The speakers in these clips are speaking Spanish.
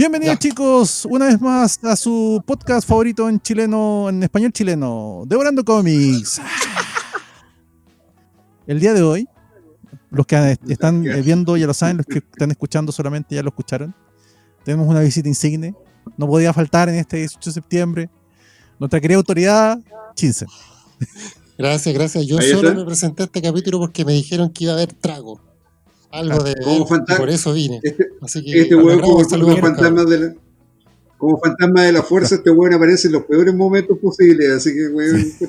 Bienvenidos chicos, una vez más a su podcast favorito en chileno, en español chileno, Devorando Cómics. El día de hoy, los que están viendo ya lo saben, los que están escuchando solamente ya lo escucharon. Tenemos una visita insigne, no podía faltar en este 18 de septiembre, nuestra querida autoridad, Chinsen. Gracias. Yo solo me presenté a este capítulo porque me dijeron que iba a haber trago. Algo de y por eso vine. Así que este huevo como fantasma de la fuerza, este hueón aparece en los peores momentos posibles, así que hueón. Sí.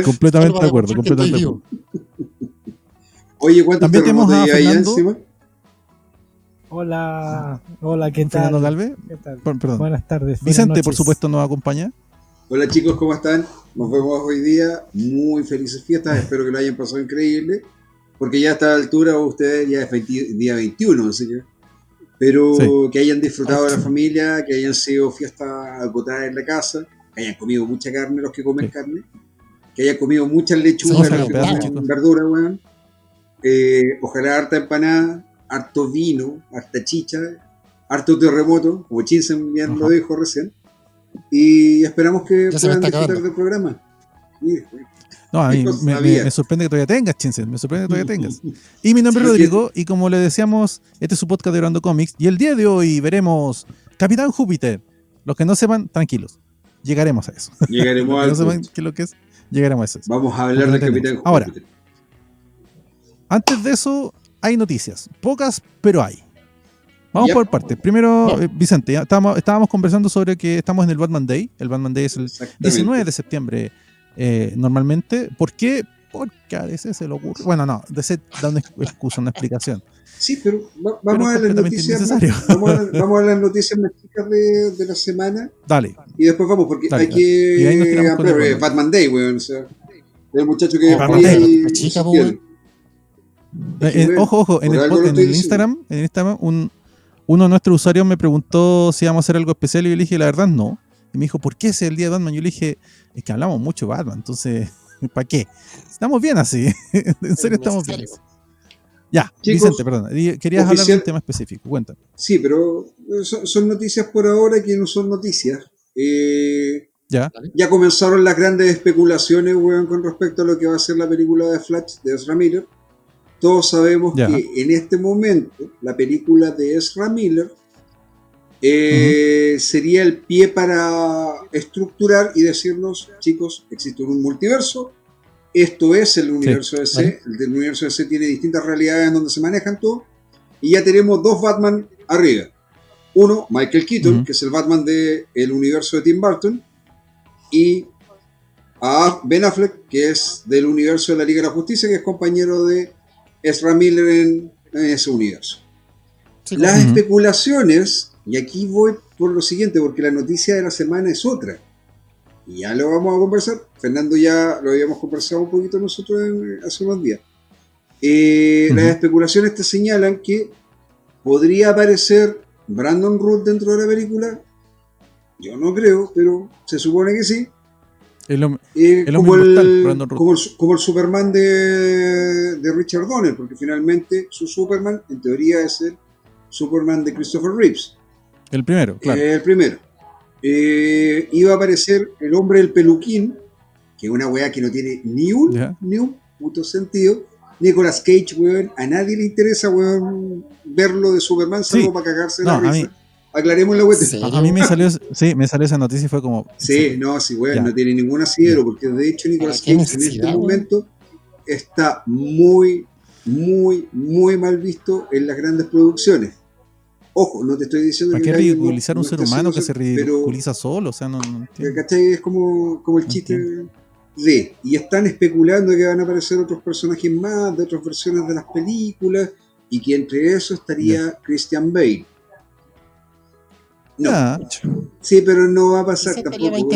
Completamente de acuerdo, completamente de acuerdo. Oye, ¿cuántos también tenemos a allá Fernando. encima? Hola, ¿qué tal? Fernando Galvez. ¿Qué tal? Perdón. Buenas tardes. Vicente, por supuesto, nos acompaña. Hola chicos, ¿cómo están? Nos vemos hoy día. Muy felices fiestas, espero que lo hayan pasado increíble. Porque ya a esta altura ustedes ya es día 21, así que... Pero sí, que hayan disfrutado de la familia, que hayan sido fiestas agotadas en la casa, que hayan comido mucha carne los que comen carne, que hayan comido muchas lechugas los que comen verdura, weón. Ojalá harta empanada, harto vino, harta chicha, harto terremoto, como Chinsen bien lo dijo recién. Y esperamos que puedan disfrutar del programa. No, a mí me sorprende que todavía tengas, Chinsen, me sorprende que todavía tengas. Y mi nombre es Rodrigo, y como le decíamos, este es su podcast de Devorando Cómics, y el día de hoy veremos Capitán Júpiter. Los que no sepan, tranquilos, llegaremos a eso. Llegaremos a eso. No sepan qué es lo que es, llegaremos a eso. Vamos a hablar del Capitán Júpiter. Ahora, antes de eso, hay noticias, pero hay. Vamos por partes. Primero, Vicente, estábamos conversando sobre que estamos en el Batman Day. El Batman Day es el 19 de septiembre. Normalmente, ¿por qué? Porque a DC se le ocurre. Bueno, no, DC da una excusa, una explicación. Sí, pero vamos a las noticias. Vamos a las noticias más chicas de la semana. Dale. Y después vamos, porque hay que. Batman Day, weón. O sea, el muchacho que. Ojo, en el Instagram, uno de nuestros usuarios me preguntó si íbamos a hacer algo especial y yo le dije, la verdad, no. Y me dijo, ¿por qué ese es el día de Batman? Yo le dije, es que hablamos mucho de Batman, entonces, ¿para qué? Estamos bien así, en serio estamos bien. Ya, chicos, Vicente, perdón, querías hablar de un tema específico, cuéntame. Sí, pero son noticias por ahora que no son noticias. Ya comenzaron las grandes especulaciones, weón, con respecto a lo que va a ser la película de Flash de Ezra Miller. Todos sabemos que en este momento la película de Ezra Miller sería el pie para estructurar y decirnos, chicos, existe un multiverso, esto es el universo DC, el del universo DC tiene distintas realidades en donde se manejan todo, y ya tenemos dos Batman arriba. Uno, Michael Keaton, que es el Batman del universo de Tim Burton, y a Ben Affleck, que es del universo de la Liga de la Justicia, que es compañero de Ezra Miller en ese universo. Las especulaciones... Y aquí voy por lo siguiente, porque la noticia de la semana es otra. Y ya lo vamos a conversar. Fernando ya lo habíamos conversado un poquito nosotros hace unos días. Las especulaciones te señalan que podría aparecer Brandon Root dentro de la película. Yo no creo, pero se supone que sí. Como el Superman de Richard Donner, porque finalmente su Superman, en teoría, es el Superman de Christopher Reeves. El primero, claro. El primero. Iba a aparecer el hombre del peluquín, que es una weá que no tiene ni un puto sentido. Nicolas Cage, weón, a nadie le interesa, weón, verlo de Superman, salvo para cagarse la risa. Aclaremos la weá. A mí me salió esa noticia y fue como... Sí, weón, no tiene ningún asidero, porque de hecho Nicolas Cage en este momento está muy mal visto en las grandes producciones. Ojo, no te estoy diciendo que... ¿Para qué ridiculizar un ser humano que se ridiculiza solo? O sea, no ¿cachai? Es como el chiste de... Y están especulando que van a aparecer otros personajes más, de otras versiones de las películas, y que entre eso estaría Christian Bale. No. Sí, pero no va a pasar tampoco.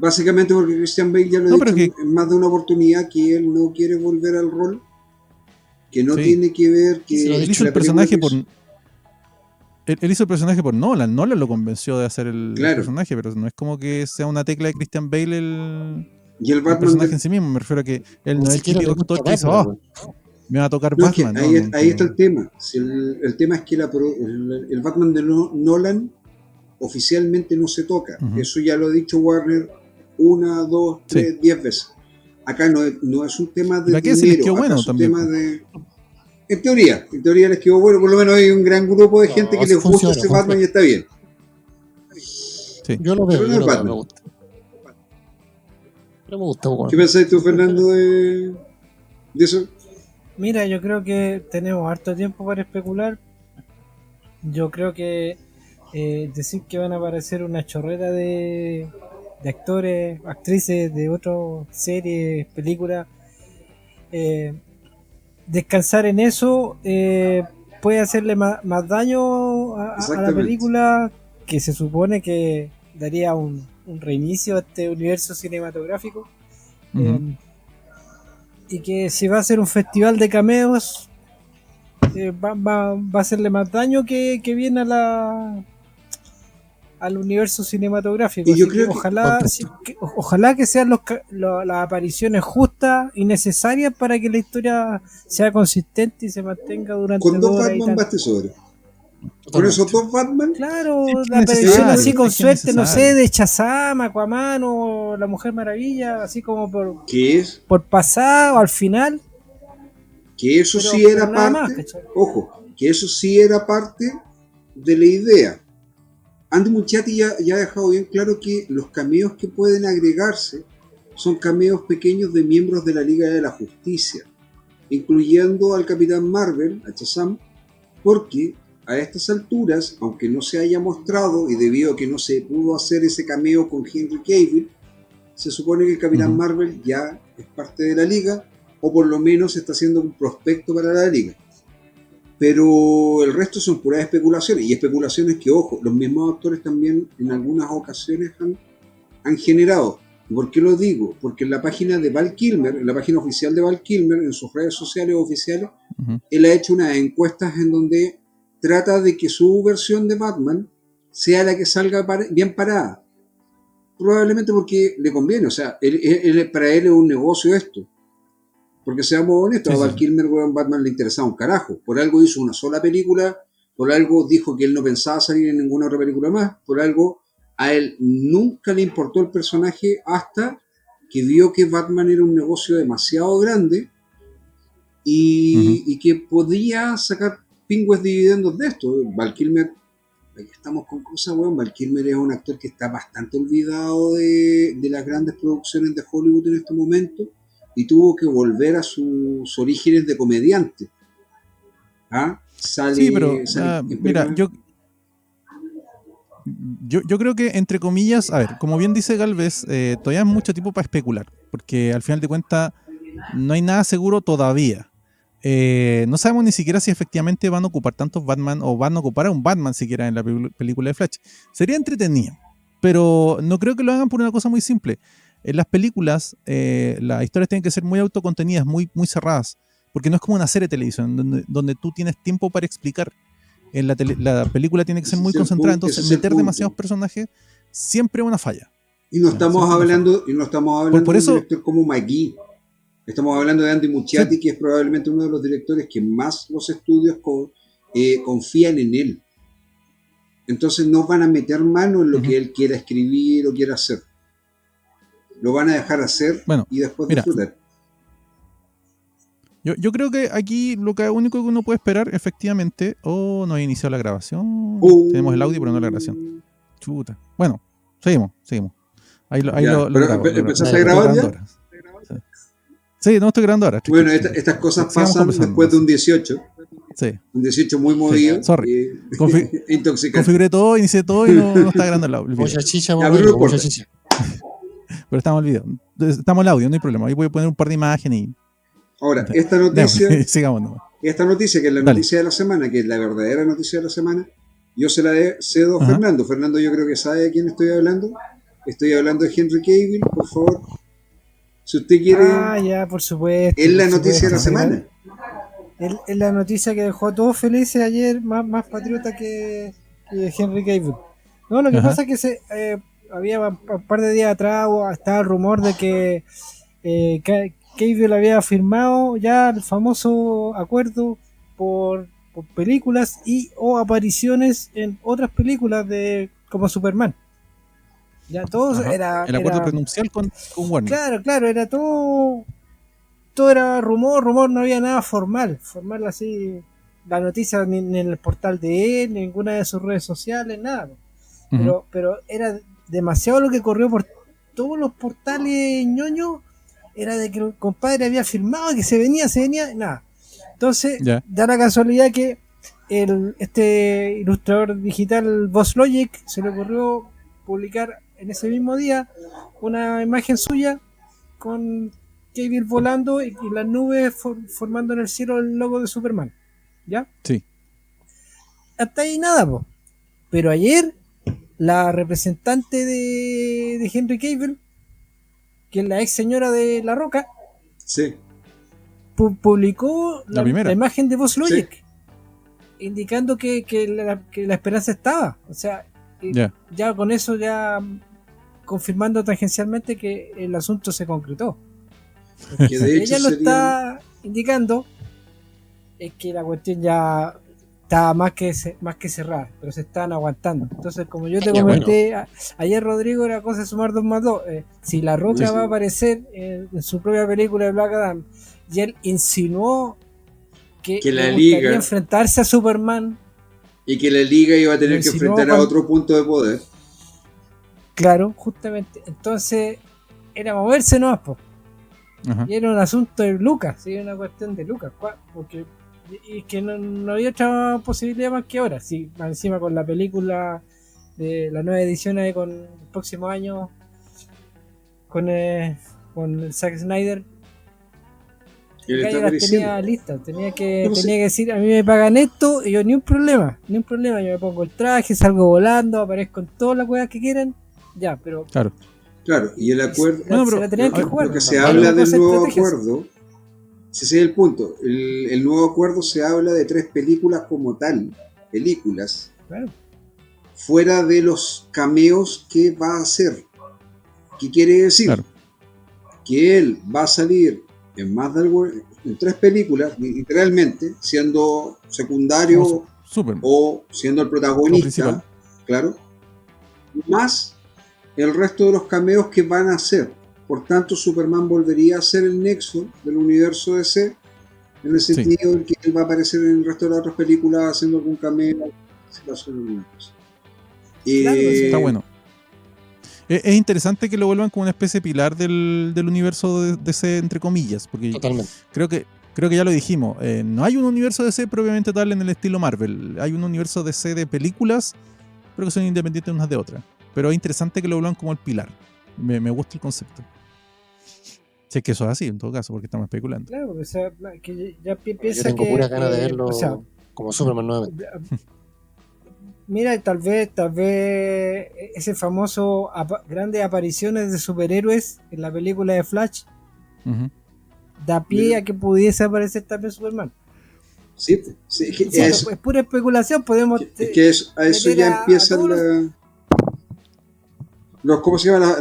Básicamente porque Christian Bale ya lo ha dicho en más de una oportunidad que él no quiere volver al rol. Que no tiene que ver que... Él hizo el personaje por... Él hizo el personaje por Nolan. Nolan lo convenció de hacer el personaje, pero no es como que sea una tecla de Christian Bale el Batman personaje en sí mismo. Me refiero a que él no es el típico actor que hizo... me va a tocar No, Batman. Ahí está el tema. Si el tema es que el Batman de Nolan oficialmente no se toca. Eso ya lo ha dicho Warner 1, 2, 3, 10 veces. Acá no es un tema de dinero, acá es un tema de... En teoría les quedó bueno, por lo menos hay un gran grupo de gente que les gusta ese Batman y está bien. Sí. Yo lo veo, me gusta. Pero me gusta. ¿Qué pensás tú, Fernando, de eso? Mira, yo creo que tenemos harto tiempo para especular. Yo creo que decir que van a aparecer una chorrera de actores, actrices de otras series, películas, descansar en eso puede hacerle más daño a la película, que se supone que daría un reinicio a este universo cinematográfico. Y que si va a ser un festival de cameos, va a hacerle más daño que viene al universo cinematográfico. Y yo creo ojalá que sean las apariciones justas y necesarias para que la historia sea consistente y se mantenga durante con 2 Batman baste sobre. Con esos 2 Batman. Claro, la aparición así con suerte, no sé, de Shazam, Aquaman o la Mujer Maravilla, así como por pasado al final. Que eso sí era parte, ojo, que eso sí era parte de la idea. Andy Muschietti ya ha dejado bien claro que los cameos que pueden agregarse son cameos pequeños de miembros de la Liga de la Justicia, incluyendo al Capitán Marvel, a Shazam, porque a estas alturas, aunque no se haya mostrado y debido a que no se pudo hacer ese cameo con Henry Cavill, se supone que el Capitán Marvel ya es parte de la Liga, o por lo menos está haciendo un prospecto para la Liga. Pero el resto son puras especulaciones, y especulaciones que, ojo, los mismos actores también en algunas ocasiones han generado. ¿Por qué lo digo? Porque en la página de Val Kilmer, en la página oficial de Val Kilmer, en sus redes sociales oficiales, él ha hecho unas encuestas en donde trata de que su versión de Batman sea la que salga bien parada. Probablemente porque le conviene, o sea, para él es un negocio esto. Porque seamos honestos, a Val Kilmer, Batman le interesaba un carajo. Por algo hizo una sola película, por algo dijo que él no pensaba salir en ninguna otra película más, por algo a él nunca le importó el personaje hasta que vio que Batman era un negocio demasiado grande y que podía sacar pingües dividendos de esto. Val Kilmer, aquí estamos con cosas, Val Kilmer es un actor que está bastante olvidado de las grandes producciones de Hollywood en este momento, y tuvo que volver a sus orígenes de comediante. Mira, yo creo que, entre comillas, a ver, como bien dice Galvez, todavía hay mucho tiempo para especular, porque al final de cuentas no hay nada seguro todavía. No sabemos ni siquiera si efectivamente van a ocupar tantos Batman o van a ocupar a un Batman siquiera en la película de Flash. Sería entretenido, pero no creo que lo hagan por una cosa muy simple. En las películas, las historias tienen que ser muy autocontenidas, muy, muy cerradas, porque no es como una serie de televisión donde tú tienes tiempo para explicar. En la película tiene que ser muy concentrada, entonces meter demasiados personajes siempre es una falla. Y no estamos hablando de un director como McGee. Estamos hablando de Andy Muschietti, que es probablemente uno de los directores que más los estudios confían en él. Entonces no van a meter mano en lo que él quiera escribir o quiera hacer. Lo van a dejar hacer y después disfrutar. Yo creo que aquí lo único que uno puede esperar, efectivamente, no ha iniciado la grabación. Tenemos el audio, pero no la grabación. Chuta. Bueno, seguimos. Ahí lo ¿Empezaste a grabar ya? Sí, no estoy grabando ahora. Bueno, estas cosas pasan después de un 18. Sí. Un 18 muy movido. Sorry. Intoxicante. Configuré todo, inicié todo y no está grabando el video. Pero estamos en el video. Estamos en el audio, no hay problema. Ahí voy a poner un par de imágenes y... Ahora, esta noticia... sigamos nomás. Esta noticia, que es la noticia de la semana, que es la verdadera noticia de la semana, yo se la cedo a Fernando. Fernando, yo creo que sabe de quién estoy hablando. Estoy hablando de Henry Cavill, por favor. Si usted quiere... ya, por supuesto. Es la noticia de la semana. Es la noticia que dejó a todos felices ayer, más patriota que Henry Cavill. No, lo que pasa es que había un par de días atrás estaba el rumor de que Cavill había firmado ya el famoso acuerdo por películas y o apariciones en otras películas de como Superman. Ya todos era el acuerdo prenupcial con Warner. Claro, era todo era rumor, no había nada formal así, la noticia ni en el portal de él, ni en ninguna de sus redes sociales, nada. Pero era demasiado lo que corrió por todos los portales ñoños, era de que el compadre había firmado, que se venía, nada. Entonces, da la casualidad que este ilustrador digital Boss Logic se le ocurrió publicar en ese mismo día una imagen suya con Cavill volando y las nubes formando en el cielo el logo de Superman. ¿Ya? Sí. Hasta ahí nada, po. Pero ayer la representante de Henry Cavill, que es la ex señora de La Roca, sí, publicó la imagen de Boss Logic, sí, indicando que la esperanza estaba. O sea, ya con eso ya confirmando tangencialmente que el asunto se concretó. Que de hecho ella lo está indicando es que la cuestión ya estaba más que cerrada, pero se estaban aguantando. Entonces, como yo te comenté ayer, Rodrigo, era cosa de sumar 2 más 2. Si La Roca va a aparecer en su propia película de Black Adam y él insinuó que la Liga enfrentarse a Superman y que la Liga iba a tener que enfrentar a otro punto de poder. Claro, justamente. Entonces era moverse nomás, po. Y era un asunto de Lucas, ¿sí? Una cuestión de Lucas, porque y que no había otra posibilidad más que ahora. Sí, encima con la película de la nueva edición con el próximo año con Zack Snyder, yo las tenía listas, tenía que decir, a mí me pagan esto y yo ni un problema, yo me pongo el traje, salgo volando, aparezco en todas las cosas que quieran, ya, pero claro, y el acuerdo, lo que se habla del nuevo acuerdo, ese es el punto, el nuevo acuerdo se habla de 3 películas como tal, fuera de los cameos que va a hacer. ¿Qué quiere decir? Que él va a salir en más de en 3 películas, literalmente, siendo secundario o siendo el protagonista, claro, más el resto de los cameos que van a hacer. Por tanto, Superman volvería a ser el nexo del universo DC, en el sentido de que él va a aparecer en el resto de las otras películas haciendo algún cameo. Está bueno. Es interesante que lo vuelvan como una especie de pilar del universo de DC, entre comillas, porque totalmente. Creo que ya lo dijimos, no hay un universo DC propiamente tal en el estilo Marvel, hay un universo DC de películas, pero que son independientes unas de otras. Pero es interesante que lo vuelvan como el pilar. Me gusta el concepto. Si es que eso es así, en todo caso, porque estamos especulando. Claro, o sea, que ya piensa. Yo tengo pura ganas de verlo, o sea, como Superman nuevamente. Mira, tal vez ese famoso grandes apariciones de superhéroes en la película de Flash da pie a que pudiese aparecer también Superman. Sí, es pura especulación, podemos. Es que a eso ya empiezan ¿cómo se llama?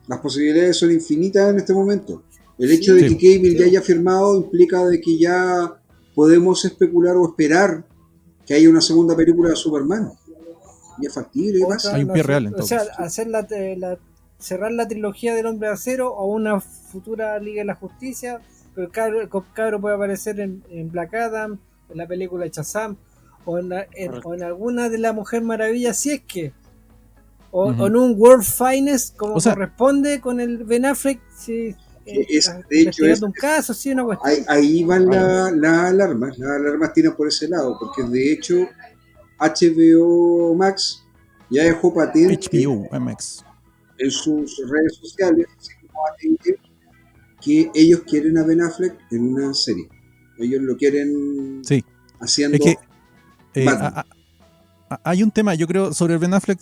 Las posibilidades son infinitas en este momento. El hecho de que Cavill ya haya firmado implica de que ya podemos especular o esperar que haya una segunda película de Superman. Y es factible, hay un pie real entonces. O sea, hacer cerrar la trilogía del Hombre de Acero o una futura Liga de la Justicia, pero el cabro puede aparecer en Black Adam, en la película de Shazam, o en alguna de la Mujer Maravilla, si es que o en un World Finest como corresponde con el Ben Affleck, si de hecho un caso, sí, una cuestión. Ahí van las alarmas tiran por ese lado, porque de hecho HBO Max ya dejó patente en sus redes sociales, así como que ellos quieren a Ben Affleck en una serie. Ellos lo quieren haciendo Batman. Hay un tema, yo creo, sobre Ben Affleck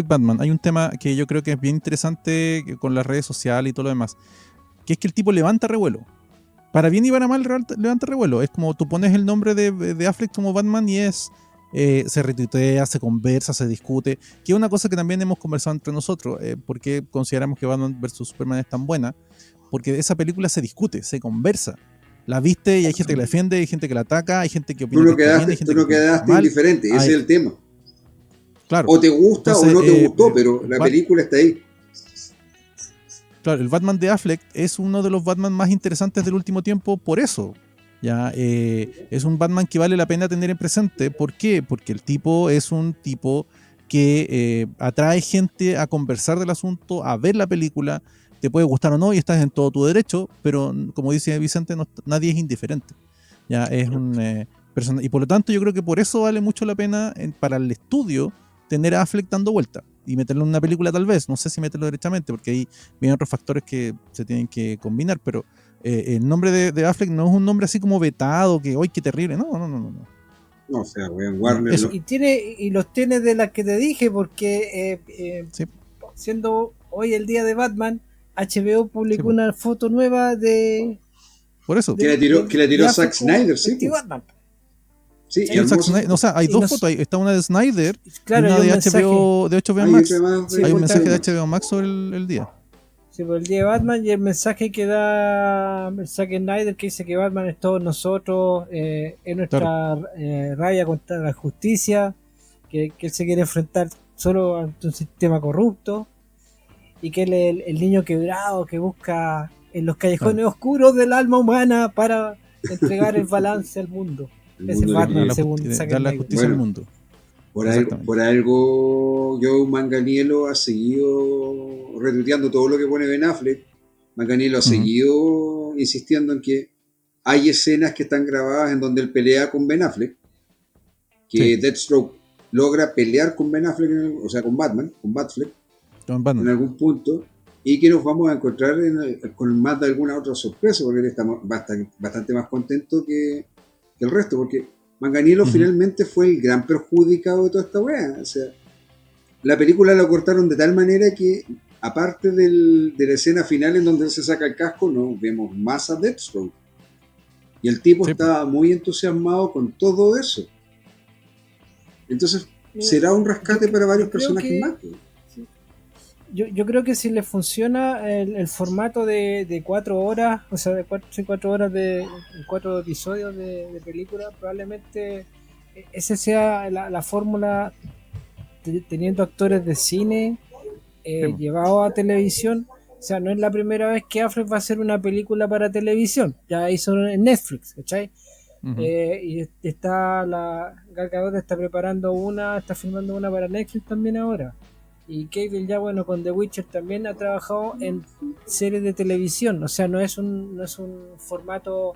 Batman. Hay un tema que yo creo que es bien interesante con las redes sociales y todo lo demás, que es que el tipo levanta revuelo. Para bien y para mal levanta revuelo. Es como tú pones el nombre de Affleck como Batman y se retuitea, se conversa, se discute, que es una cosa que también hemos conversado entre nosotros, porque consideramos que Batman vs Superman es tan buena, porque esa película se discute, se conversa. La viste y hay gente que la defiende, hay gente que la ataca, hay gente que opina tú no quedaste indiferente, ese es el tema. Claro. O te gusta o no te gustó, pero la película está ahí. Claro, el Batman de Affleck es uno de los Batman más interesantes del último tiempo por eso. Ya, es un Batman que vale la pena tener en presente. ¿Por qué? Porque el tipo es un tipo que atrae gente a conversar del asunto, a ver la película. Te puede gustar o no y estás en todo tu derecho, pero como dice Vicente, nadie es indiferente. Ya, es un personaje, y por lo tanto yo creo que por eso vale mucho la pena para el estudio tener a Affleck dando vuelta y meterlo en una película tal vez, no sé si meterlo derechamente porque ahí vienen otros factores que se tienen que combinar, pero el nombre de Affleck no es un nombre así como vetado, que ¡ay, qué terrible! No. No, o sea, Warner. Y los tiene de las que te dije, porque sí. Siendo hoy el día de Batman, HBO publicó una foto nueva de... Por eso. Que la tiró Zack Snyder, sí. Batman. Sí, Zack Snyder, o sea, hay dos fotos, está una de Snyder y una de HBO Max. Hay un mensaje de HBO Max sobre el día. Sí, por el día de Batman, y el mensaje que da Zack Snyder, que dice que Batman es todos nosotros, es nuestra raya contra la justicia, que él se quiere enfrentar solo ante un sistema corrupto, y que él es el niño quebrado que busca en los callejones oscuros del alma humana para entregar el balance al mundo. Ese es Batman, según Zack Snyder. Dar la justicia al mundo. Por algo Joe Manganiello ha seguido retuiteando todo lo que pone Ben Affleck. Manganiello ha seguido insistiendo en que hay escenas que están grabadas en donde él pelea con Ben Affleck, que Deathstroke logra pelear con Ben Affleck, o sea, con Batman, en algún punto, y que nos vamos a encontrar con más de alguna otra sorpresa, porque él está bastante más contento que el resto, porque Manganiello finalmente fue el gran perjudicado de toda esta weá. O sea, la película la cortaron de tal manera que, aparte de la escena final en donde él se saca el casco, no vemos más a Deathstroke. Y el tipo estaba muy entusiasmado con todo eso. Entonces, será un rescate para varios personajes más. Yo creo que si le funciona el formato de 4 horas, o sea, de 4 horas de 4 episodios de película, probablemente esa sea la fórmula, teniendo actores de cine llevados a televisión. O sea, no es la primera vez que Affleck va a hacer una película para televisión, ya hizo en Netflix, ¿cachai? Y está Gal Gadot está preparando está filmando una para Netflix también ahora. Y Cable ya, bueno, con The Witcher también ha trabajado en series de televisión. O sea, no es un formato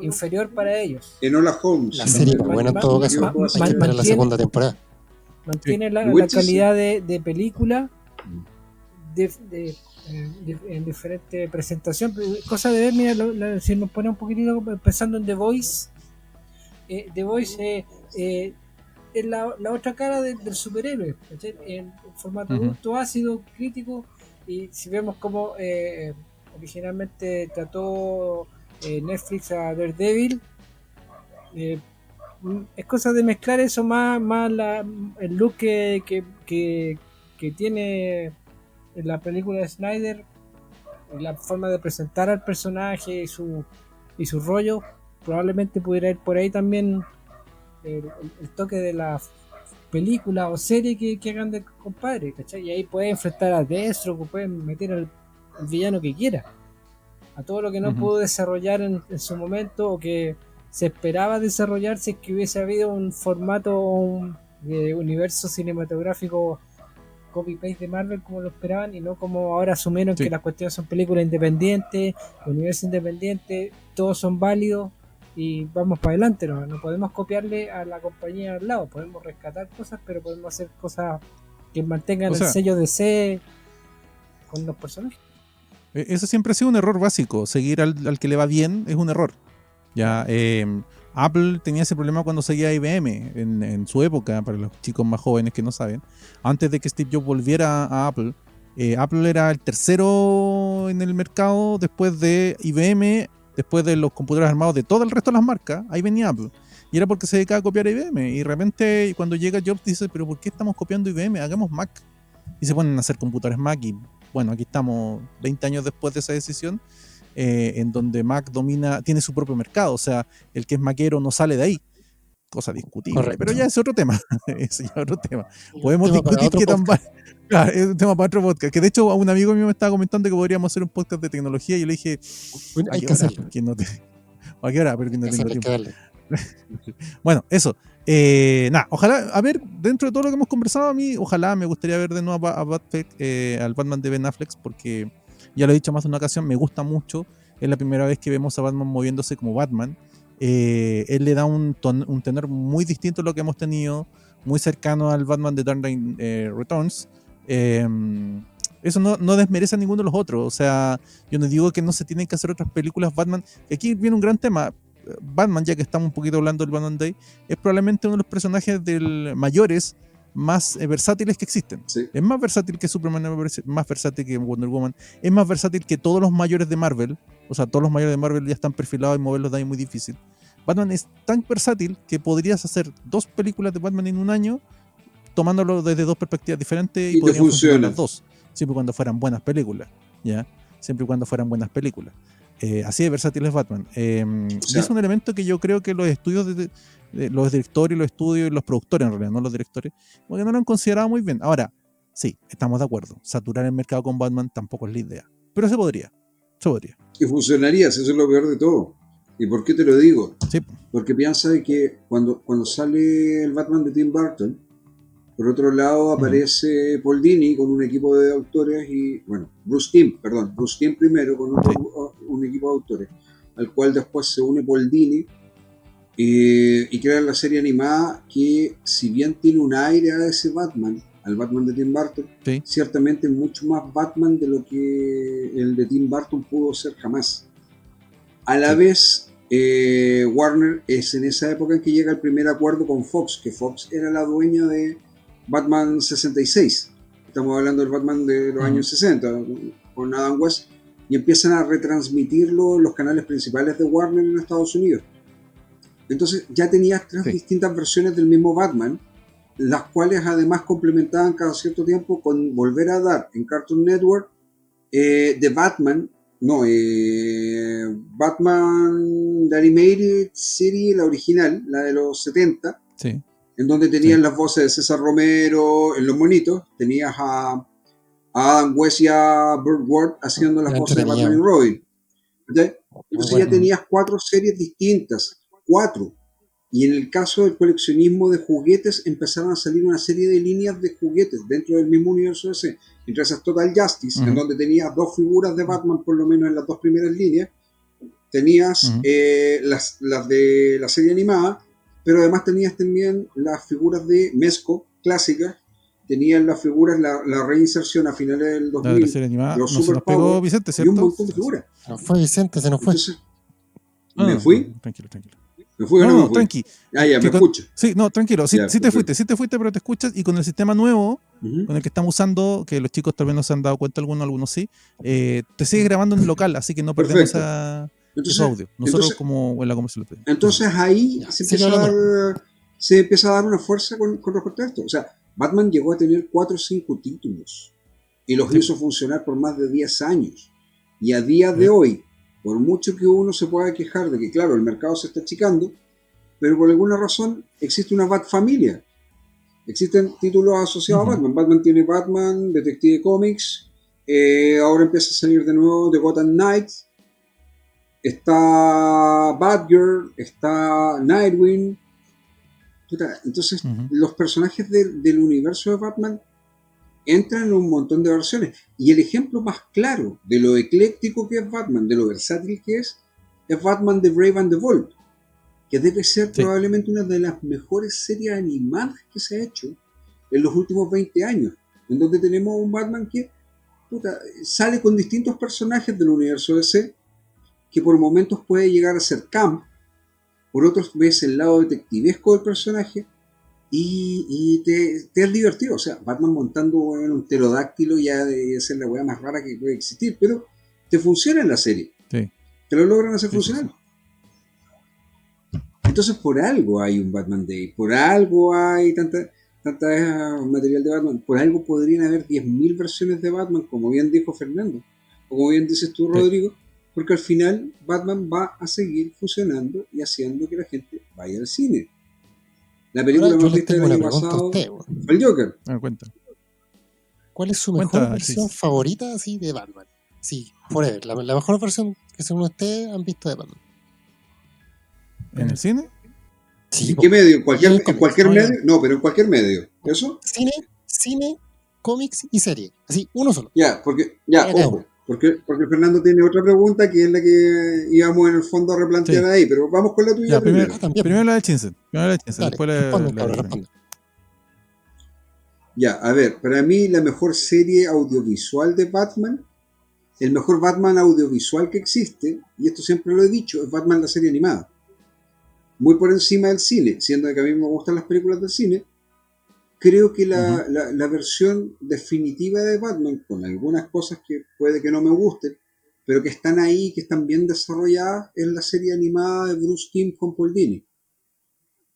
inferior para ellos. Enola Holmes. La serie muy buena en todo caso. Hay que esperar la segunda temporada. Mantiene la calidad de película en diferente presentación. Cosa de ver, mira, si nos pone un poquitito pensando en The Voice. The Voice es la otra cara del superhéroe, ¿cachai? En formato adulto, ácido, crítico, y si vemos cómo originalmente trató Netflix a Daredevil, es cosa de mezclar eso más el look que tiene en la película de Snyder, la forma de presentar al personaje y su rollo. Probablemente pudiera ir por ahí también el toque de la película o serie que hagan de compadre, ¿cachai? Y ahí puede enfrentar a Deathstroke, pueden meter al villano que quiera, a todo lo que no pudo desarrollar en su momento, o que se esperaba desarrollar si es que hubiese habido un formato de universo cinematográfico copy-paste de Marvel como lo esperaban, y no como ahora asumieron que las cuestiones son películas independientes, universo independiente, todos son válidos y vamos para adelante. No podemos copiarle a la compañía al lado, podemos rescatar cosas, pero podemos hacer cosas que mantengan el sello DC con los personajes. Eso siempre ha sido un error básico, seguir al que le va bien es un error. Ya Apple tenía ese problema cuando seguía a IBM en su época, para los chicos más jóvenes que no saben, antes de que Steve Jobs volviera a Apple. Apple era el tercero en el mercado después de IBM, después de los computadores armados de todo el resto de las marcas. Ahí venía Apple, y era porque se dedicaba a copiar a IBM, y de repente cuando llega Jobs dice, pero ¿por qué estamos copiando IBM? Hagamos Mac, y se ponen a hacer computadores Mac y bueno, aquí estamos 20 años después de esa decisión, en donde Mac tiene su propio mercado, o sea, el que es maquero no sale de ahí, cosa discutible. Correcto. Pero ya es otro tema. Ese ya es otro tema. Podemos discutir qué tan vale. Claro, es un tema para otro podcast. Que de hecho, un amigo mío me estaba comentando que podríamos hacer un podcast de tecnología y yo le dije, hay que hacerlo. ¿A qué hora? Pero que no tengo tiempo. Bueno, eso. Nada, ojalá, a ver, dentro de todo lo que hemos conversado, a mí, ojalá me gustaría ver de nuevo al Batman de Ben Affleck, porque ya lo he dicho más de una ocasión, me gusta mucho. Es la primera vez que vemos a Batman moviéndose como Batman. Él le da un tenor muy distinto a lo que hemos tenido, muy cercano al Batman de Dark Knight Returns. Eso no desmerece a ninguno de los otros. O sea, yo no digo que no se tienen que hacer otras películas Batman. Aquí viene un gran tema. Batman, ya que estamos un poquito hablando del Batman Day, es probablemente uno de los personajes mayores más versátiles que existen. Sí. Es más versátil que Superman, es más versátil que Wonder Woman, es más versátil que todos los mayores de Marvel. O sea, todos los mayores de Marvel ya están perfilados y moverlos de ahí muy difícil. Batman es tan versátil que podrías hacer 2 películas de Batman en un año, tomándolo desde 2 perspectivas diferentes y podrían funcionar las 2, siempre y cuando fueran buenas películas, ¿ya? Siempre y cuando fueran buenas películas. Así de versátil es Batman. Y es un elemento que yo creo que los estudios de los directores, los estudios y los productores, en realidad, no los directores, porque no lo han considerado muy bien. Ahora, sí, estamos de acuerdo. Saturar el mercado con Batman tampoco es la idea. Pero se podría. Y funcionaría, eso es lo peor de todo. ¿Y por qué te lo digo? Sí. Porque piensa de que cuando sale el Batman de Tim Burton, por otro lado aparece Paul Dini con un equipo de autores y, bueno, Bruce Timm primero con un equipo de autores, al cual después se une Paul Dini y crean la serie animada que, si bien tiene un aire a ese Batman, al Batman de Tim Burton, sí, ciertamente es mucho más Batman de lo que el de Tim Burton pudo ser jamás. A la vez, Warner es en esa época en que llega el primer acuerdo con Fox, que Fox era la dueña de Batman 66. Estamos hablando del Batman de los años 60, con Adam West, y empiezan a retransmitirlo en los canales principales de Warner en Estados Unidos. Entonces ya tenías 3 distintas versiones del mismo Batman, las cuales además complementaban cada cierto tiempo con volver a dar en Cartoon Network Batman The Animated Series, la original, la de los 70, sí, en donde tenías las voces de César Romero en los monitos, tenías a Adam West y a Burt Ward haciendo las voces de Batman y Robin. Entonces ya tenías 4 series distintas, 4. Y en el caso del coleccionismo de juguetes empezaron a salir una serie de líneas de juguetes dentro del mismo universo DC. Entre esas Total Justice, en donde tenías 2 figuras de Batman por lo menos en las 2 primeras líneas. Tenías las de la serie animada, pero además tenías también las figuras de Mezco clásicas. Tenías las figuras, la reinserción a finales del 2000. La serie animada, los se nos pegó Vicente, ¿cierto? Y un montón de figuras. No fue Vicente, se nos fue. Entonces, ¿me fui? Tranquilo. ¿Me fui o no me fui? Tranqui. Ya, me escucho. Sí, no, tranquilo. Sí te fuiste, pero te escuchas. Y con el sistema nuevo, con el que estamos usando, que los chicos tal vez no se han dado cuenta, algunos sí, te sigues grabando en el local, así que no perdemos ese audio. Nosotros como en la comercial. Entonces ahí se empieza a dar una fuerza con respecto a esto. O sea, Batman llegó a tener 4 o 5 títulos y los hizo funcionar por más de 10 años. Y a día de hoy, por mucho que uno se pueda quejar de que, claro, el mercado se está achicando, pero por alguna razón existe una Bat-familia. Existen títulos asociados a Batman. Batman tiene Batman, Detective Comics, ahora empieza a salir de nuevo The Gotham Knights, está Batgirl, está Nightwing. Entonces, los personajes del universo de Batman entran en un montón de versiones. Y el ejemplo más claro de lo ecléctico que es Batman, de lo versátil que es Batman The Brave and the Bold, que debe ser probablemente una de las mejores series animadas que se ha hecho en los últimos 20 años, en donde tenemos un Batman que sale con distintos personajes del universo DC, que por momentos puede llegar a ser camp, por otros ves el lado detectivesco del personaje, y te es divertido. O sea, Batman montando un pterodáctilo ya debe ser la weá más rara que puede existir, pero te funciona en la serie. Sí. Te lo logran hacer funcionar. Entonces, por algo hay un Batman Day, por algo hay tanta... material de Batman. Por algo podrían haber 10.000 versiones de Batman, como bien dijo Fernando, o como bien dices tú, Rodrigo, porque al final Batman va a seguir funcionando y haciendo que la gente vaya al cine. La película más vista del año pasado fue el Joker. Cuenta. ¿Cuál es su mejor versión favorita así de Batman? Sí, forever. La mejor versión que según ustedes han visto de Batman. ¿En el cine? Sí, ¿en qué medio? ¿En cualquier medio? No, pero en cualquier medio. ¿Eso? Cine, cómics y serie. Así, uno solo. Ojo. Porque Fernando tiene otra pregunta que es la que íbamos en el fondo a replantear ahí, pero vamos con la tuya primero. Primero la de Chinsen. Después responde. Ya, a ver, para mí la mejor serie audiovisual de Batman, el mejor Batman audiovisual que existe, y esto siempre lo he dicho, es Batman la serie animada. Muy por encima del cine, siendo que a mí me gustan las películas del cine, creo que la versión definitiva de Batman, con algunas cosas que puede que no me gusten, pero que están ahí, que están bien desarrolladas, es la serie animada de Bruce Timm con Paul Dini.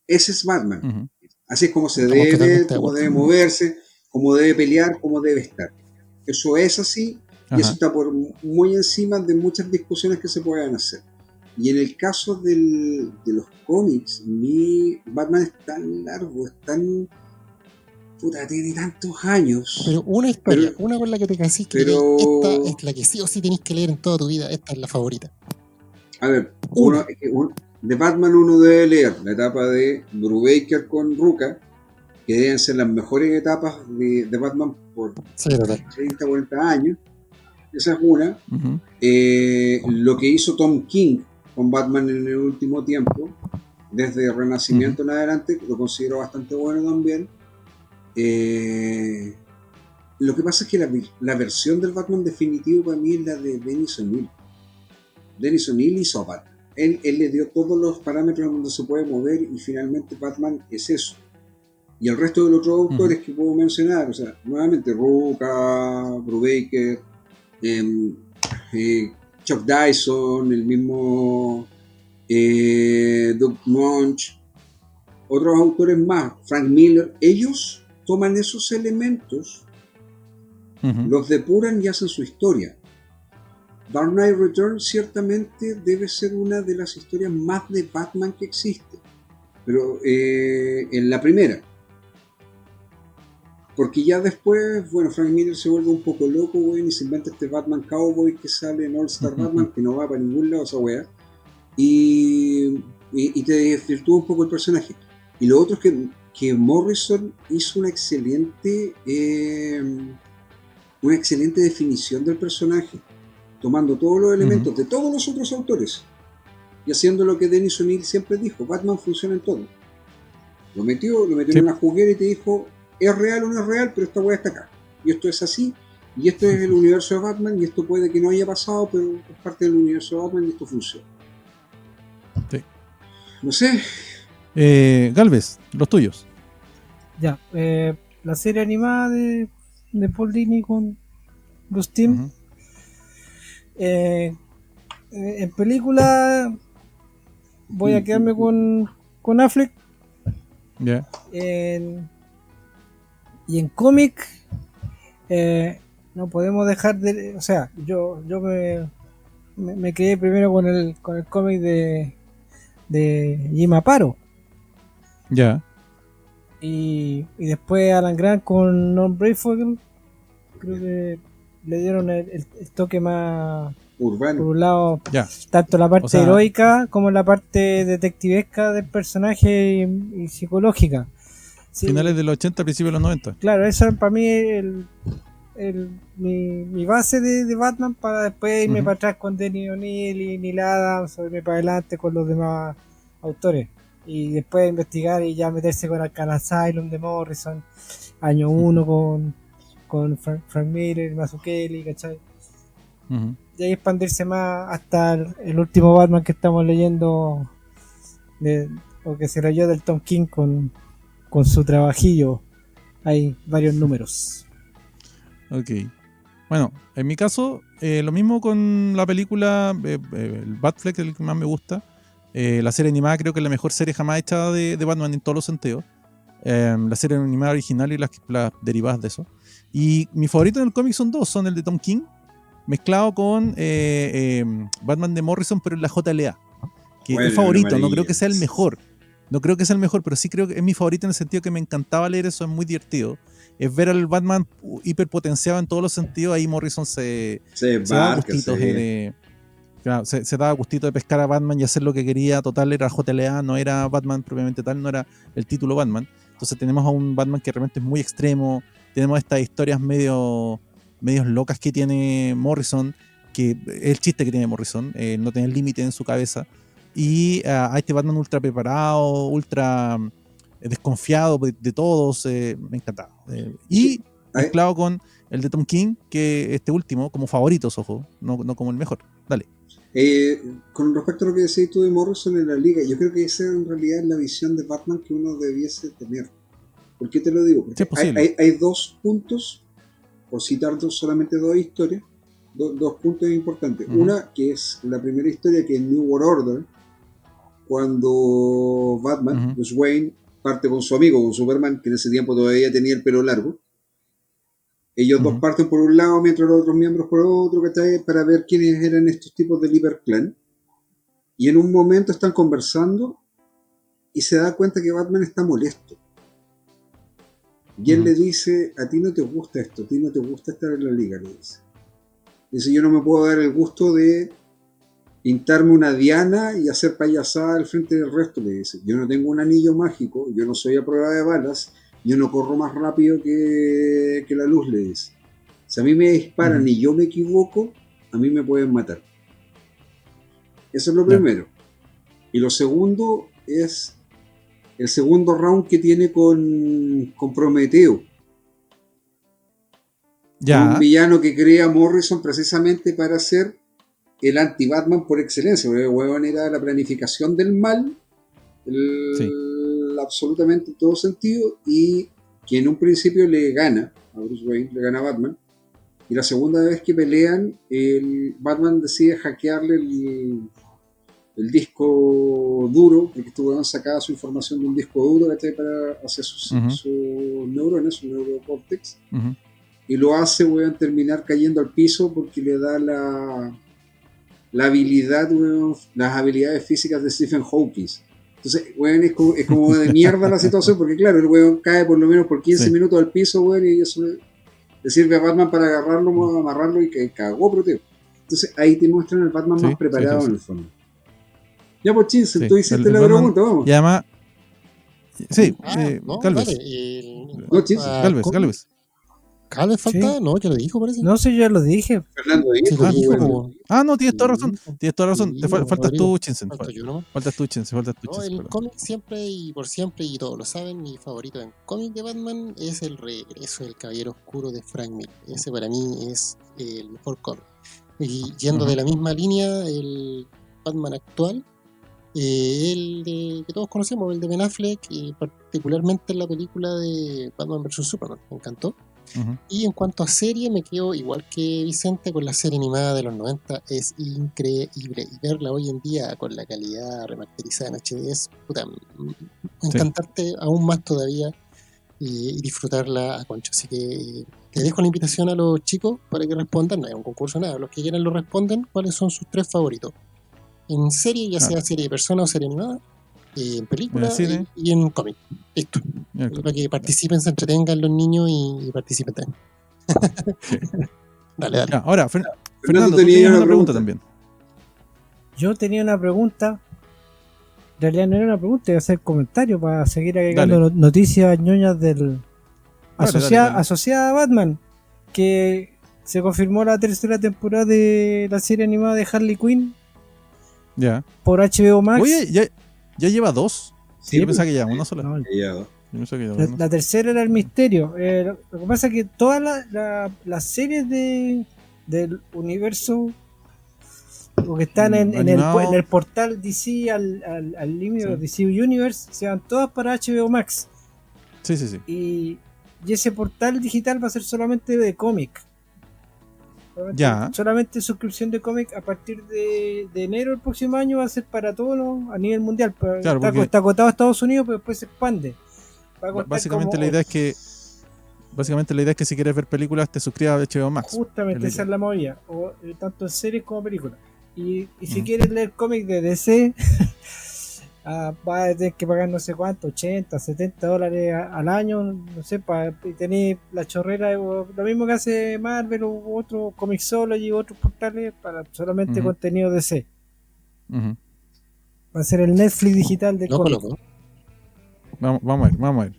Ese es Batman. Así es como se debe ver, cómo debe moverse, cómo debe pelear, cómo debe estar. Eso es así, y eso está por muy encima de muchas discusiones que se puedan hacer. Y en el caso de los cómics, mi Batman es tan largo, es tan... tiene tantos años. Pero una historia, una con la que te casís, que esta es la que sí o sí tenés que leer en toda tu vida, esta es la favorita. A ver, de Batman uno debe leer la etapa de Brubaker con Rucka, que deben ser las mejores etapas de Batman por 30, 40 años. Esa es una. Lo que hizo Tom King con Batman en el último tiempo, desde Renacimiento en adelante, lo considero bastante bueno también. Lo que pasa es que la versión del Batman definitivo para mí es la de Dennis O'Neil. Dennis O'Neil hizo a Batman. Él le dio todos los parámetros donde se puede mover y finalmente Batman es eso. Y el resto de los otros autores que puedo mencionar, o sea, nuevamente Rucka, Brubaker, Chuck Dyson, el mismo Doug Munch, otros autores más, Frank Miller, ellos toman esos elementos, los depuran y hacen su historia. Dark Knight Returns ciertamente debe ser una de las historias más de Batman que existe, pero en la primera, porque ya después, bueno, Frank Miller se vuelve un poco loco, güey, y se inventa este Batman Cowboy que sale en All Star Batman, que no va para ningún lado esa weá, y te desvirtúa un poco el personaje. Y lo otro es que Morrison hizo una excelente definición del personaje, tomando todos los elementos de todos los otros autores y haciendo lo que Dennis O'Neil siempre dijo: Batman funciona en todo. Lo metió en una juguera y te dijo: es real o no es real, pero esta weá está acá. Y esto es así, y esto es el universo de Batman, y esto puede que no haya pasado, pero es parte del universo de Batman y esto funciona. Sí. No sé. Galvez, los tuyos. Ya, la serie animada de Paul Dini con Bruce Timm. En película voy a quedarme con Affleck. Yeah. Y en cómic no podemos dejar de... O sea, yo me quedé primero con el cómic de Jim Aparo. Ya. Y después Alan Grant con Norm Brayfogle. Creo que le dieron el toque más urbano. Por un lado, tanto la parte heroica como la parte detectivesca del personaje y psicológica. Sí. Finales de los 80, principios de los 90. Claro, esa para mí es mi base de Batman, para después irme para atrás con Denny O'Neil y Neil Adams, o irme para adelante con los demás autores. Y después investigar y ya meterse con Arkham Asylum de Morrison, año 1 con Frank Miller, Mazzucchelli, ¿cachai? Y ahí expandirse más hasta el último Batman que estamos leyendo, o que se leyó del Tom King con su trabajillo. Hay varios números. Ok. Bueno, en mi caso, lo mismo con la película, el Batfleck, el que más me gusta. La serie animada creo que es la mejor serie jamás hecha de Batman en todos los sentidos. la serie animada original y las derivadas de eso. Y mi favorito en el cómic son dos, son el de Tom King, mezclado con Batman de Morrison, pero en la JLA, que es favorito, no creo que sea el mejor. No creo que sea el mejor, pero sí creo que es mi favorito en el sentido que me encantaba leer eso, es muy divertido. Es ver al Batman hiperpotenciado en todos los sentidos. Ahí Morrison se daba gustitos se daba gustito de pescar a Batman y hacer lo que quería. Total, era JLA, no era Batman propiamente tal, no era el título Batman. Entonces tenemos a un Batman que realmente es muy extremo. Tenemos estas historias medios locas que tiene Morrison, que es el chiste que tiene Morrison, no tiene límite en su cabeza. Y a este Batman ultra preparado, ultra desconfiado de todos, me encantaba. Y mezclado con el de Tom King, que este último, como favoritos, ojo, no como el mejor. Dale. Con respecto a lo que decías tú de Morrison en la liga, yo creo que esa en realidad es la visión de Batman que uno debiese tener. ¿Por qué te lo digo? Porque hay dos puntos, por citar solamente dos historias, dos puntos importantes. Una, que es la primera historia, que es New World Order, cuando Batman, Bruce Wayne, parte con su amigo, con Superman, que en ese tiempo todavía tenía el pelo largo. Ellos dos parten por un lado, mientras los otros miembros por otro, para ver quiénes eran estos tipos del Hiper Clan. Y en un momento están conversando y se da cuenta que Batman está molesto. Y él le dice, a ti no te gusta esto, a ti no te gusta estar en la liga, le dice. Dice, yo no me puedo dar el gusto de pintarme una diana y hacer payasada al frente del resto, le dice. Yo no tengo un anillo mágico, yo no soy a prueba de balas, yo no corro más rápido que la luz, le dice. Si a mí me disparan y yo me equivoco, a mí me pueden matar. Eso es lo primero. Y lo segundo es el segundo round que tiene con Prometeo. Un villano que crea Morrison precisamente para ser el anti-Batman por excelencia, porque el huevón era la planificación del mal, absolutamente en todo sentido, y que en un principio le gana a Bruce Wayne, le gana a Batman, y la segunda vez que pelean, Batman decide hackearle el disco duro, porque este huevón sacaba su información de un disco duro para hacer sus neuronas, su neurocórtex, y lo hace, weón, terminar cayendo al piso porque le da la habilidad, weón, las habilidades físicas de Stephen Hawking. Entonces, weón, es como de mierda la situación, porque claro, el weón cae por lo menos por 15 minutos al piso, weón, y eso le sirve a Batman para agarrarlo, amarrarlo y que cagó, pero entonces ahí te muestran al Batman más preparado en el fondo. Ya, pues, Chinsen, tú hiciste la pregunta, vamos. Y además, Galvez. No, Chinsen, Galvez. ¿Galvez falta? No, ya lo dijo, parece. No sé, ya lo dije. Fernando dijo. No, tienes toda razón. Faltas tú, Chinsen. Faltas tú, Chinsen. No, el cómic siempre y por siempre, y todos lo saben, mi favorito en cómic de Batman es el regreso del Caballero Oscuro de Frank Miller. Ese para mí es el mejor cómic. Y yendo de la misma línea, el Batman actual, que todos conocemos, el de Ben Affleck, y particularmente en la película de Batman vs Superman, me encantó. Y en cuanto a serie, me quedo igual que Vicente con la serie animada de los 90, es increíble, y verla hoy en día con la calidad remasterizada en HD es encantarte aún más todavía y disfrutarla a concho. Así que te dejo la invitación a los chicos para que respondan, no hay un concurso, nada, los que quieran lo responden, cuáles son sus 3 favoritos en serie, ya sea serie de persona o serie animada, en película y en cómic. Listo. Para que participen, se entretengan los niños y participen también. Dale. Ahora, Fernando, tú tenías una pregunta también. Yo tenía una pregunta. En realidad no era una pregunta, iba a hacer comentario para seguir agregando noticias ñoñas del asociada a Batman. Que se confirmó la 3ª temporada de la serie animada de Harley Quinn. Por HBO Max. Oye, ¿ya lleva 2? Sí, yo pensaba que ya una sola. No, la tercera era el misterio. Lo que pasa es que todas las series del universo que están en el portal DC al límite DC Universe se van todas para HBO Max. Sí. Y ese portal digital va a ser solamente de cómic. Solamente suscripción de cómic a partir de enero del próximo año va a ser para todos a nivel mundial. Está acotado a Estados Unidos, pero después se expande. va a costar Básicamente como la idea es que si quieres ver películas te suscribas a HBO Max. justamente Es esa la es la movida, o tanto en series como películas. Y si Ujú. quieres leer cómics de DC, vas a tener que pagar no sé cuánto, 80, $70 al año, no sé, y tener la chorrera, o lo mismo que hace Marvel u otros Comixology y otros portales para solamente Ujú. contenido DC. Ujú. Va a ser el Netflix digital de Loco, cómics. loco. Vamos a ver. Vamos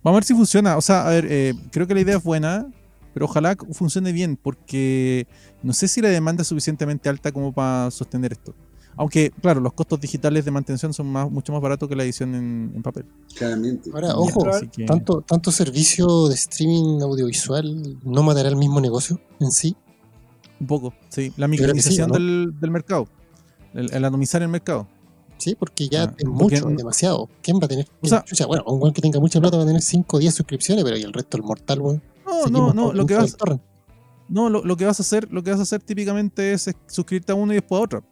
a ver si funciona. O sea, a ver, creo que la idea es buena, pero ojalá funcione bien, porque no sé si la demanda es suficientemente alta como para sostener esto. Aunque, claro, los costos digitales de mantención son mucho más baratos que la edición en papel. Claramente. Ahora, Ya, ojo, así que tanto servicio de streaming audiovisual no matará el mismo negocio en sí. un poco, sí. La Yo creo que sí, ¿o micronización no? del mercado, el atomizar el mercado. Sí, porque ya es Porque, mucho, es demasiado. ¿Quién va a tener? o sea, Chucha, bueno, un weón que tenga mucha plata va a tener 5 o 10 suscripciones, pero y el resto, el mortal, weón. Seguimos no, con el uso del torrent. lo que vas a hacer típicamente es suscribirte a uno y después a otro.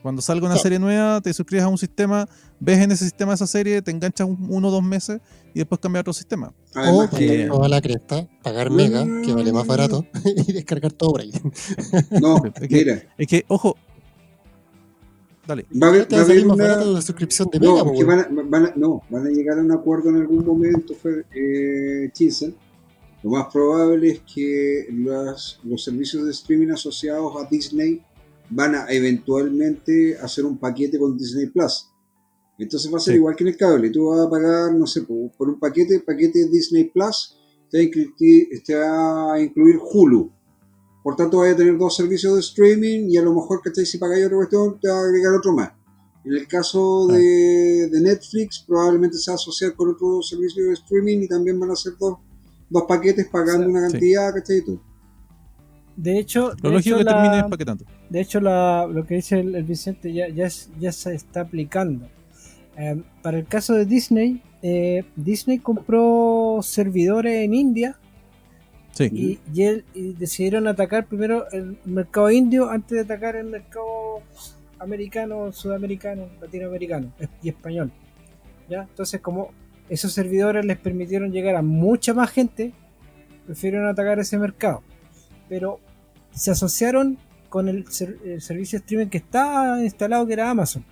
Cuando salga una Claro. serie nueva, te suscribes a un sistema, ves en ese sistema esa serie, te enganchas 1 o 2 meses y después cambias a otro sistema. O Además mandar que... todo a la cresta, pagar No, mega, no, que no, vale no, más no, no, barato, y descargar todo por ahí. no, mira, Es que, ojo, dale. Y va a ya haber, te va va a a salir haber más una... barato la suscripción de mega, No, po, es que weón. no, van a llegar a un acuerdo en algún momento, Chisel. Lo más probable es que los servicios de streaming asociados a Disney van a eventualmente hacer un paquete con Disney Plus. Entonces va a ser Sí. igual que en el cable. Tú vas a pagar, no sé, por un paquete Disney Plus, te va a incluir Hulu. Por tanto, vas a tener 2 servicios de streaming y a lo mejor, ¿cachai? Si pagáis otra cuestión, te va a agregar otro más. En el caso Claro. de Netflix, probablemente se va a asociar con otro servicio de streaming y también van a ser dos paquetes pagando una Sí. cantidad, ¿cachai? Y todo. De hecho, Lo lógico es que termine empaquetando. de hecho lo que dice el Vicente ya se está aplicando. Para el caso de Disney, Disney compró servidores en India Sí. y decidieron atacar primero el mercado indio antes de atacar el mercado americano, sudamericano, latinoamericano y español. ¿Ya? Entonces, como esos servidores les permitieron llegar a mucha más gente, prefirieron atacar ese mercado. Pero se asociaron con el servicio de streaming que estaba instalado, que era Amazon.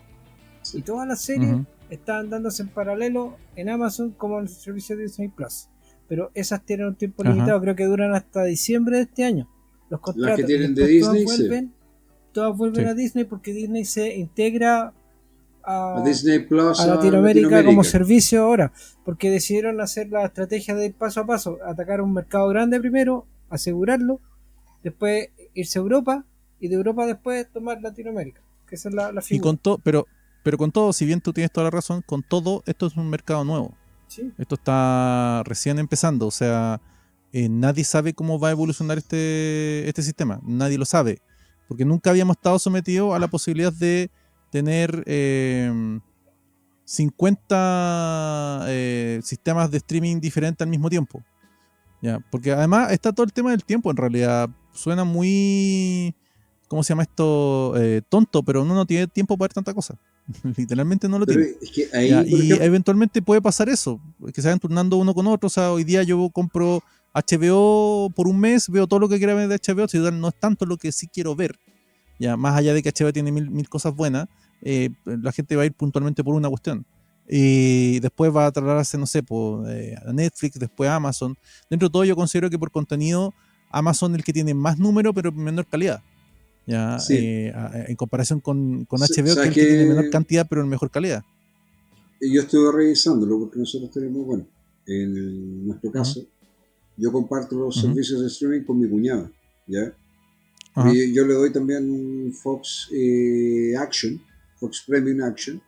Sí. Y todas las series Ujú. estaban dándose en paralelo en Amazon como en el servicio de Disney Plus. Pero esas tienen un tiempo Ajá. limitado, creo que duran hasta diciembre de este año. Los contratos. Las que tienen y de después Disney, todas vuelven Sí. a Disney porque Disney se integra a Disney Plus, a Latinoamérica como servicio ahora, porque decidieron hacer la estrategia de ir paso a paso, atacar un mercado grande primero, asegurarlo, después irse a Europa y de Europa después tomar Latinoamérica, que esa es la Y figura. con todo, pero con todo, si bien tú tienes toda la razón, con todo, esto es un mercado nuevo. Sí. Esto está recién empezando, o sea, nadie sabe cómo va a evolucionar este sistema, nadie lo sabe, porque nunca habíamos estado sometidos a la posibilidad de tener 50 sistemas de streaming diferentes al mismo tiempo. Ya, porque además está todo el tema del tiempo, en realidad suena muy, ¿cómo se llama esto? Tonto, pero uno no tiene tiempo para ver tanta cosa. Literalmente no lo Pero tiene. es que ahí, Ya, por y ejemplo, eventualmente puede pasar eso, que se vayan turnando uno con otro. O sea, hoy día yo compro HBO por un mes, veo todo lo que quiera ver de HBO, si no es tanto lo que sí quiero ver. Ya, más allá de que HBO tiene mil cosas buenas, la gente va a ir puntualmente por una cuestión. Y después va a trasladarse, no sé, a Netflix, después a Amazon. Dentro de todo yo considero que por contenido Amazon es el que tiene más número pero menor calidad. Ya, sí, en comparación con HBO, que es ¿sabes el que tiene menor qué? cantidad pero en mejor calidad. Yo estuve revisándolo porque nosotros tenemos, bueno, en nuestro Ajá, caso, yo comparto los ajá, servicios de streaming con mi cuñada, ¿ya? ajá. Porque yo le doy también Fox Action, Fox Premium Action,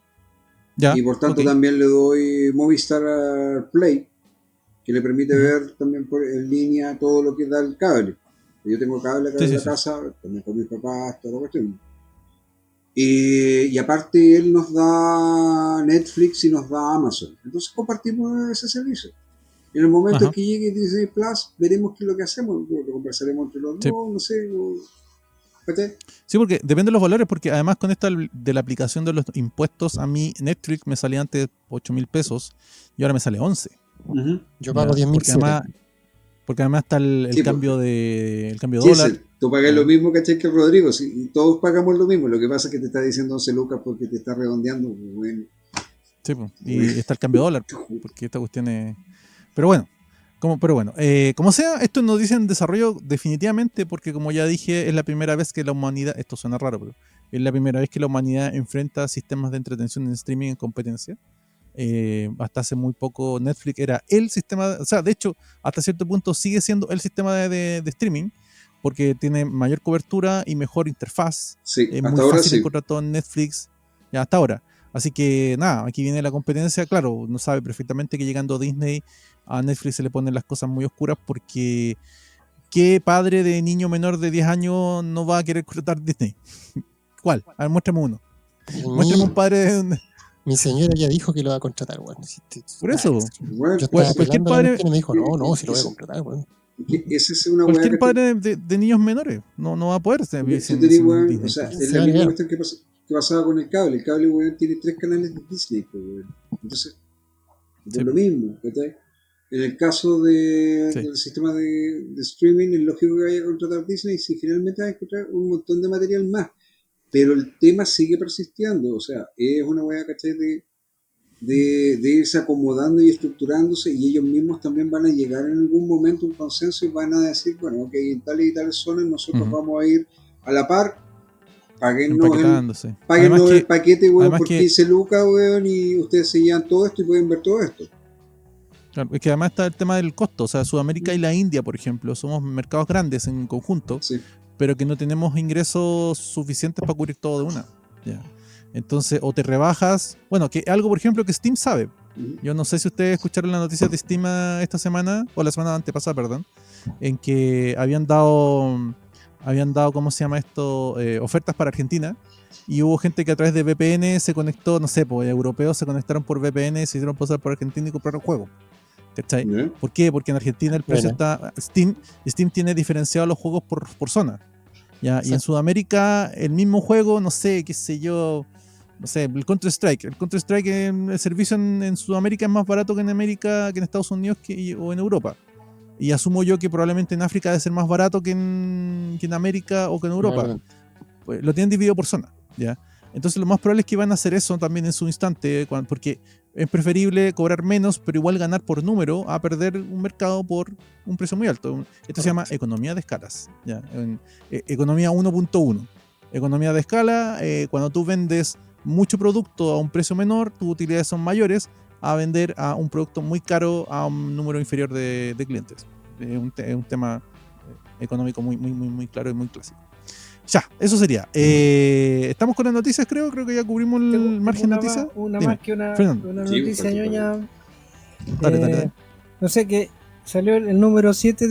Ya, y por tanto ok. también le doy Movistar Play, que le permite Ujú. ver también en línea todo lo que da el cable. Yo tengo cable acá Sí, en sí, la sí. casa, también con mis papás, toda la cuestión. Y aparte él nos da Netflix y nos da Amazon. Entonces compartimos ese servicio. Y en el momento en Ajá. que llegue Disney Plus, veremos qué es lo que hacemos. Lo conversaremos entre los Sí. dos, no sé. ¿Cachai? Sí, porque depende de los valores, porque además con esta de la aplicación de los impuestos, a mí Netflix me salía antes 8.000 pesos y ahora me sale 11. Yo pago 10.000. Porque además está el Sí, cambio de Sí, dólar. tú pagas lo mismo, ¿cachai? Que Rodrigo, sí, y todos pagamos lo mismo. Lo que pasa es que te está diciendo 11 lucas porque te está redondeando. Bueno, Sí, pues, y está el cambio de dólar, porque esta cuestión es... Pero bueno, como sea, esto nos dice en desarrollo definitivamente, porque como ya dije, es la primera vez que la humanidad, esto suena raro, pero es la primera vez que la humanidad enfrenta sistemas de entretención en streaming en competencia. Hasta hace muy poco Netflix era el sistema, o sea, de hecho, hasta cierto punto sigue siendo el sistema de streaming, porque tiene mayor cobertura y mejor interfaz. sí, Es hasta muy ahora fácil sí. encontrar todo en Netflix, ya hasta ahora. Así que nada, aquí viene la competencia. Claro, uno sabe perfectamente que llegando a Disney, a Netflix se le ponen las cosas muy oscuras, porque ¿qué padre de niño menor de 10 años no va a querer contratar Disney? ¿Cuál? A ver, muéstrame uno. Muéstrame un padre de... Mi señora ya dijo que lo va a contratar, weón. Por eso. Bueno, Yo estaba Cualquier pelando la padre, cuestión y me dijo, no, si lo voy a contratar, weón. esa es una weá cualquier que padre de niños menores no va a poder vivir si sin, te digo, sin weón, Disney. o sea, Pues. es Se la va a misma negar. cuestión que pasaba con el cable. El cable, weón, tiene 3 canales de Disney, pues, weón. Entonces, por Sí. lo mismo, ¿cachai? En el caso Sí. del sistema de streaming, es lógico que vaya a contratar Disney si finalmente vas a encontrar un montón de material más. Pero el tema sigue persistiendo, o sea, es una weá, ¿cachai? De irse acomodando y estructurándose, y ellos mismos también van a llegar en algún momento a un consenso y van a decir, bueno, ok, en tales y tales zonas nosotros vamos a ir a la par, Empaquetándose. páguennos el paquete, weón, además por que 15 lucas, weón, y ustedes se llevan todo esto y pueden ver todo esto. claro, es que además está el tema del costo. O sea, Sudamérica y la India, por ejemplo, somos mercados grandes en conjunto, Sí. pero que no tenemos ingresos suficientes para cubrir todo de una. Ya. Entonces, o te rebajas. Bueno, que algo, por ejemplo, que Steam sabe. Yo no sé si ustedes escucharon las noticias de Steam esta semana, o la semana antepasada, perdón, en que habían dado, ¿cómo se llama esto? Ofertas para Argentina. Y hubo gente que a través de VPN se conectó, no sé, pues europeos se conectaron por VPN, se hicieron pasar por Argentina y compraron juegos. ¿Cachai? ¿Yeah? ¿Por qué? Porque en Argentina el precio Bueno. está... Steam tiene diferenciado los juegos por zona. ¿Ya? Y en Exacto. Sudamérica el mismo juego, no sé, qué sé yo, no sé, el Counter-Strike. El Counter-Strike, el servicio en Sudamérica es más barato que en América, que en Estados Unidos o en Europa. Y asumo yo que probablemente en África debe ser más barato que en América o que en Europa. Probablemente. Pues lo tienen dividido por zona, ¿ya? Entonces lo más probable es que van a hacer eso también en su instante, porque es preferible cobrar menos, pero igual ganar por número, a perder un mercado por un precio muy alto. Esto se llama economía de escalas, ¿ya? Economía 1.1. Economía de escala, cuando tú vendes mucho producto a un precio menor, tus utilidades son mayores a vender a un producto muy caro a un número inferior de clientes. Es un tema económico muy claro y muy clásico. Ya, eso sería. Estamos con las noticias, creo que ya cubrimos el margen de noticias. Una Dime, más que una Fernando. Sí, noticia pues, ñoña. Dale. No sé, que salió el número 7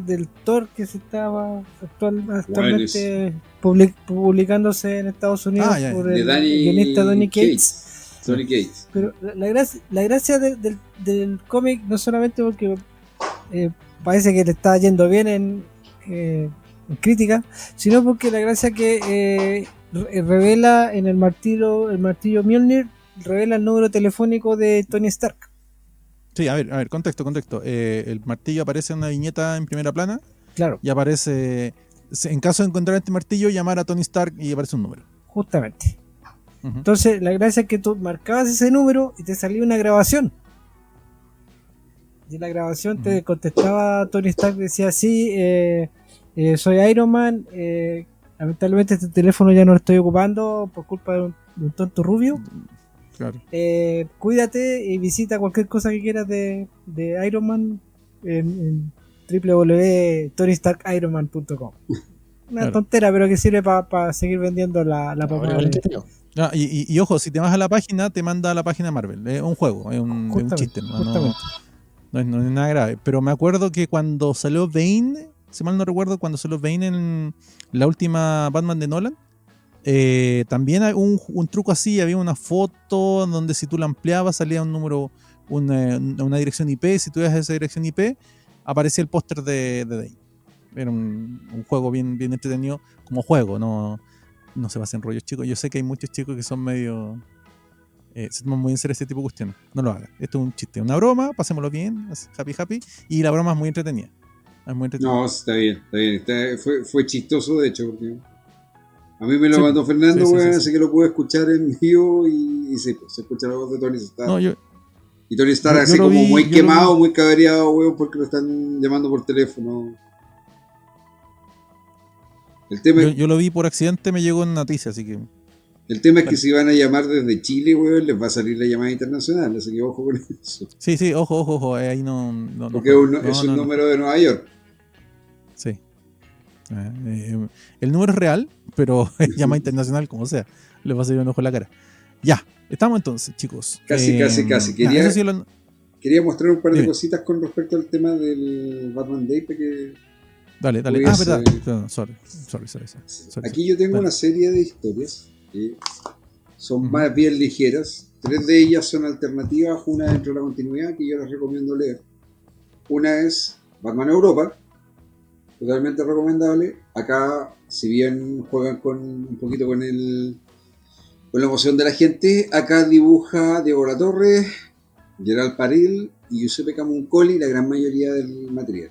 del Thor, que se estaba actualmente publicándose en Estados Unidos Ya. por De el Danny guionista Donny Cates. Donny Cates. Pero la gracia del cómic, no solamente porque parece que le está yendo bien en crítica, sino porque la gracia que revela en el martillo Mjolnir, revela el número telefónico de Tony Stark. Sí, a ver, contexto. El martillo aparece en una viñeta en primera plana. Claro. Y aparece, en caso de encontrar este martillo, llamar a Tony Stark y aparece un número. Justamente. Entonces, la gracia es que tú marcabas ese número y te salía una grabación. Y en la grabación te contestaba Tony Stark, decía: sí, soy Iron Man, lamentablemente este teléfono ya no lo estoy ocupando por culpa de un tonto rubio. Claro. Cuídate y visita cualquier cosa que quieras de Iron Man en www.tonystarkironman.com. Una tontera, pero que sirve para seguir vendiendo la papá. Y ojo, si te vas a la página, te manda a la página Marvel. Es un juego, es un chiste. No es nada grave. Pero me acuerdo que cuando salió Bane, si mal no recuerdo, cuando salió Bane en la última Batman de Nolan, también hay un truco así. Había una foto donde si tú la ampliabas salía un número, una dirección IP. Si tú ibas a esa dirección IP, aparecía el póster de Bane. Era un juego bien entretenido como juego, no se basa en rollos chicos. Yo sé que hay muchos chicos que son medio Se toma muy en serio este tipo de cuestiones. No lo haga. Esto es un chiste, una broma, pasémoslo bien, happy. Y la broma es muy entretenida. Es muy entretenida. No, está bien, está bien. Fue chistoso, de hecho, porque a mí me lo Sí, mandó Fernando, sí, weón, sí. así que lo pude escuchar en vivo y sí, pues, se escucha la voz de Tony Stark. No, Y Tony Stark yo así lo como vi, muy yo lo vi. quemado, muy cabreado, weón, porque lo están llamando por teléfono. El tema, Yo lo vi por accidente, me llegó en noticias, así que. el tema es que Dale. si van a llamar desde Chile, weón, les va a salir la llamada internacional, así que ojo con eso. Sí, ojo, ahí no Porque jueguen. es un No número jueguen. de Nueva York. Sí. El número es real, pero llama internacional como sea. Le va a salir un ojo en la cara. Ya, estamos entonces, chicos. Casi. Eso sí lo. Quería mostrar un par de Dime. cositas con respecto al tema del Batman Day para que Dale. pudiese... Verdad. No, sorry. Aquí yo tengo Dale. una serie de historias que son Ujú. más bien ligeras. 3 de ellas son alternativas, una dentro de la continuidad que yo les recomiendo leer. Una es Batman Europa, totalmente recomendable. Acá, si bien juegan un poquito con con la emoción de la gente, acá dibuja Diego Latorre, Gerald Paril y Giuseppe Camuncoli la gran mayoría del material.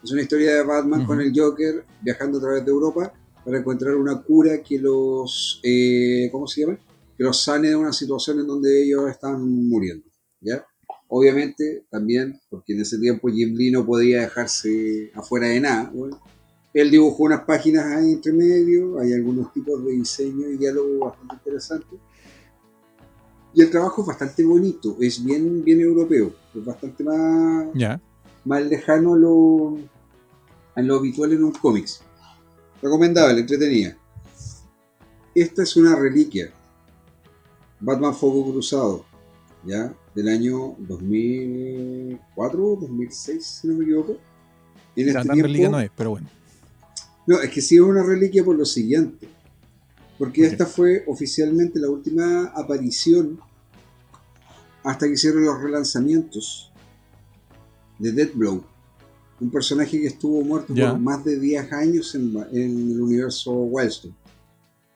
Es una historia de Batman con el Joker viajando a través de Europa para encontrar una cura que los, ¿cómo se llama? Que los sane de una situación en donde ellos están muriendo, ¿ya? Obviamente, también, porque en ese tiempo Jim Lee no podía dejarse afuera de nada, ¿no? Él dibujó unas páginas ahí entre medio, hay algunos tipos de diseño y diálogo bastante interesantes. Y el trabajo es bastante bonito, es bien europeo, es bastante Ya. más lejano a lo habitual en un cómics. Recomendable, entretenida. Esta es una reliquia. Batman Fuego Cruzado, ¿ya? Del año 2004, 2006, si no me equivoco. En La este tan reliquia no tiempo... es, pero bueno. No, es que sí es una reliquia por lo siguiente. Porque ¿Por qué? esta fue oficialmente la última aparición hasta que hicieron los relanzamientos de Deathblow. Un personaje que estuvo muerto por Ya. más de 10 años en el universo Wildstorm.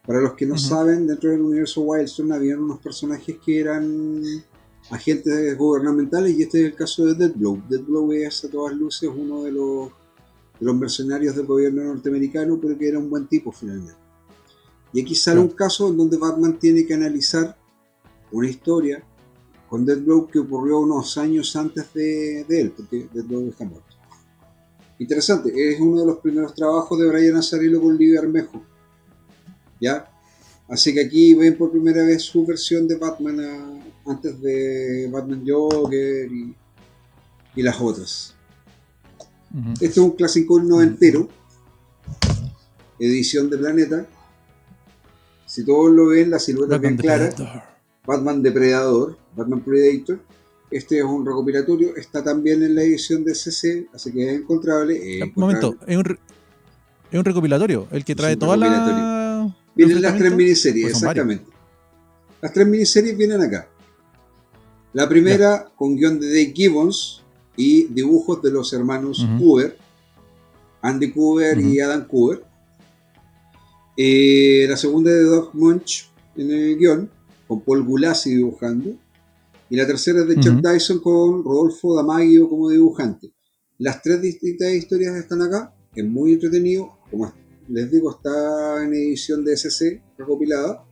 Para los que no Ujú. saben, dentro del universo Wildstorm habían unos personajes que eran agentes gubernamentales y este es el caso de Deathblow. Deathblow es a todas luces uno de los mercenarios del gobierno norteamericano, pero que era un buen tipo finalmente. Y aquí sale un Claro. caso en donde Batman tiene que analizar una historia con Deathblow que ocurrió unos años antes de él, porque Deathblow está muerto. Interesante, es uno de los primeros trabajos de Brian Azzarello con Lee Bermejo, ¿ya? Así que aquí ven por primera vez su versión de Batman antes de Batman Joker y las otras. Ujú. Este es un clásico noventero, edición de Planeta. Si todos lo ven, la silueta es bien Batman clara. Depredador. Batman Depredador, Batman Predator. Este es un recopilatorio, está también en la edición de CC, así que es encontrable. Un momento, es un recopilatorio, el que Es trae un toda recopilatorio. la los Vienen las 3 enfrentamientos, miniseries, pues son varios. exactamente. Las 3 miniseries vienen acá. La Ya. primera con guión de Dave Gibbons y dibujos de los hermanos Ujú. Cooper, Andy Cooper y Ujú. Adam Cooper. La segunda de Doug Munch en el guión, con Paul Gulacy dibujando. Y la tercera es de Chuck Ujú. Dyson con Rodolfo D'Amaggio como dibujante. Las 3 distintas historias están acá, es muy entretenido. Como les digo, está en edición de SC recopilada.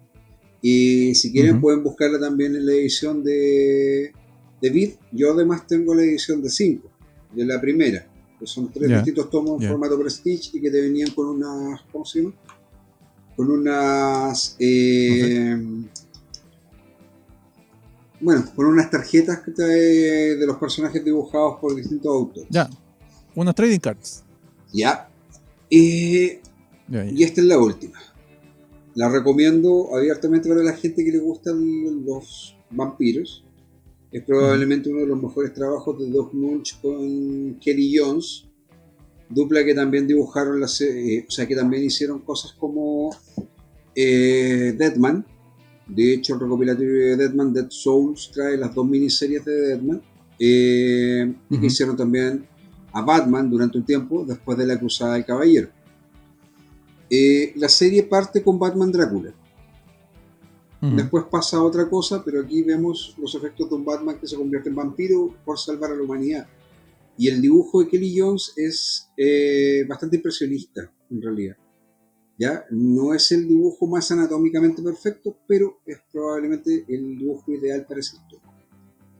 Y si quieren Ujú. pueden buscarla también en la edición de Vid. Yo además tengo la edición de 5, de la primera, que son 3 Ya. distintos tomos en Ya. formato Prestige y que te venían con unas, ¿cómo se llama? Con unas, No sé. bueno, con unas tarjetas que trae de los personajes dibujados por distintos autores. Ya. Unos trading cards. Ya. Ya. Y esta es la última. La recomiendo abiertamente para la gente que le gustan los vampiros. Es probablemente uno de los mejores trabajos de Doug Munch con Kelly Jones, dupla que también dibujaron o sea, que también hicieron cosas como Deadman. De hecho, el recopilatorio de Deadman, Dead Souls, trae las 2 miniseries de Deadman. Y que hicieron también a Batman durante un tiempo, después de la Cruzada del Caballero. La serie parte con Batman Drácula. Después pasa otra cosa, pero aquí vemos los efectos de un Batman que se convierte en vampiro por salvar a la humanidad. Y el dibujo de Kelly Jones es bastante impresionista, en realidad. ¿Ya? No es el dibujo más anatómicamente perfecto, pero es probablemente el dibujo ideal para ese historia.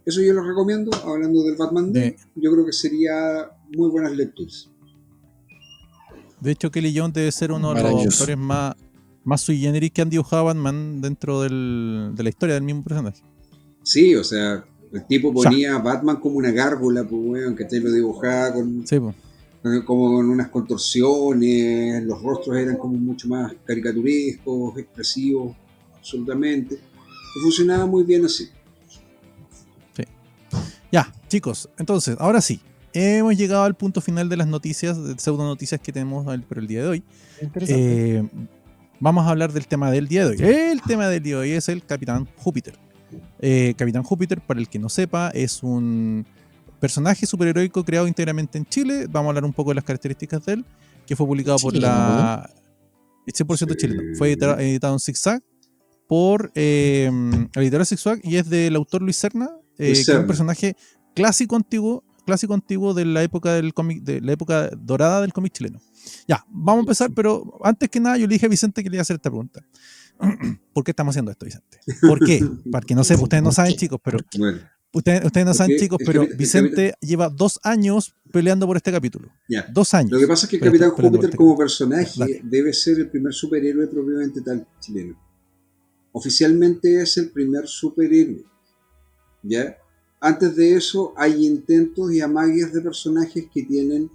Eso yo lo recomiendo, hablando del Batman Day, yo creo que sería muy buenas lecturas. De hecho, Kelly Jones debe ser uno de los autores más sui generis que han dibujado Batman dentro de la historia del mismo personaje. Sí, o sea, el tipo ponía a Batman como una gárgola, pues, bueno, que te lo dibujaba con, como con unas contorsiones, los rostros eran como mucho más caricaturescos, expresivos, absolutamente. Y funcionaba muy bien así. Sí. Ya, chicos, entonces, ahora sí. Hemos llegado al punto final de las noticias, de pseudo noticias que tenemos por el día de hoy. Vamos a hablar del tema del día de hoy. El tema del día de hoy es el Capitán Júpiter. Capitán Júpiter, para el que no sepa, es un personaje superheroico creado íntegramente en Chile. Vamos a hablar un poco de las características de él, que fue publicado por la 100% chileno. Fue editado en Zigzag por la editorial Zigzag y es del autor Luis Serna, que es un personaje clásico antiguo de la época del cómic, de la época dorada del cómic chileno. Ya, vamos a empezar, pero antes que nada yo le dije a Vicente que le iba a hacer esta pregunta. ¿Por qué estamos haciendo esto, Vicente? ¿Por qué? Para que no sepa, ustedes no saben, chicos, pero ustedes no saben, chicos, pero Vicente lleva 2 años peleando por este capítulo. 2 años. Lo que pasa es que el Capitán Júpiter como personaje debe ser el primer superhéroe propiamente tal chileno. Oficialmente es el primer superhéroe. ¿Ya? Antes de eso hay intentos y amagues de personajes que tienen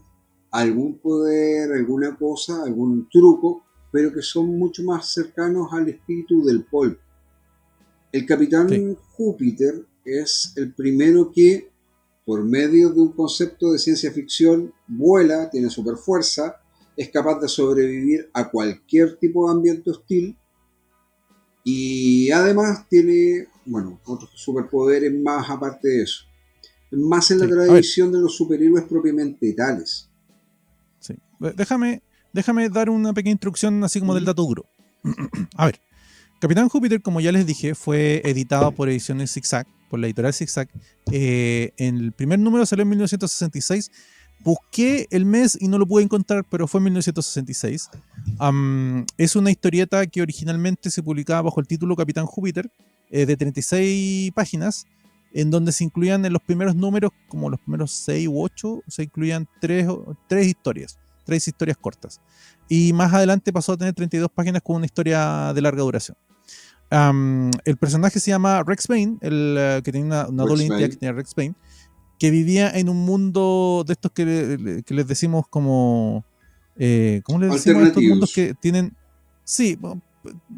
algún poder, alguna cosa, algún truco, pero que son mucho más cercanos al espíritu del pulp. El Capitán Júpiter es el primero que, por medio de un concepto de ciencia ficción, vuela, tiene super fuerza, es capaz de sobrevivir a cualquier tipo de ambiente hostil y además tiene, bueno, otros superpoderes más aparte de eso. Más en la tradición de los superhéroes propiamente tales. Sí. Déjame dar una pequeña introducción así como del dato duro. A ver, Capitán Júpiter, como ya les dije, fue editado por Ediciones Zigzag, por la editorial Zigzag. El primer número salió en 1966. Busqué el mes y no lo pude encontrar, pero fue en 1966. Es una historieta que originalmente se publicaba bajo el título Capitán Júpiter, de 36 páginas, en donde se incluían en los primeros números, como los primeros 6 u 8, se incluían 3 historias cortas. Y más adelante pasó a tener 32 páginas con una historia de larga duración. El personaje se llama Rex Bane, que tenía una doble identidad que tenía Rex Bane, que vivía en un mundo de estos que les decimos como... ¿cómo les decimos? Estos mundos que tienen... Sí,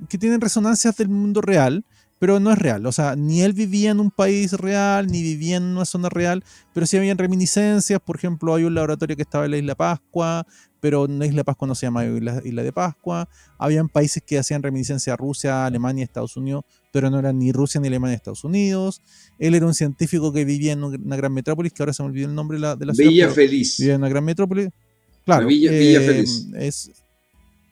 que tienen resonancias del mundo real, pero no es real. O sea, ni él vivía en un país real, ni vivía en una zona real, pero sí habían reminiscencias. Por ejemplo, hay un laboratorio que estaba en la Isla Pascua, pero en la Isla Pascua no se llama Isla de Pascua. Habían países que hacían reminiscencia a Rusia, Alemania, Estados Unidos, pero no eran ni Rusia ni Alemania ni Estados Unidos. Él era un científico que vivía en una gran metrópolis, que ahora se me olvidó el nombre de la ciudad. Villa Feliz. Vivía en una gran metrópolis. Claro, Villa Feliz.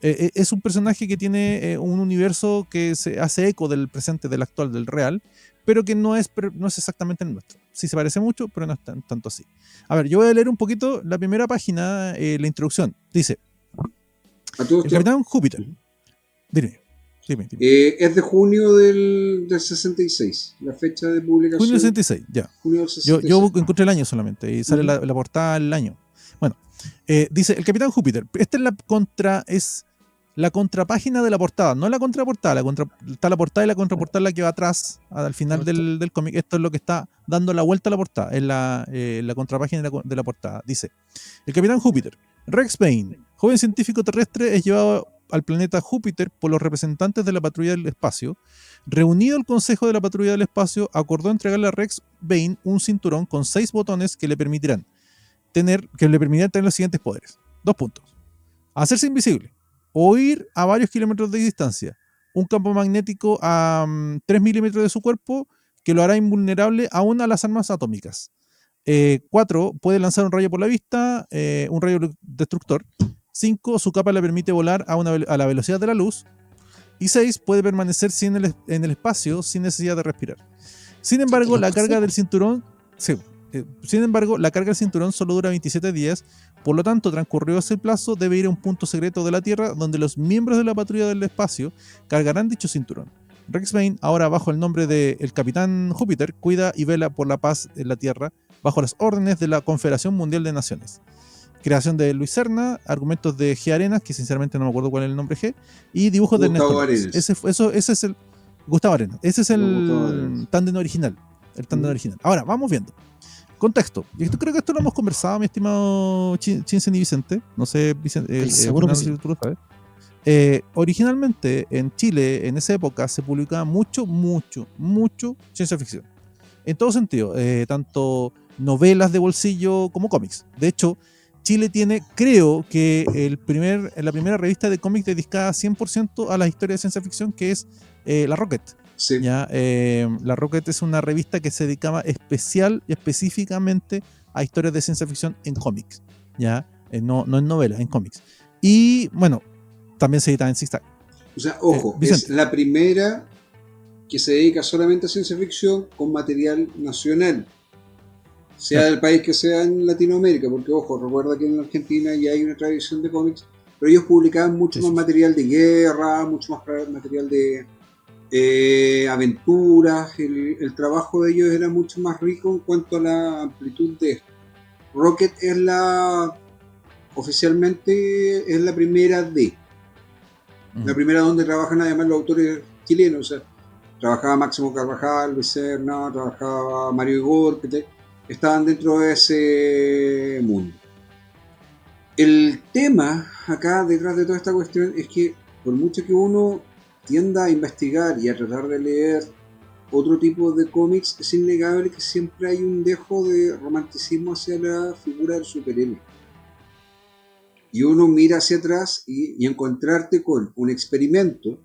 Es un personaje que tiene un universo que se hace eco del presente, del actual, del real, pero que no es exactamente el nuestro. Sí se parece mucho, pero no es tanto así. A ver, yo voy a leer un poquito la primera página, la introducción. Dice: el Capitán Júpiter. Dime. Es de junio del 66, la fecha de publicación. Junio del 66, ya. Junio del 66. Yo encontré el año solamente y sale la portada del año. Bueno, dice el Capitán Júpiter. Esta es la contrapágina de la portada, no la contraportada. Está la portada y la contraportada la que va atrás, al final del cómic. Esto es lo que está dando la vuelta a la portada, es la contrapágina de la portada. Dice: el Capitán Júpiter, Rex Bane, joven científico terrestre, es llevado al planeta Júpiter por los representantes de la Patrulla del Espacio. Reunido el Consejo de la Patrulla del Espacio, acordó entregarle a Rex Bane un cinturón con 6 botones que le permitirán tener los siguientes poderes. 2 puntos. Hacerse invisible, o ir a varios kilómetros de distancia, un campo magnético a 3 milímetros de su cuerpo que lo hará invulnerable aún a las armas atómicas. 4, puede lanzar un rayo por la vista, un rayo destructor. 5, su capa le permite volar a la velocidad de la luz. Y 6, puede permanecer en el espacio sin necesidad de respirar. Sin embargo, la carga del cinturón... Sí, sin embargo, la carga del cinturón solo dura 27 días, por lo tanto, transcurrido ese plazo, debe ir a un punto secreto de la Tierra donde los miembros de la patrulla del espacio cargarán dicho cinturón. Rex Bane, ahora bajo el nombre de el Capitán Júpiter, cuida y vela por la paz en la Tierra bajo las órdenes de la Confederación Mundial de Naciones. Creación de Luis Serna, argumentos de G. Arenas, que sinceramente no me acuerdo cuál es el nombre G, y dibujos de Ernesto López. Ese es el Gustavo Arenas. Ese es el tándem original. El tándem original. Ahora, vamos viendo. Contexto. Y esto creo que esto lo hemos conversado, mi estimado Chinsen y Vicente. No sé, Vicente. Seguro que sí. Tú lo sabes. Originalmente en Chile, en esa época, se publicaba mucho ciencia ficción. En todo sentido, tanto novelas de bolsillo como cómics. De hecho, Chile tiene, creo que la primera revista de cómics dedicada 100% a las historias de ciencia ficción, que es La Rocket. Sí. ¿Ya? La Rocket es una revista que se dedicaba específicamente a historias de ciencia ficción en cómics. ¿Ya? No en novelas, en cómics. Y bueno, también se editaba en Zigzag. O sea, ojo, es la primera que se dedica solamente a ciencia ficción con material nacional, sea del país que sea en Latinoamérica, porque ojo, recuerda que en Argentina ya hay una tradición de cómics, pero ellos publicaban mucho más material de guerra, mucho más material de aventuras, el trabajo de ellos era mucho más rico en cuanto a la amplitud de esto. Rocket es oficialmente es la primera la primera donde trabajan además los autores chilenos, o sea, trabajaba Máximo Carvajal, Luis Serna, trabajaba Mario Igor, que estaban dentro de ese mundo. El tema acá detrás de toda esta cuestión es que por mucho que uno tienda a investigar y a tratar de leer otro tipo de cómics, es innegable que siempre hay un dejo de romanticismo hacia la figura del superhéroe. Y uno mira hacia atrás y encontrarte con un experimento,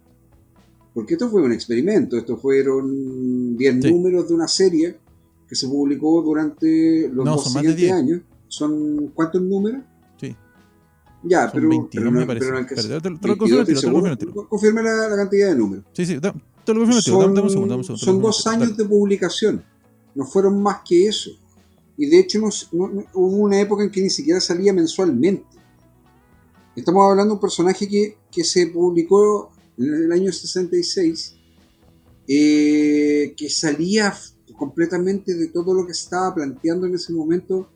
porque esto fue un experimento, estos fueron 10 números de una serie que se publicó durante los 2 siguientes años. ¿Son cuántos números? Sí. Ya, son pero 22 me parece. Confirme la cantidad de números. Sí, te lo confirmo. Dame un segundo. Son 2 años de publicación, no fueron más que eso. Y de hecho hubo una época en que ni siquiera salía mensualmente. Estamos hablando de un personaje que se publicó en el año 66, que salía completamente de todo lo que se estaba planteando en ese momento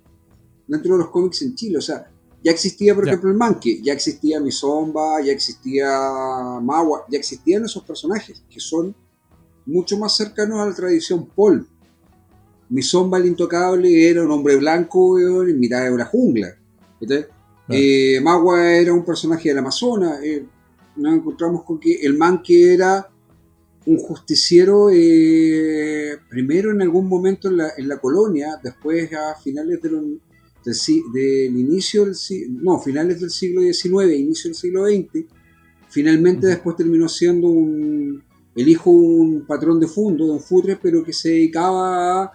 dentro de los cómics en Chile. O sea, ya existía, por ejemplo, el Manque, ya existía Mizomba, ya existía Magua, ya existían esos personajes que son mucho más cercanos a la tradición pulp. Mizomba, el intocable, era un hombre blanco en mitad de una jungla. Magua era un personaje del Amazonas. Nos encontramos con que el Manque era un justiciero, primero en algún momento en la colonia, después a finales finales del siglo XIX, inicio del siglo XX, finalmente después terminó siendo el hijo de un patrón de fondo, de un futre, pero que se dedicaba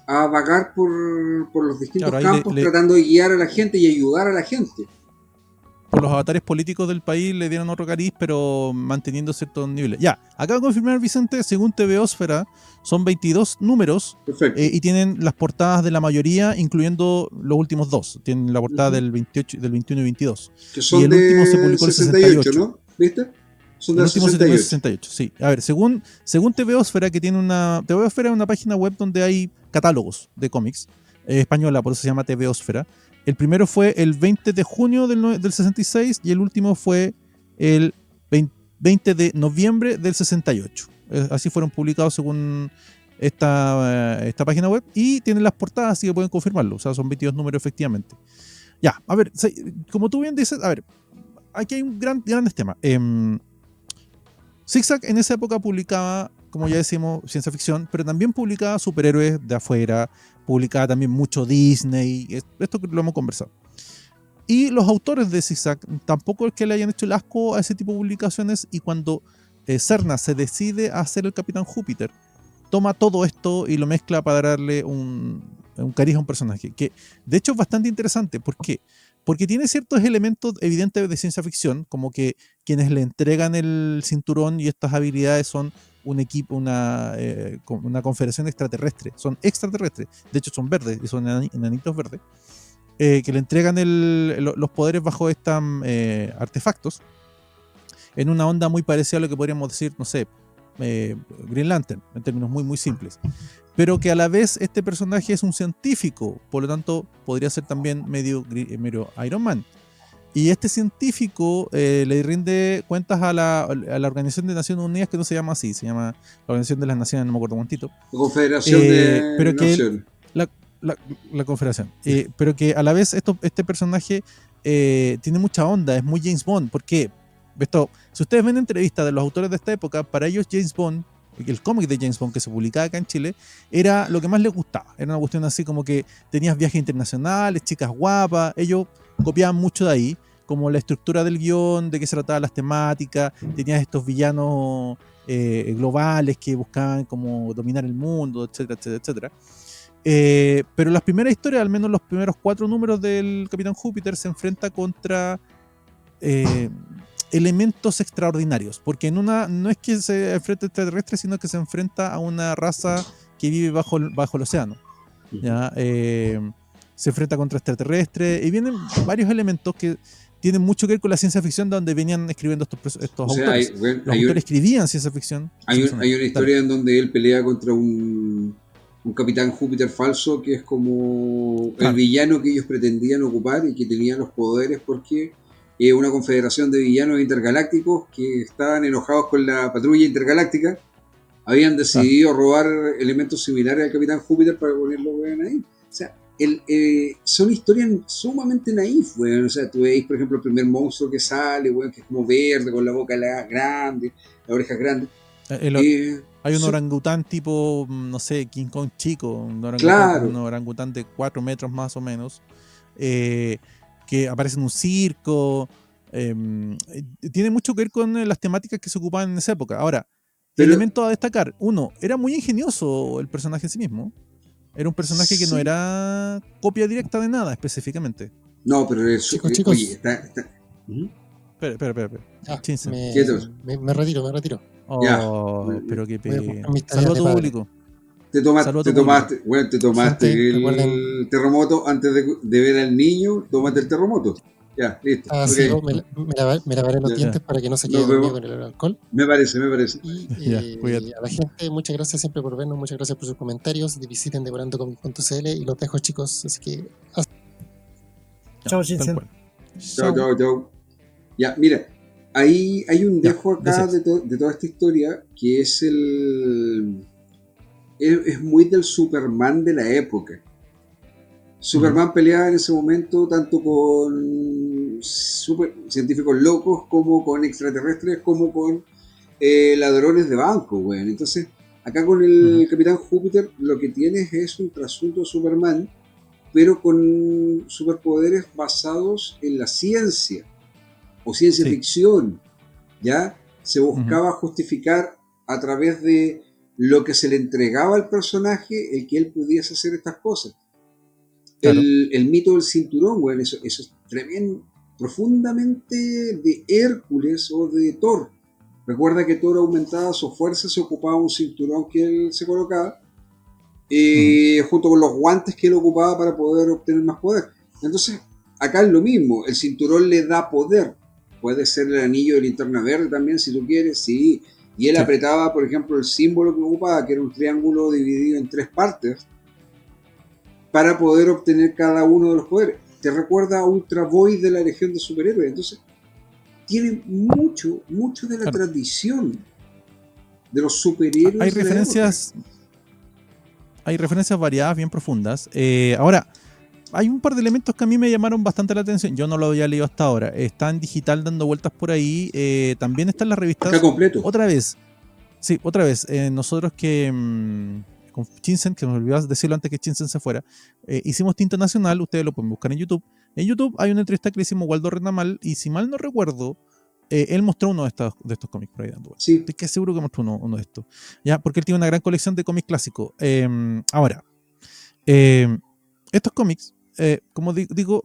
a vagar por los distintos campos, tratando de guiar a la gente y ayudar a la gente. Por los avatares políticos del país le dieron otro cariz, pero manteniendo ciertos niveles. Ya, acaba de confirmar Vicente, según TVOsfera, son 22 números y tienen las portadas de la mayoría, incluyendo los últimos 2. Tienen la portada del 21 y 22. Que son y el último se publicó el 68, ¿no? ¿Viste? Son del el último 68. 68, sí. A ver, según TVOsfera, que tiene TVOsfera es una página web donde hay catálogos de cómics española, por eso se llama TVOsfera. El primero fue el 20 de junio del 66 y el último fue el 20 de noviembre del 68. Así fueron publicados según esta página web y tienen las portadas, así que pueden confirmarlo. O sea, son 22 números efectivamente. Ya, a ver, como tú bien dices, a ver, aquí hay grandes temas. Zigzag en esa época publicaba, como ya decimos, ciencia ficción, pero también publicaba superhéroes de afuera, publicaba también mucho Disney, esto que lo hemos conversado. Y los autores de Zigzag tampoco es que le hayan hecho el asco a ese tipo de publicaciones, y cuando Serna se decide a hacer el Capitán Júpiter, toma todo esto y lo mezcla para darle un cariz a un personaje, que de hecho es bastante interesante. ¿Por qué? porque tiene ciertos elementos evidentes de ciencia ficción, como que quienes le entregan el cinturón y estas habilidades son un equipo, una confederación extraterrestre, son extraterrestres, de hecho son verdes y son enanitos verdes, que le entregan los poderes bajo estos artefactos en una onda muy parecida a lo que podríamos decir, no sé, Green Lantern, en términos muy muy simples, pero que a la vez este personaje es un científico, por lo tanto podría ser también medio Iron Man. Y este científico le rinde cuentas a la Organización de Naciones Unidas, que no se llama así, se llama la Organización de las Naciones, no me acuerdo cuántito. La Confederación de pero que Naciones. La Confederación. Pero que a la vez este personaje tiene mucha onda, es muy James Bond. ¿Por qué? Si ustedes ven entrevistas de los autores de esta época, para ellos James Bond, el cómic de James Bond que se publicaba acá en Chile, era lo que más les gustaba. Era una cuestión así como que tenías viajes internacionales, chicas guapas, ellos copiaban mucho de ahí, como la estructura del guión, de qué se trataban las temáticas, tenías estos villanos globales que buscaban como dominar el mundo, etcétera, etcétera, etcétera. Pero las primeras historias, al menos los primeros 4 números del Capitán Júpiter, se enfrenta contra elementos extraordinarios, porque no es que se enfrente a extraterrestres, sino que se enfrenta a una raza que vive bajo el océano. ¿Ya? Se enfrenta contra extraterrestres y vienen varios elementos que tienen mucho que ver con la ciencia ficción, donde venían escribiendo estos autores. Los autores escribían ciencia ficción. Hay una historia en donde él pelea contra un Capitán Júpiter falso, que es como el villano que ellos pretendían ocupar y que tenía los poderes porque una confederación de villanos intergalácticos que estaban enojados con la patrulla intergaláctica habían decidido robar elementos similares al Capitán Júpiter para ponerlo ahí. O sea, son historias sumamente naif, weón. O sea, tú veis, por ejemplo, el primer monstruo que sale, weón, que es como verde, con la boca grande, las orejas grandes. Hay un orangután tipo, no sé, King Kong chico, un orangután de 4 metros más o menos, que aparece en un circo. Tiene mucho que ver con las temáticas que se ocupaban en esa época. Ahora, elemento a destacar: uno, era muy ingenioso el personaje en sí mismo. Era un personaje que no era copia directa de nada específicamente. No, pero eso, chicos. Oye, está. Espera. Me retiro. Oh, Ya. pero qué pena. Mis tareas Saluda a de tu padre. público. Te tomaste Gente, el recuerden- terremoto antes de ver al niño. Tómate el terremoto. Ya, listo. Sí, Okay. me lavaré los Ya. dientes para que no se quede Nos dormido vemos. con el alcohol. Me parece. Y Ya, cuídate. a la gente, muchas gracias siempre por vernos, muchas gracias por sus comentarios. Visiten devorandocomics.cl y los dejo, chicos. Así que Chao, Tal Shinsen. cual. Chao. Ya, mira, hay un dejo acá de toda esta historia que es es muy del Superman de la época. Superman peleaba en ese momento tanto con científicos locos como con extraterrestres como con ladrones de banco, weón. Entonces, acá con el Capitán Júpiter lo que tienes es un trasunto Superman, pero con superpoderes basados en la ciencia o ciencia ficción. ¿Ya? Se buscaba justificar a través de lo que se le entregaba al personaje el que él pudiese hacer estas cosas. Claro. El mito del cinturón, bueno, eso es tremendo, profundamente de Hércules o de Thor. Recuerda que Thor aumentaba su fuerza, se ocupaba un cinturón que él se colocaba, junto con los guantes que él ocupaba para poder obtener más poder. Entonces, acá es lo mismo, el cinturón le da poder. Puede ser el anillo de linterna verde también, si tú quieres, sí. Y él apretaba, por ejemplo, el símbolo que ocupaba, que era un triángulo dividido en 3 partes, para poder obtener cada uno de los poderes. Te recuerda a Ultra Boy de la Legión de Superhéroes. Entonces, tiene mucho de la tradición de los superhéroes. Hay referencias variadas, bien profundas. Ahora, hay un par de elementos que a mí me llamaron bastante la atención. Yo no lo había leído hasta ahora. Está en digital dando vueltas por ahí. También está en las revistas. Está completo. Otra vez. Nosotros que... con Shinsen, que me olvidaba decirlo antes que Shinsen se fuera, hicimos Tinta Nacional, ustedes lo pueden buscar en YouTube. En YouTube hay una entrevista que le hicimos a Waldo Renamal, y si mal no recuerdo, él mostró uno de estos cómics por ahí dando vueltas. Sí. Estoy que seguro que mostró uno de estos. ¿Ya? Porque él tiene una gran colección de cómics clásicos. Ahora, estos cómics, como digo,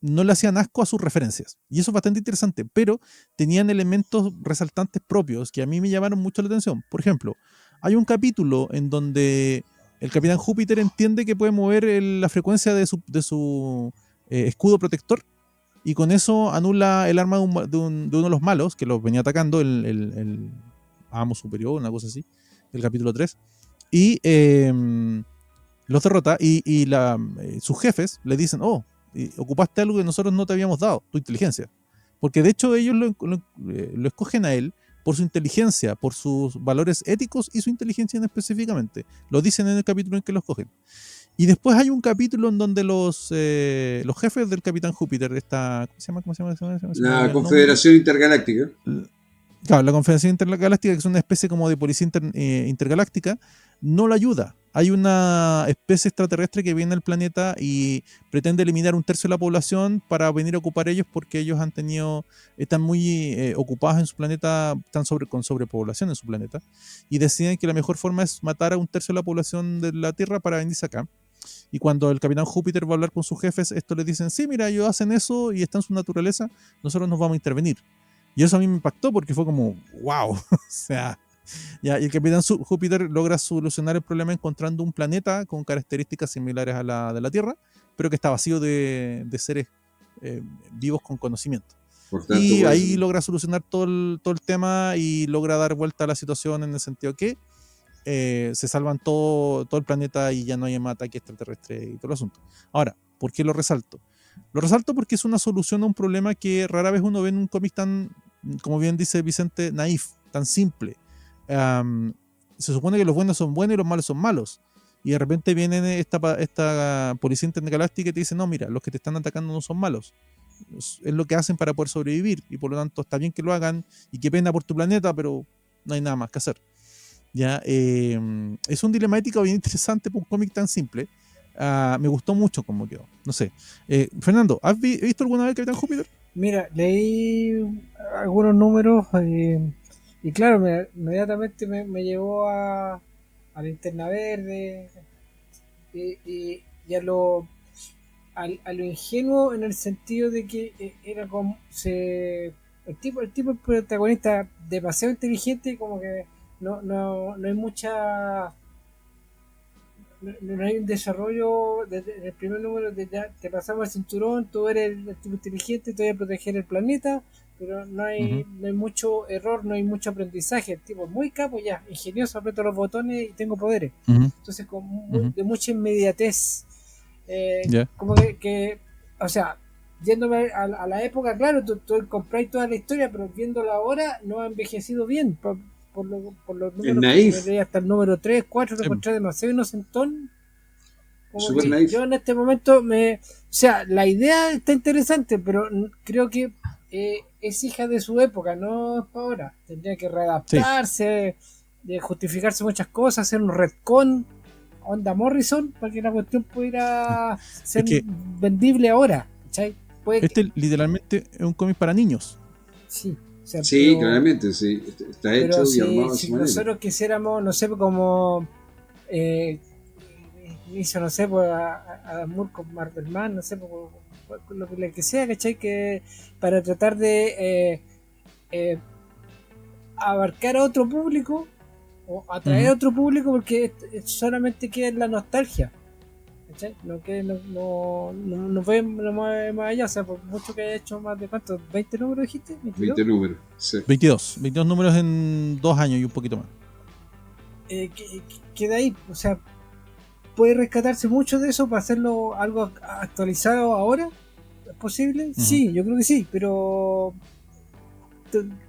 no le hacían asco a sus referencias. Y eso es bastante interesante, pero tenían elementos resaltantes propios que a mí me llamaron mucho la atención. Por ejemplo, hay un capítulo en donde el Capitán Júpiter entiende que puede mover la frecuencia de su escudo protector, y con eso anula el arma de uno de los malos que los venía atacando, el amo superior, una cosa así, del capítulo 3. Y los derrota, y sus jefes le dicen, ocupaste algo que nosotros no te habíamos dado, tu inteligencia. Porque de hecho ellos lo escogen a él por su inteligencia, por sus valores éticos y su inteligencia específicamente. Lo dicen en el capítulo en que lo escogen. Y después hay un capítulo en donde los jefes del Capitán Júpiter, ¿cómo se llama? La Confederación Intergaláctica. Claro, la Confederación Intergaláctica, que es una especie como de policía intergaláctica, no lo ayuda. Hay una especie extraterrestre que viene al planeta y pretende eliminar 1/3 de la población para venir a ocupar ellos, porque ellos están muy ocupados en su planeta, están con sobrepoblación en su planeta, y deciden que la mejor forma es matar a 1/3 de la población de la Tierra para venirse acá. Y cuando el Capitán Júpiter va a hablar con sus jefes, estos les dicen, sí, mira, ellos hacen eso y está en su naturaleza, nosotros nos vamos a intervenir. Y eso a mí me impactó porque fue como, wow, o sea, ya, y el Capitán Júpiter logra solucionar el problema encontrando un planeta con características similares a la de la Tierra, pero que está vacío de seres vivos con conocimiento. Por tanto, y ahí logra solucionar todo el tema y logra dar vuelta a la situación en el sentido que se salvan todo el planeta y ya no hay más ataque extraterrestre y todo el asunto. Ahora, ¿por qué lo resalto? Lo resalto porque es una solución a un problema que rara vez uno ve en un cómic tan, como bien dice Vicente, naif, tan simple. Se supone que los buenos son buenos y los malos son malos. Y de repente viene esta policía intergaláctica y te dice, no, mira, los que te están atacando no son malos. Es lo que hacen para poder sobrevivir. Y por lo tanto está bien que lo hagan. Y qué pena por tu planeta, pero no hay nada más que hacer. ¿Ya? Es un dilema ético bien interesante por un cómic tan simple. Me gustó mucho cómo quedó. No sé. Fernando, ¿has visto alguna vez Capitán Júpiter? Mira, leí algunos números y claro, inmediatamente me llevó a Linterna Verde y a lo ingenuo, en el sentido de que era como el tipo protagonista demasiado inteligente, como que no hay mucha, no hay un desarrollo desde el primer número. Ya te pasamos el cinturón, tú eres el tipo inteligente, te voy a proteger el planeta, pero no hay mucho error, no hay mucho aprendizaje. El tipo es muy capo, ya, ingenioso, aprieto los botones y tengo poderes. Entonces, de mucha inmediatez. Como que, o sea, yéndome a la época, claro, tú compráis toda la historia, pero viéndola ahora no ha envejecido bien. Por los números que hasta el número 3, 4, lo encontré demasiado inocentón. Como que yo en este momento o sea, la idea está interesante, pero creo que es hija de su época, no es para ahora. Tendría que readaptarse, de justificarse muchas cosas, hacer un retcon onda Morrison para que la cuestión pudiera ser vendible ahora. ¿Cachai? Literalmente es un cómic para niños. Sí. O sea, sí, pero, claramente, sí. Está hecho y armado. Si nosotros quisiéramos, no sé, como hizo, no sé, pues a Moore con Marvelman, no sé, por lo que sea, ¿cachai? Que para tratar de abarcar a otro público o atraer a otro público, porque solamente queda en la nostalgia, ¿cachai? No ve más allá, o sea, por mucho que haya hecho más de ¿cuántos? ¿20 números dijiste? ¿22? 20 números, sí. 22 números en 2 años y un poquito más. Queda ahí, o sea, puede rescatarse mucho de eso para hacerlo algo actualizado ahora. ¿Es posible? Sí, yo creo que sí, pero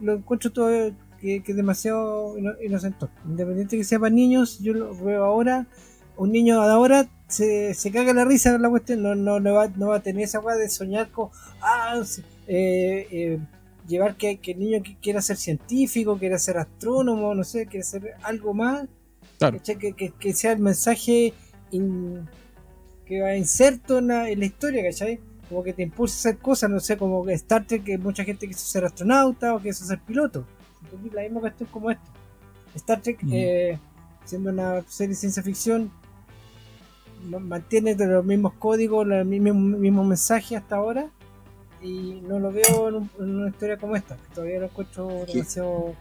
lo encuentro todo que es demasiado inocente. Independiente que sea para niños, yo lo veo ahora. Un niño de ahora se caga la risa con la cuestión, no va a tener esa weá de soñar con llevar que el niño quiera ser científico, quiera ser astrónomo, no sé, quiere ser algo más. Claro. Que sea el mensaje que va inserto en la historia, ¿cachai? Como que te impulsa a hacer cosas, no sé, como que Star Trek, que mucha gente quiso ser astronauta o quiso ser piloto. Entonces, la misma cuestión como esto. Star Trek, siendo una serie de ciencia ficción, mantiene los mismos códigos, los mismos mensajes hasta ahora, y no lo veo en una historia como esta, que todavía lo encuentro demasiado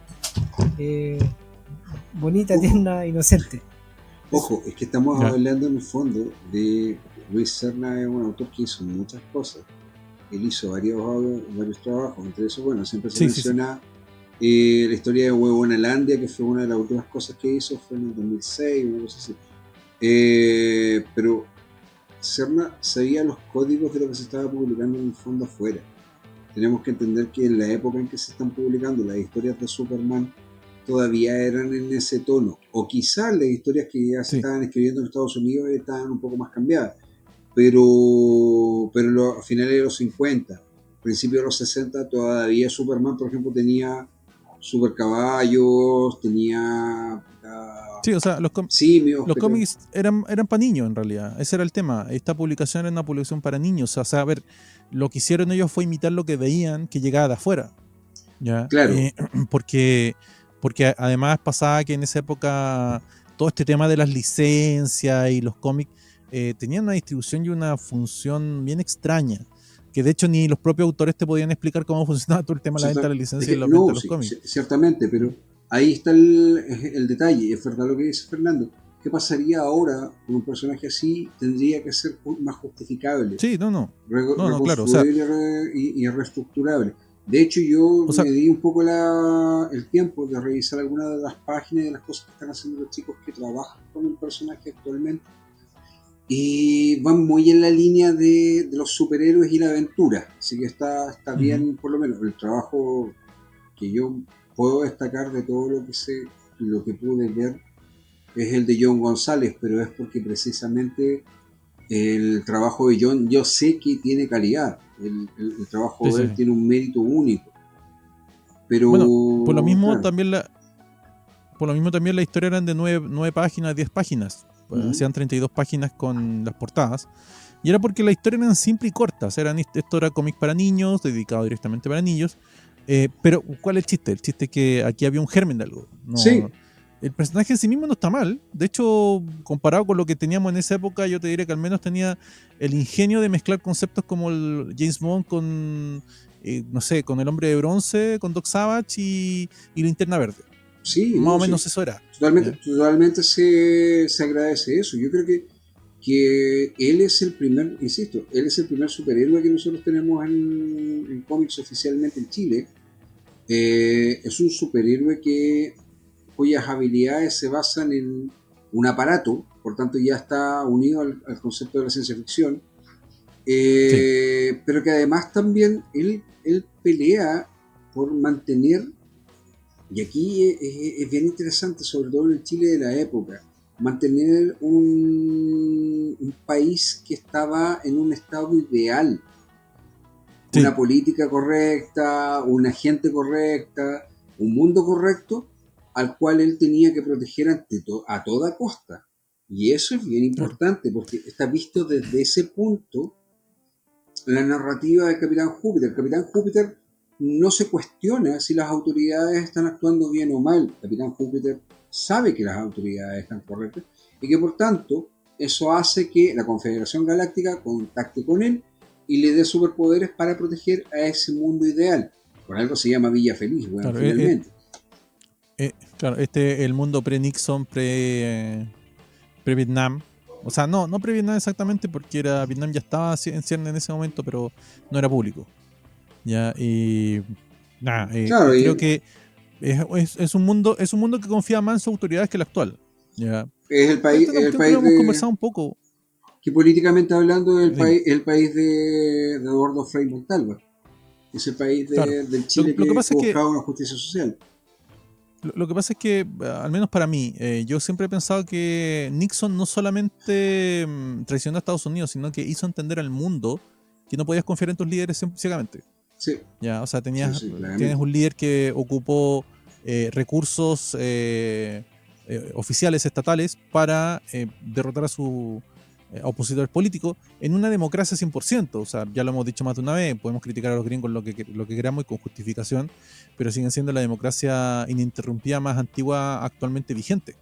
bonita, tierna, inocente. Ojo, es que estamos hablando en el fondo de Luis Serna, es un autor que hizo muchas cosas. Él hizo varios trabajos, entre eso, bueno, siempre se menciona la historia de Huevonalandia, que fue una de las últimas cosas que hizo, fue en el 2006, una cosa así. Pero Serna sabía los códigos de lo que se estaba publicando en el fondo afuera. Tenemos que entender que en la época en que se están publicando las historias de Superman todavía eran en ese tono, o quizás las historias que ya se estaban escribiendo en Estados Unidos estaban un poco más cambiadas, pero a finales de los 50, principios de los 60, todavía Superman, por ejemplo, tenía supercaballos, tenía sí, o sea, los simios. Los cómics eran para niños, en realidad. Ese era el tema. Esta publicación era una publicación para niños. O sea, a ver, lo que hicieron ellos fue imitar lo que veían que llegaba de afuera. ¿Ya? Claro. Porque además pasaba que en esa época todo este tema de las licencias y los cómics tenían una distribución y una función bien extraña. Que de hecho ni los propios autores te podían explicar cómo funcionaba todo el tema de la venta de la licencia y la venta de los cómics. Ciertamente, pero ahí está el detalle. Es verdad lo que dice Fernando. ¿Qué pasaría ahora con un personaje así? Tendría que ser más justificable. Sí, claro. O sea, y reestructurable. De hecho, yo me di un poco el tiempo de revisar algunas de las páginas y de las cosas que están haciendo los chicos que trabajan con el personaje actualmente. Y van muy en la línea de los superhéroes y la aventura. Así que está bien, por lo menos, el trabajo que yo puedo destacar de todo lo que sé, lo que pude ver, es el de John González, pero es porque precisamente el trabajo de John yo sé que tiene calidad. El trabajo de él tiene un mérito único. Pero bueno, por lo mismo también la historia eran de 9 páginas, 10 páginas. Hacían 32 páginas con las portadas. Y era porque la historia eran simple y cortas. Esto era cómic para niños, dedicado directamente para niños. Pero, ¿cuál es el chiste? El chiste es que aquí había un germen de algo. Sí. El personaje en sí mismo no está mal. De hecho, comparado con lo que teníamos en esa época, yo te diría que al menos tenía el ingenio de mezclar conceptos como el James Bond con, no sé, con el Hombre de Bronce, con Doc Savage y Linterna Verde. Sí, más o menos eso era. Totalmente se agradece eso. Yo creo que él es el primer, insisto, él es el primer superhéroe que nosotros tenemos en cómics oficialmente en Chile. Es un superhéroe cuyas habilidades se basan en un aparato, por tanto ya está unido al concepto de la ciencia ficción, pero que además también él pelea por mantener, y aquí es bien interesante, sobre todo en el Chile de la época, mantener un país que estaba en un estado ideal, una política correcta, una gente correcta, un mundo correcto, al cual él tenía que proteger a toda costa. Y eso es bien importante, porque está visto desde ese punto la narrativa del Capitán Júpiter. El Capitán Júpiter no se cuestiona si las autoridades están actuando bien o mal. El Capitán Júpiter sabe que las autoridades están correctas y que por tanto eso hace que la Confederación Galáctica contacte con él y le dé superpoderes para proteger a ese mundo ideal. Por algo se llama Villa Feliz, finalmente. Claro, el mundo pre-Nixon, pre-Vietnam. O sea, no pre-Vietnam exactamente, porque Vietnam ya estaba en cierne en ese momento, pero no era público. Ya, creo que es un mundo que confía más en sus autoridades que el actual. Ya. Es el país hemos conversado un poco. Que políticamente hablando es el país de Eduardo Frei Montalva. Es el país del Chile que buscaba una justicia social. Lo que pasa es que, al menos para mí, yo siempre he pensado que Nixon no solamente traicionó a Estados Unidos, sino que hizo entender al mundo que no podías confiar en tus líderes ciegamente. Sí. Ya, o sea, tienes un líder que ocupó recursos oficiales, estatales, para derrotar a su opositor político en una democracia 100%. O sea, ya lo hemos dicho más de una vez, podemos criticar a los gringos lo que queramos y con justificación, pero siguen siendo la democracia ininterrumpida más antigua actualmente vigente.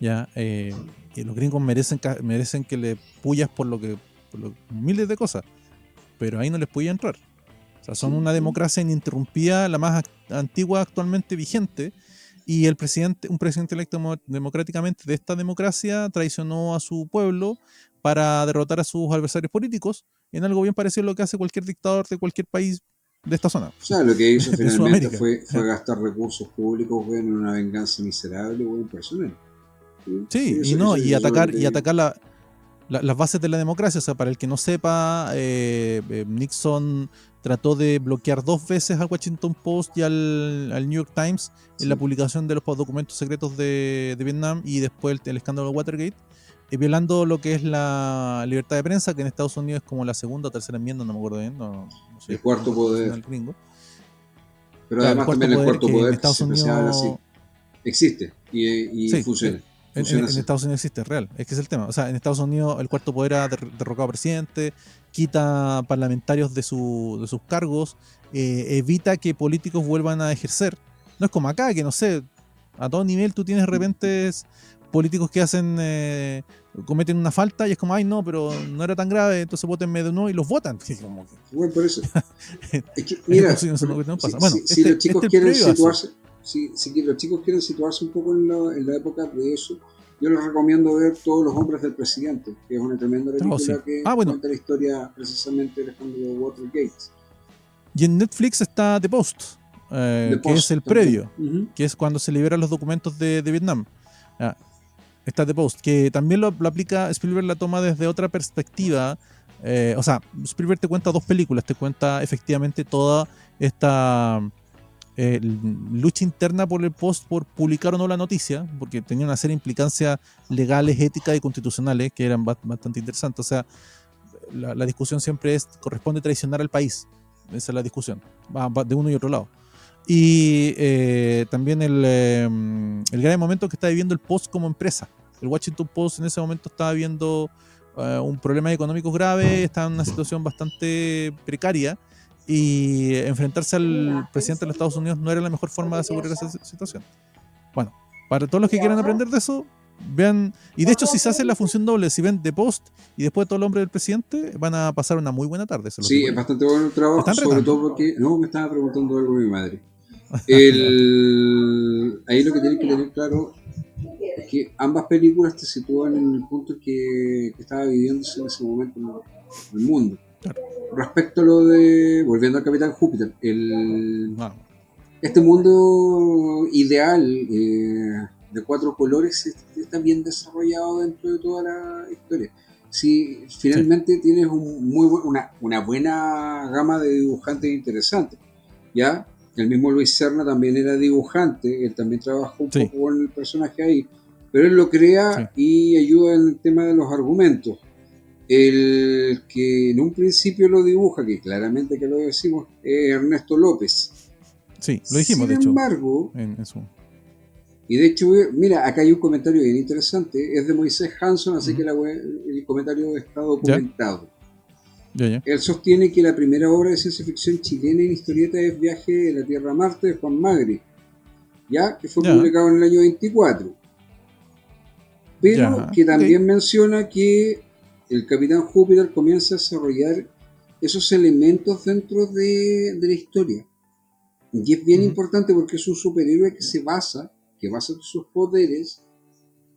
Ya, los gringos merecen que le puyas por miles de cosas, pero ahí no les podía entrar. O sea, son una democracia ininterrumpida, la más antigua actualmente vigente, y un presidente electo democráticamente de esta democracia traicionó a su pueblo para derrotar a sus adversarios políticos, en algo bien parecido a lo que hace cualquier dictador de cualquier país de esta zona. O sea, lo que hizo de finalmente Sudamérica. fue gastar recursos públicos, weón, en una venganza miserable, weón, personal. Sí, Eso- y eso es lo que te digo. atacar las bases de la democracia. O sea, para el que no sepa, Nixon trató de bloquear 2 veces al Washington Post y al New York Times en la publicación de los documentos secretos de Vietnam, y después el escándalo de Watergate, violando lo que es la libertad de prensa, que en Estados Unidos es como la segunda o tercera enmienda, no me acuerdo bien, no sé, El cuarto poder. gringo. Pero Claro, además también el cuarto que poder, en que Estados siempre se habla así, Unidos existe y sí, funciona. En Funciona así. Estados Unidos existe, es real. Es que es el tema. O sea, en Estados Unidos el cuarto poder ha derrocado presidente, quita parlamentarios de sus cargos, evita que políticos vuelvan a ejercer. No es como acá, que no sé, a todo nivel tú tienes de repente políticos que cometen una falta y es como, ay no, pero no era tan grave, entonces votenme de nuevo y los votan. Como que, Bueno, por eso. Es que, en mira, Estados Unidos eso no pasa. si, Bueno, si los chicos el quieren previo a eso. situarse, si los chicos quieren situarse un poco en la época de eso, yo les recomiendo ver Todos los hombres del presidente, que es una tremenda película sí. que Bueno. cuenta la historia precisamente del escándalo de Watergate. Y en Netflix está The Post, que es el previo, que es cuando se liberan los documentos de Vietnam. Está The Post, que también lo aplica, Spielberg la toma desde otra perspectiva. O sea, Spielberg te cuenta 2 películas, te cuenta efectivamente toda esta lucha interna por el Post por publicar o no la noticia, porque tenía una serie de implicancias legales, éticas y constitucionales que eran bastante interesantes. O sea, la discusión siempre corresponde traicionar al país. Esa es la discusión, va de uno y otro lado. Y también el gran momento que está viviendo el Post como empresa. El Washington Post en ese momento estaba viviendo un problema económico grave, estaba en una situación bastante precaria, y enfrentarse al presidente de los Estados Unidos no era la mejor forma de asegurar esa situación. Bueno, para todos los que quieran aprender de eso, vean, y de hecho si se hace la función doble, si ven The Post y después Todo el hombre del presidente, van a pasar una muy buena tarde. Sí, es bastante bueno el trabajo, sobre todo porque, no, me estaba preguntando algo mi madre. Ahí lo que tienes que tener claro es que ambas películas te sitúan en el punto que estaba viviéndose en ese momento en el mundo. Claro. Respecto a lo de, volviendo al Capitán Júpiter, este mundo ideal de 4 colores está bien desarrollado dentro de toda la historia. Si finalmente tienes una buena gama de dibujantes interesantes, ¿ya? El mismo Luis Serna también era dibujante, él también trabajó un poco con el personaje ahí, pero él lo crea y ayuda en el tema de los argumentos. El que en un principio lo dibuja, que claramente que lo decimos, es Ernesto López. Sí, lo dijimos, Sin embargo, y de hecho, mira, acá hay un comentario bien interesante, es de Moisés Hanson, así que el comentario está documentado. Ya. Él sostiene que la primera obra de ciencia ficción chilena en historieta es Viaje de la Tierra a Marte de Juan Magri, ¿ya? Que fue publicado en el año 24. Pero que también menciona que el Capitán Júpiter comienza a desarrollar esos elementos dentro de la historia. Y es bien importante porque es un superhéroe que basa sus poderes,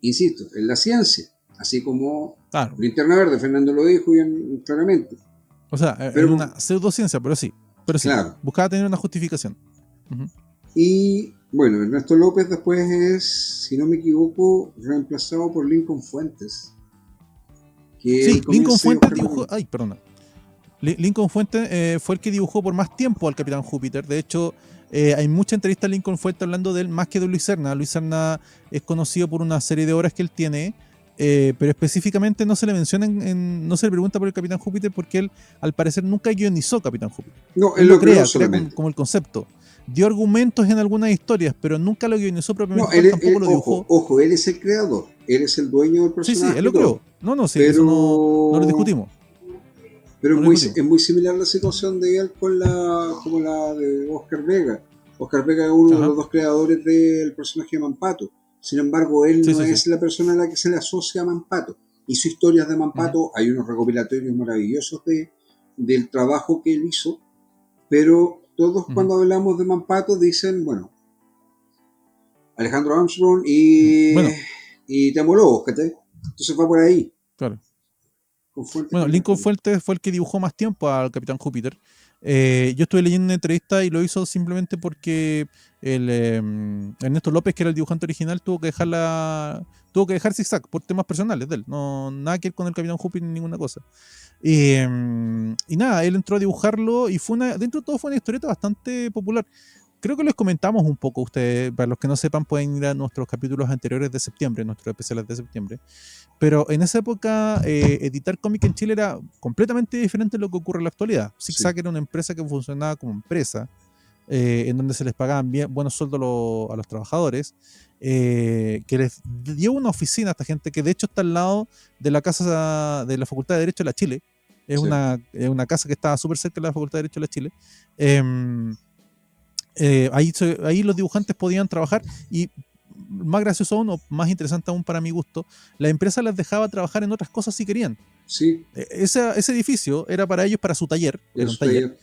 insisto, en la ciencia. Así como Linterna Verde, Fernando lo dijo bien claramente. O sea, es una pseudociencia, pero sí. Claro. Buscaba tener una justificación. Y bueno, Ernesto López después es, si no me equivoco, reemplazado por Lincoln Fuentes. Sí, Lincoln Fuentes dibujó. Ay, perdona. Lincoln Fuentes fue el que dibujó por más tiempo al Capitán Júpiter. De hecho, hay mucha entrevista a Lincoln Fuentes hablando de él más que de Luis Serna. Luis Serna es conocido por una serie de obras que él tiene, pero específicamente no se le menciona, no se le pregunta por el Capitán Júpiter porque él, al parecer, nunca guionizó Capitán Júpiter. No, él lo crea como el concepto. Dio argumentos en algunas historias, pero nunca lo guionizó propiamente. No, tampoco lo dibujó. Ojo, él es el creador. Él es el dueño del personaje. Sí, él lo creó. Sí, pero eso no lo discutimos. Pero es muy similar la situación de él como la de Oscar Vega. Oscar Vega es uno de los 2 creadores del personaje de Mampato. Sin embargo, él no es la persona a la que se le asocia a Mampato. Hizo historias de Mampato, hay unos recopilatorios maravillosos del trabajo que él hizo. pero todos cuando hablamos de Mampato dicen, bueno, Alejandro Armstrong y Temo Lobos, ¿cachai? Entonces va por ahí. Claro. Fuentes Bueno, Lincoln Fuentes fue el que dibujó más tiempo al Capitán Júpiter. Yo estuve leyendo una entrevista y lo hizo simplemente porque Ernesto López, que era el dibujante original, tuvo que dejar Zigzag por temas personales de él. No, nada que ver con el Capitán Júpiter ni ninguna cosa. Y nada, él entró a dibujarlo y dentro de todo fue una historieta bastante popular. Creo que les comentamos un poco a ustedes, para los que no sepan pueden ir a nuestros capítulos anteriores de septiembre, nuestros especiales de septiembre. Pero en esa época editar cómic en Chile era completamente diferente de lo que ocurre en la actualidad. Zigzag era una empresa que funcionaba como empresa, en donde se les pagaban buenos sueldos a los trabajadores, que les dio una oficina a esta gente que de hecho está al lado de la casa de la Facultad de Derecho de la Chile. Es una casa que estaba súper cerca de la Facultad de Derecho de la Chile. Ahí los dibujantes podían trabajar y más gracioso aún, o más interesante aún para mi gusto, la empresa les dejaba trabajar en otras cosas si querían. Sí. Ese edificio era para ellos, para su taller, era un taller,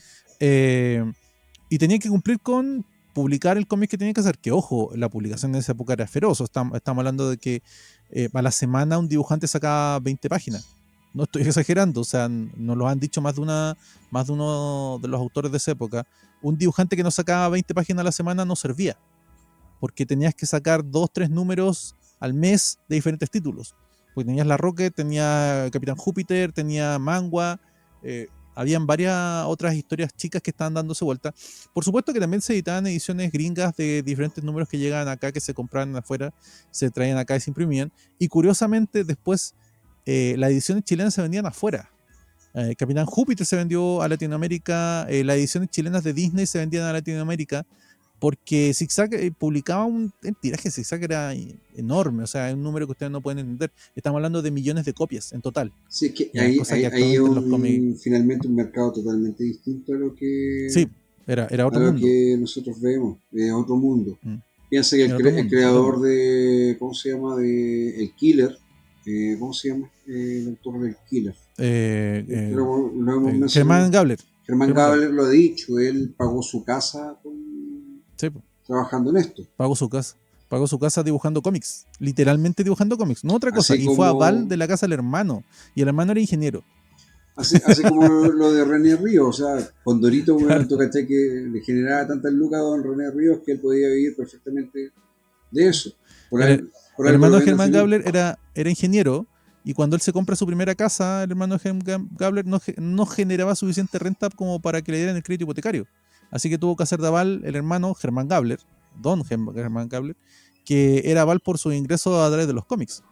y tenían que cumplir con publicar el cómic que tenían que hacer, que ojo, la publicación en esa época era feroz. Estamos hablando de que a la semana un dibujante sacaba 20 páginas. No estoy exagerando, o sea, nos lo han dicho más de uno de los autores de esa época. Un dibujante que no sacaba 20 páginas a la semana no servía, porque tenías que sacar 2-3 números al mes de diferentes títulos. Porque tenías La Rocket, tenía Capitán Júpiter, tenía Mangua, habían varias otras historias chicas que estaban dándose vuelta. Por supuesto que también se editaban ediciones gringas de diferentes números que llegaban acá, que se compraban afuera, se traían acá y se imprimían. Y curiosamente después las ediciones chilenas se vendían afuera. Capitán Júpiter se vendió a Latinoamérica, las ediciones chilenas de Disney se vendían a Latinoamérica, porque Zigzag publicaba un tiraje. Zigzag era enorme, o sea, un número que ustedes no pueden entender. Estamos hablando de millones de copias en total. Sí, es que ahí hay finalmente un mercado totalmente distinto a lo que, sí, era otro mundo. Que nosotros vemos, otro mundo. Piensa que el creador de, ¿cómo se llama? De El Killer, ¿cómo se llama? El autor del Killer. Germán Gabler. Germán Gabler lo ha dicho, él pagó su casa trabajando en esto. Pagó su casa dibujando cómics, literalmente dibujando cómics, no otra cosa. Y fue aval de la casa del hermano, y el hermano era ingeniero. Así como lo de René Ríos, o sea, Condorito, bueno, ¿cachai? Que le generaba tantas lucas a don René Ríos que él podía vivir perfectamente de eso. El hermano de Germán Gabler era ingeniero, y cuando él se compra su primera casa, el hermano de Germán Gabler no generaba suficiente renta como para que le dieran el crédito hipotecario. Así que tuvo que hacer de aval el hermano Germán Gabler, don Germán Gabler, que era aval por sus ingresos a través de los cómics.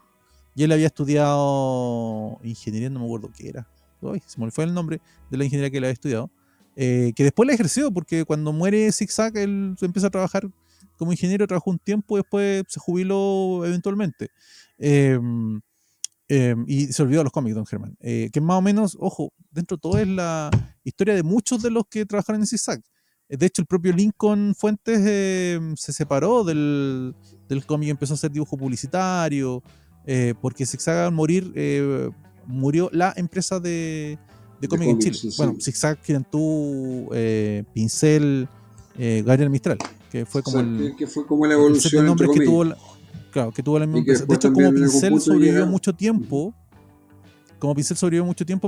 Y él había estudiado ingeniería, no me acuerdo qué era. Se me fue el nombre de la ingeniería que él había estudiado. Que después la ejerció, porque cuando muere Zigzag, él empieza a trabajar como ingeniero, trabajó un tiempo y después se jubiló eventualmente. Y se olvidó de los cómics, don Germán. Que más o menos, ojo, dentro de todo es la historia de muchos de los que trabajaron en Zigzag. De hecho, el propio Lincoln Fuentes se separó del cómic y empezó a hacer dibujo publicitario, porque Zigzag al morir, murió la empresa de cómic en Chile. Sí. Bueno, Zigzag, Girantú, Pincel, Gabriel Mistral, que fue como la evolución de nombres que tuvo que tuvo la misma empresa. De hecho, como Pincel sobrevivió mucho tiempo,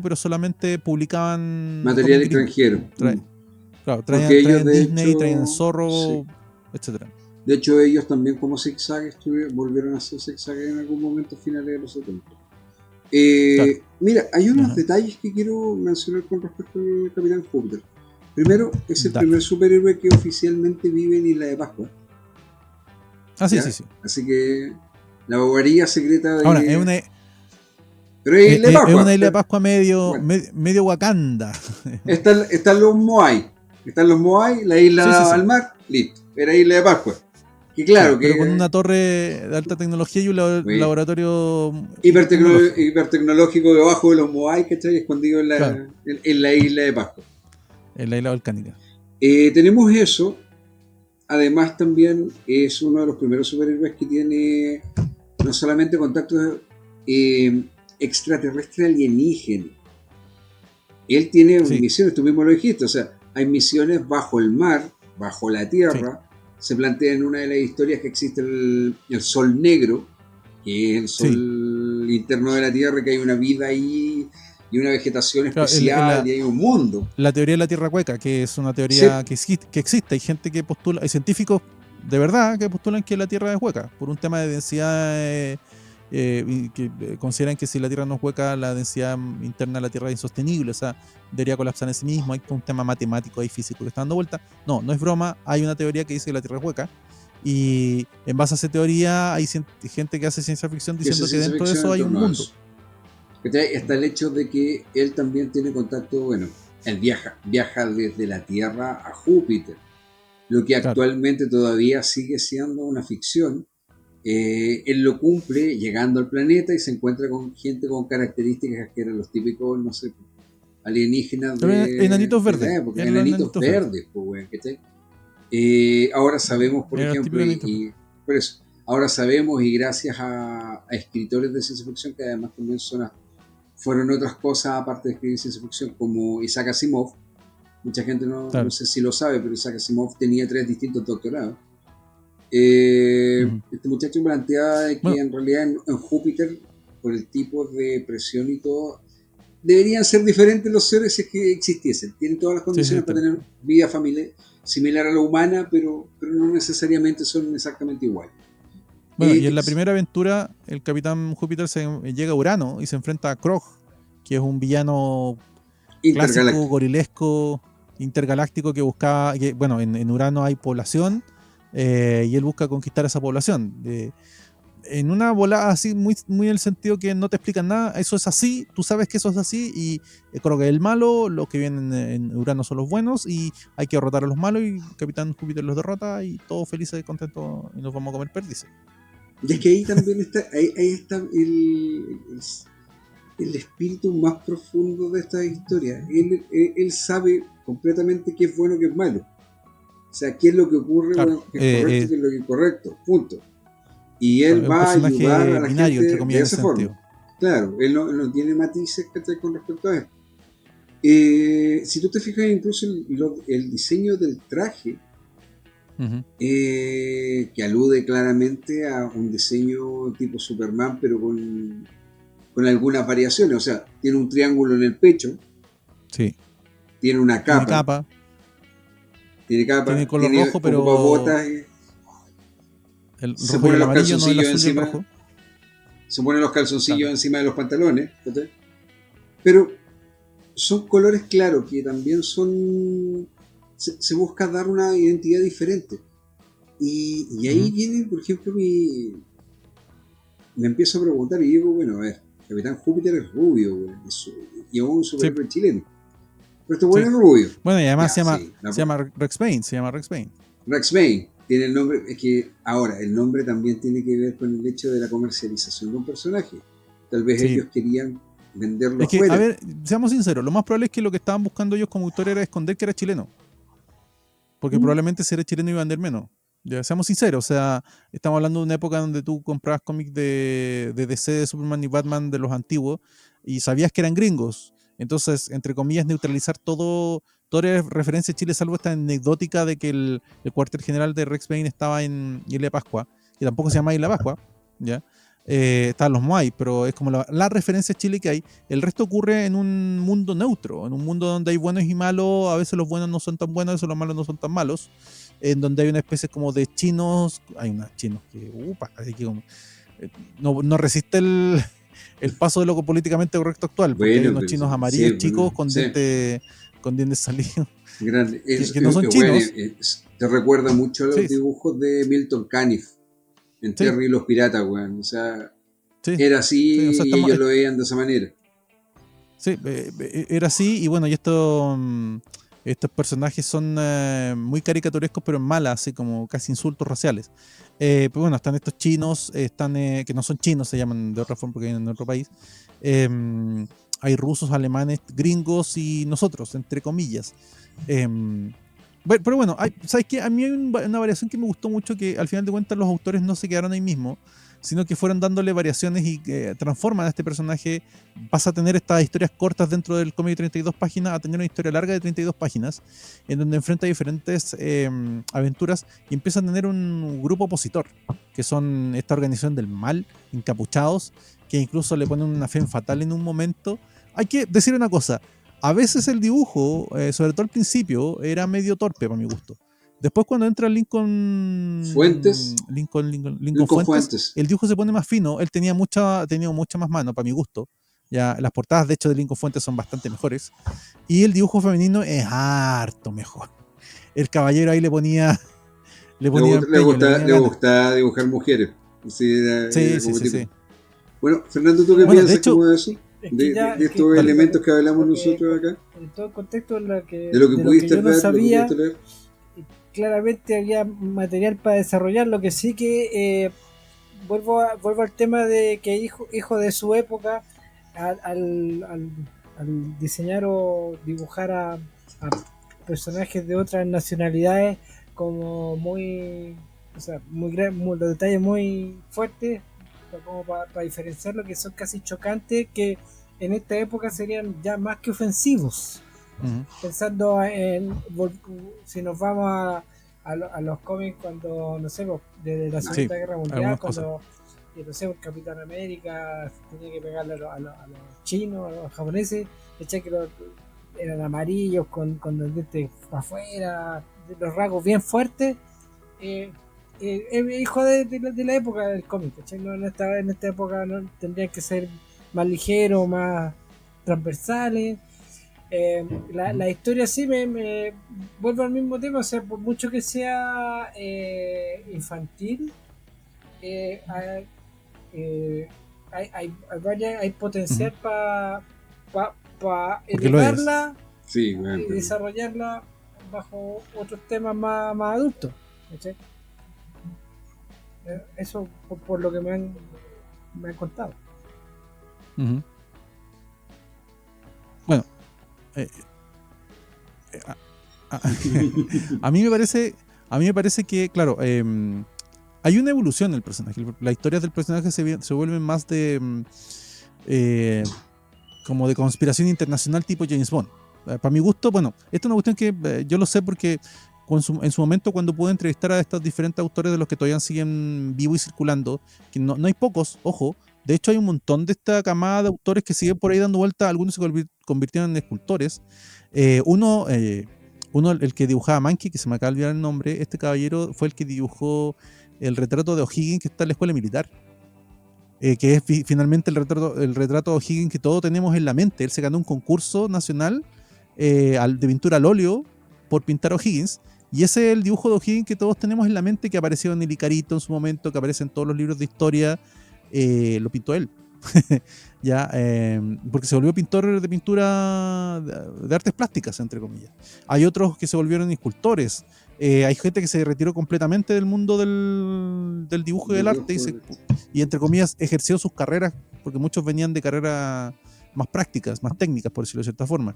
pero solamente publicaban material extranjero. Traían Disney, traían Zorro, etcétera. De hecho, ellos también como Zigzag volvieron a ser Zigzag en algún momento finales de los 70. Mira, hay unos detalles que quiero mencionar con respecto al Capitán Júpiter. Primero, es el primer superhéroe que oficialmente vive en Isla de Pascua. Sí. Así que la bobería secreta de... Ahora, es una Isla de Pascua medio Wakanda. Están los Moai. La isla al mar, listo. Era Isla de Pascua. Que claro, pero con una torre de alta tecnología y un laboratorio hipertecnológico debajo de los Moai, ¿cachai? Escondido en la isla de Pascua. En la isla volcánica. Tenemos eso. Además, también es uno de los primeros superhéroes que tiene no solamente contactos extraterrestre alienígena. Él tiene misiones, tú mismo lo dijiste, o sea, hay misiones bajo el mar, bajo la tierra. Sí. Se plantea en una de las historias que existe el Sol Negro, que es el sol interno de la Tierra, que hay una vida ahí y una vegetación especial, y hay un mundo. La teoría de la Tierra hueca, que es una teoría que existe. Hay gente que postula, hay científicos de verdad que postulan que la Tierra es hueca, por un tema de densidad, que consideran que si la Tierra no es hueca, la densidad interna de la Tierra es insostenible, o sea, debería colapsar en sí mismo. Hay un tema matemático y físico que está dando vuelta. No es broma, hay una teoría que dice que la Tierra es hueca. Y en base a esa teoría hay gente que hace ciencia ficción diciendo que dentro de eso hay un mundo. Está el hecho de que él también tiene contacto, bueno, él viaja desde la Tierra a Júpiter, lo que actualmente todavía sigue siendo una ficción. Él lo cumple llegando al planeta y se encuentra con gente con características que eran los típicos, no sé, alienígenas enanitos verdes. Enanitos verdes, pues, bueno, ahora sabemos, por ejemplo, por eso, ahora sabemos, y gracias a escritores de ciencia ficción que además también fueron otras cosas aparte de escribir ciencia ficción, como Isaac Asimov. Mucha gente no sé si lo sabe, pero Isaac Asimov tenía 3 distintos doctorados. Este muchacho planteaba que en realidad en Júpiter, por el tipo de presión y todo, deberían ser diferentes los seres si es que existiesen. Tienen todas las condiciones para tener vida familiar similar a la humana, pero no necesariamente son exactamente iguales. Bueno, y en la primera aventura, el Capitán Júpiter llega a Urano y se enfrenta a Krog, que es un villano clásico, gorilesco, intergaláctico que buscaba, bueno, en Urano hay población, y él busca conquistar esa población. En una volada así, muy en el sentido que no te explican nada, eso es así, tú sabes que eso es así, y creo que el malo, los que vienen en Urano son los buenos, y hay que derrotar a los malos, y Capitán Júpiter los derrota, y todos felices y contentos, y nos vamos a comer perdices. Y es que ahí también está, ahí está el espíritu más profundo de esta historia. Él sabe completamente qué es bueno y qué es malo. O sea, qué es lo que ocurre, bueno, qué es correcto y qué es lo que es incorrecto, punto. Y él va a ayudar a la gente de esa forma. Claro, él no tiene matices con respecto a esto. Si tú te fijas, incluso el diseño del traje, que alude claramente a un diseño tipo Superman, pero con algunas variaciones. O sea, tiene un triángulo en el pecho, tiene una capa, tiene color rojo, pero botas, se pone los calzoncillos encima, se pone los calzoncillos encima de los pantalones, ¿sí? Pero son colores claros que también se busca dar una identidad diferente, y ahí viene, por ejemplo, me empiezo a preguntar y digo, bueno, a ver, Capitán Júpiter es rubio, y es un superhéroe chileno, pero este bueno es rubio. Bueno, y además se llama Rex Payne. Rex Payne tiene el nombre, es que ahora el nombre también tiene que ver con el hecho de la comercialización de un personaje. Tal vez ellos querían venderlo afuera. A ver, seamos sinceros, lo más probable es que lo que estaban buscando ellos como autor era esconder que era chileno, porque probablemente si era chileno iba a vender menos. Ya, seamos sinceros, o sea, estamos hablando de una época donde tú comprabas cómics de DC, de Superman y Batman de los antiguos, y sabías que eran gringos. Entonces, entre comillas, neutralizar toda referencia a Chile, salvo esta anecdótica de que el cuartel general de Rex Payne estaba en Isla de Pascua, que tampoco se llama Isla Pascua, ¿ya? Estaban los Moai, pero es como la referencia a Chile que hay. El resto ocurre en un mundo neutro, en un mundo donde hay buenos y malos. A veces los buenos no son tan buenos, a veces los malos no son tan malos, en donde hay una especie como de chinos. Hay unos chinos que no resiste el paso de lo políticamente correcto actual, porque hay unos chinos amarillos chicos con dientes salidos, que no son chinos. Te recuerda mucho a los dibujos de Milton Caniff en Terry y los piratas, weón. O sea, era así, y ellos lo veían de esa manera. Sí, era así, y bueno, y estos personajes son muy caricaturescos, pero en malas, así como casi insultos raciales. Pero bueno, están estos chinos, que no son chinos, se llaman de otra forma porque vienen en otro país. Hay rusos, alemanes, gringos y nosotros, entre comillas. Pero bueno, ¿sabes qué? A mí hay una variación que me gustó mucho, que al final de cuentas los autores no se quedaron ahí mismo, sino que fueron dándole variaciones y transforman a este personaje. Pasa a tener estas historias cortas dentro del cómic de 32 páginas a tener una historia larga de 32 páginas, en donde enfrenta diferentes aventuras y empieza a tener un grupo opositor, que son esta organización del mal, encapuchados, que incluso le ponen una fe fatal en un momento. Hay que decir una cosa, a veces el dibujo, sobre todo al principio, era medio torpe para mi gusto. Después cuando entra Lincoln Fuentes, el dibujo se pone más fino. Él tenía mucha más mano para mi gusto. Ya, las portadas de hecho de Lincoln Fuentes son bastante mejores. Y el dibujo femenino es harto mejor. El caballero ahí le ponía empeño, le gustaba dibujar mujeres. Sí. Bueno, Fernando, ¿tú qué piensas de eso? De estos elementos que hablamos nosotros acá. En todo el contexto de lo que pudiste yo no ver, sabía, claramente había material para desarrollar. Lo que sí que vuelvo al tema de que hijo de su época, al diseñar o dibujar a personajes de otras nacionalidades como los detalles muy fuertes, como para diferenciar lo que son casi chocantes, que en esta época serían ya más que ofensivos. Pensando en si nos vamos a los cómics cuando, no sé, desde la Segunda Guerra Mundial, cuando no sé, el Capitán América tenía que pegarle a los chinos, a los japoneses, que eran amarillos con los dientes afuera, los rasgos bien fuertes. Hijo de la época del cómic, no, en esta época no tendrían que ser más ligeros, más transversales. La historia sí me vuelve al mismo tema, o sea, por mucho que sea infantil, hay potencial para elevarla y desarrollarla bajo otros temas más adultos. ¿Sí? Eso por lo que me han contado. Bueno, a mí me parece que, claro, hay una evolución del personaje. Las historias del personaje se vuelven más de como de conspiración internacional tipo James Bond. Para mi gusto, bueno, esta es una cuestión que yo lo sé porque en su momento, cuando pude entrevistar a estos diferentes autores de los que todavía siguen vivo y circulando, que no hay pocos, ojo, de hecho hay un montón de esta camada de autores que siguen por ahí dando vuelta, algunos se convirtieron en escultores. Uno, el que dibujaba Mankey, que se me acaba de olvidar el nombre, este caballero fue el que dibujó el retrato de O'Higgins que está en la escuela militar. Que es finalmente el retrato de O'Higgins que todos tenemos en la mente. Él se ganó un concurso nacional de pintura al óleo por pintar a O'Higgins, y ese es el dibujo de O'Higgins que todos tenemos en la mente, que apareció en el Icarito en su momento, que aparece en todos los libros de historia. Lo pintó él. Ya, porque se volvió pintor de pintura de artes plásticas, entre comillas. Hay otros que se volvieron escultores. Hay gente que se retiró completamente del mundo del dibujo y del arte y entre comillas ejerció sus carreras, porque muchos venían de carreras más prácticas, más técnicas, por decirlo de cierta forma.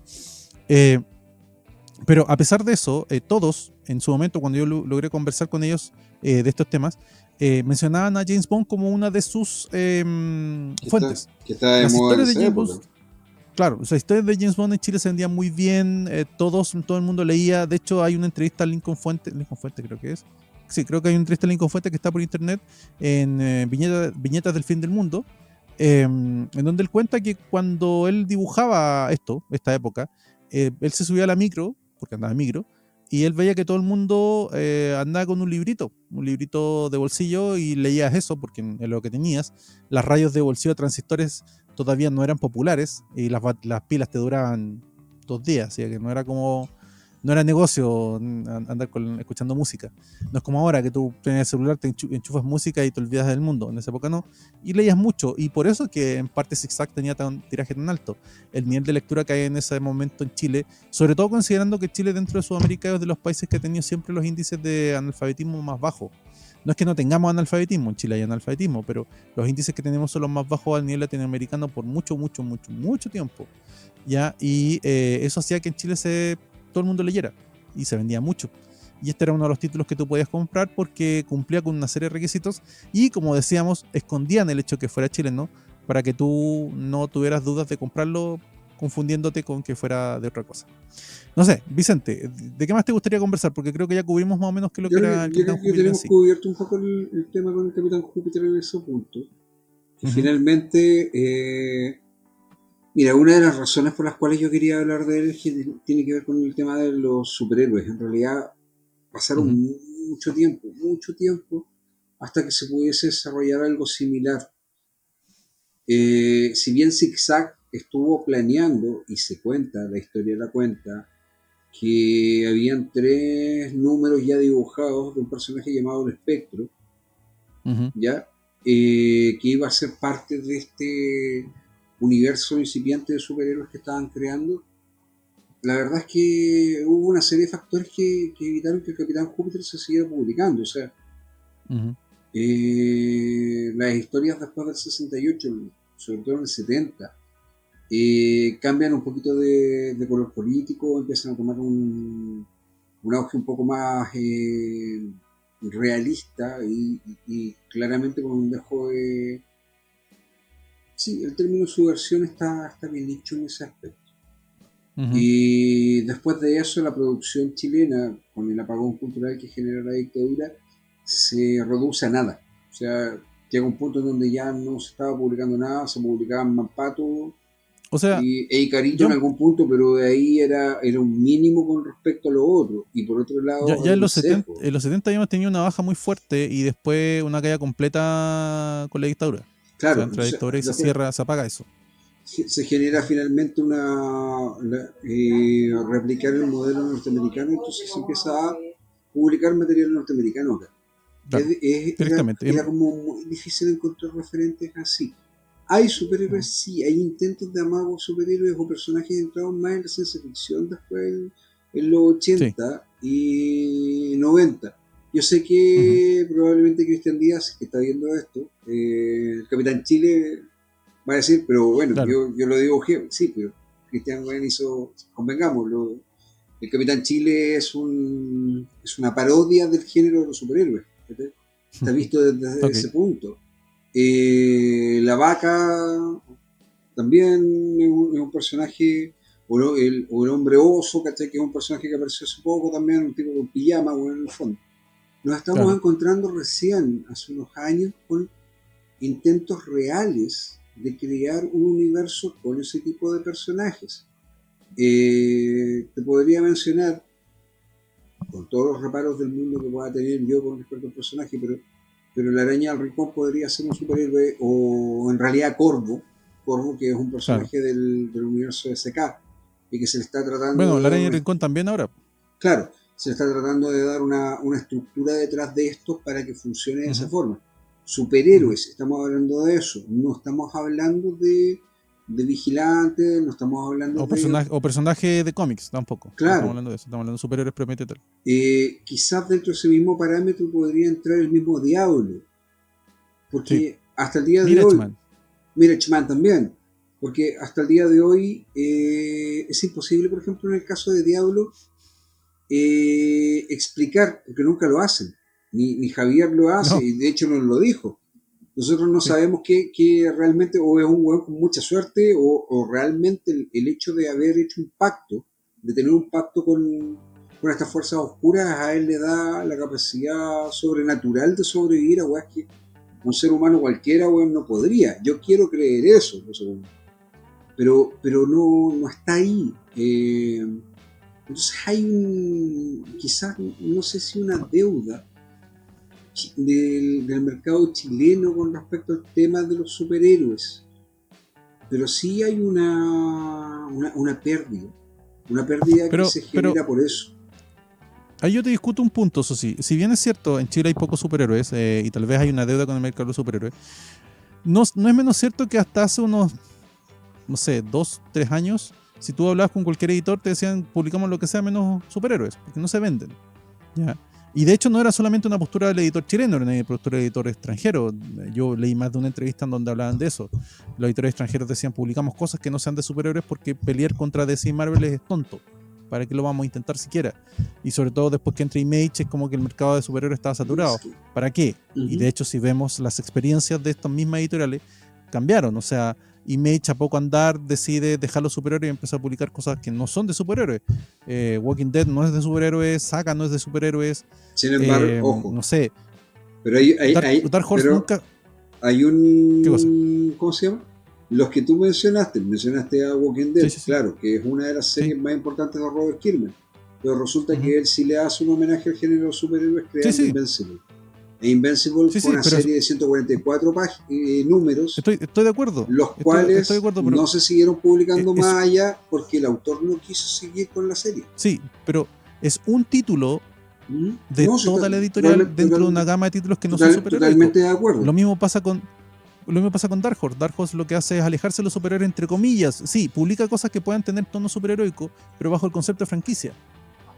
Pero a pesar de eso, todos en su momento, cuando yo logré conversar con ellos de estos temas, mencionaban a James Bond como una de sus fuentes. Que está de moda en esa época. Claro, las historias de James Bond en Chile se vendían muy bien, todo el mundo leía. De hecho, hay una entrevista a Lincoln Fuentes creo que es. Sí, creo que hay una entrevista a Lincoln Fuentes que está por internet en Viñetas del Fin del Mundo, en donde él cuenta que cuando él dibujaba esta época, él se subía a la micro, porque andaba en micro, y él veía que todo el mundo andaba con un librito de bolsillo y leías eso, porque en lo que tenías, las radios de bolsillo de transistores todavía no eran populares y las pilas te duraban 2 días, así que no era negocio andar escuchando música. No es como ahora que tú tienes el celular, te enchufas música y te olvidas del mundo. En esa época no. Y leías mucho. Y por eso es que en parte Zigzag tenía tiraje tan alto. El nivel de lectura que hay en ese momento en Chile, sobre todo considerando que Chile dentro de Sudamérica es de los países que ha tenido siempre los índices de analfabetismo más bajos. No es que no tengamos analfabetismo, en Chile hay analfabetismo, pero los índices que tenemos son los más bajos al nivel latinoamericano por mucho tiempo. ¿Ya? Y eso hacía que en Chile todo el mundo leyera y se vendía mucho. y este era uno de los títulos que tú podías comprar porque cumplía con una serie de requisitos y, como decíamos, escondían el hecho que fuera chileno para que tú no tuvieras dudas de comprarlo confundiéndote con que fuera de otra cosa. No sé, Vicente, ¿de qué más te gustaría conversar? Porque creo que ya cubrimos más o menos qué es lo que era el Capitán Júpiter en tenemos sí. cubierto un poco el tema con el Capitán Júpiter en ese punto. Que finalmente, mira, una de las razones por las cuales yo quería hablar de él es que tiene que ver con el tema de los superhéroes. En realidad pasaron mucho tiempo, hasta que se pudiese desarrollar algo similar. Si bien Zigzag estuvo planeando, y se cuenta, la historia la cuenta, que habían 3 números ya dibujados de un personaje llamado el Espectro, ¿ya? Que iba a ser parte de este universo incipiente de superhéroes que estaban creando. La verdad es que hubo una serie de factores que evitaron que el Capitán Júpiter se siguiera publicando. O sea, las historias después del 68, sobre todo en el 70, cambian un poquito de color político, empiezan a tomar un auge un poco más realista y claramente con un dejo de... Sí, el término subversión está bien dicho en ese aspecto. Y después de eso, la producción chilena, con el apagón cultural que genera la dictadura, se reduce a nada. O sea, llega un punto en donde ya no se estaba publicando nada, se publicaban Mampato, o sea, y Icarito en algún punto, pero de ahí era un mínimo con respecto a lo otro. Y por otro lado, ya en los 70 habíamos tenido una baja muy fuerte y después una caída completa con la dictadura. Claro, o sea, entre la dictadura y se cierra, se apaga eso. Se genera finalmente replicar el modelo norteamericano, entonces se empieza a publicar material norteamericano acá. Claro, era como muy difícil encontrar referentes así. Hay superhéroes, sí, hay intentos de amago superhéroes o personajes entrados más en la ciencia ficción después en los 80 y 90. Yo sé que probablemente Cristian Díaz, que está viendo esto, el Capitán Chile, va a decir, pero bueno, claro, yo lo digo, sí, pero Cristian Güen hizo, convengámoslo, el Capitán Chile es una parodia del género de los superhéroes. Está visto desde ese punto. La Vaca también es un personaje, o el hombre oso, ¿cachai? Que es un personaje que apareció hace poco también, un tipo con pijama, bueno, en el fondo. Nos estamos encontrando recién, hace unos años, con intentos reales de crear un universo con ese tipo de personajes. Te podría mencionar, con todos los reparos del mundo que pueda tener yo con respecto al personaje, pero la araña del rincón podría ser un superhéroe, o en realidad Corvo, que es un personaje del universo de SK, y que se le está tratando... Bueno, la araña del rincón también ahora. Claro, se le está tratando de dar una estructura detrás de esto para que funcione de esa forma. Superhéroes, estamos hablando de eso, no estamos hablando de vigilantes, no estamos hablando o personaje de cómics tampoco. Claro. No estamos hablando de eso, estamos hablando de superhéroes propiamente tal. Quizás dentro de ese mismo parámetro podría entrar el mismo Diablo, porque hasta el día de hoy, Mirachman también, porque hasta el día de hoy es imposible, por ejemplo, en el caso de Diablo, explicar, porque nunca lo hacen, ni Javier lo hace, y de hecho nos lo dijo. Nosotros no sabemos que realmente o es un hueón con mucha suerte o realmente el hecho de haber hecho un pacto, de tener un pacto con estas fuerzas oscuras, a él le da la capacidad sobrenatural de sobrevivir a hueás que un ser humano cualquiera no podría. Yo quiero creer eso, pero no está ahí. Entonces hay quizás, no sé si una deuda del mercado chileno con respecto al tema de los superhéroes, pero sí hay una pérdida que se genera por eso. Ahí yo te discuto un punto, eso sí. Si bien es cierto, en Chile hay pocos superhéroes y tal vez hay una deuda con el mercado de los superhéroes, no es menos cierto que hasta hace unos, no sé, 2-3 años, si tú hablabas con cualquier editor, te decían, publicamos lo que sea menos superhéroes, porque no se venden. ¿Ya? Y de hecho no era solamente una postura del editor chileno, era una postura del editor extranjero. Yo leí más de una entrevista en donde hablaban de eso. Los editores extranjeros decían, publicamos cosas que no sean de superhéroes porque pelear contra DC y Marvel es tonto. ¿Para qué lo vamos a intentar siquiera? Y sobre todo después que entre Image, es como que el mercado de superhéroes estaba saturado. ¿Para qué? Y de hecho, si vemos las experiencias de estas mismas editoriales, cambiaron. O sea, Image a poco andar decide dejar los superhéroes y empezar a publicar cosas que no son de superhéroes. Walking Dead no es de superhéroes, Saga no es de superhéroes. Sin embargo, ojo. No sé. Pero Dark Horse nunca... Hay un... ¿Qué cosa? ¿Cómo se llama? Los que tú mencionaste a Walking Dead, Sí. claro, que es una de las series más importantes de Robert Kirkman. Pero resulta que él sí le hace un homenaje al género de superhéroes creando Invincible. E Invincible fue una serie de 144 números. Estoy de acuerdo. Los cuales estoy de acuerdo, pero no se siguieron publicando más allá porque el autor no quiso seguir con la serie. Sí, pero es un título de toda la editorial dentro de una gama de títulos que no son superhéroes. Totalmente de acuerdo. Lo mismo pasa con Dark Horse. Dark Horse lo que hace es alejarse de los superhéroes entre comillas. Sí, publica cosas que puedan tener tono superheroico, pero bajo el concepto de franquicia.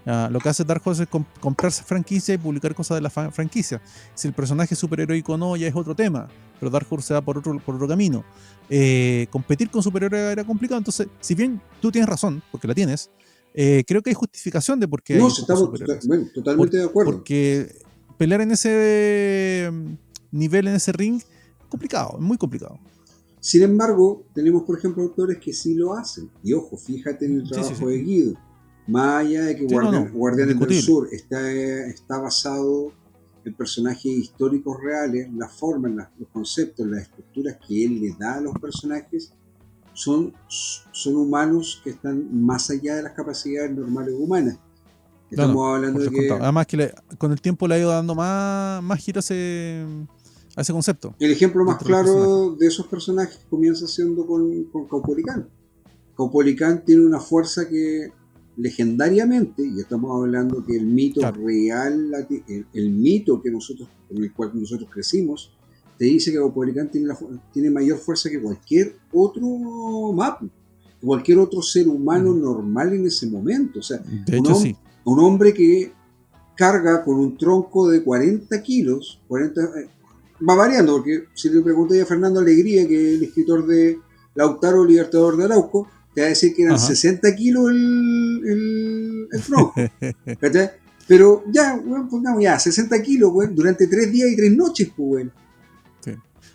Lo que hace Dark Horse es comprarse franquicia y publicar cosas de la franquicia. Si el personaje es superheroico o no, ya es otro tema. Pero Dark Horse se va por otro camino. Competir con superhéroes era complicado. Entonces, si bien tú tienes razón, porque la tienes, creo que hay justificación de por qué hay estamos totalmente de acuerdo. Porque pelear en ese nivel, en ese ring, complicado, muy complicado. Sin embargo, tenemos por ejemplo autores que sí lo hacen. Y ojo, fíjate en el trabajo de Guido. Más allá de que Guardianes del Sur está basado en personajes históricos reales, la forma, los conceptos, las estructuras que él le da a los personajes son humanos que están más allá de las capacidades normales humanas. Estamos hablando de que... Además que con el tiempo le ha ido dando más giro a ese concepto. El ejemplo más claro de esos personajes comienza siendo con Caupolicán. Caupolicán tiene una fuerza que legendariamente, y estamos hablando que el mito real, el mito con el cual nosotros crecimos, te dice que Caupolicán tiene mayor fuerza que cualquier otro mapa, cualquier otro ser humano normal en ese momento. O sea, un hombre que carga con un tronco de 40 kilos, va variando, porque si le pregunté a Fernando Alegría, que es el escritor de Lautaro Libertador de Arauco, te va a decir que eran 60 kilos el tronco. Pero ya, bueno, pongamos ya, 60 kilos, bueno, durante 3 días y 3 noches, pues, bueno. Sí.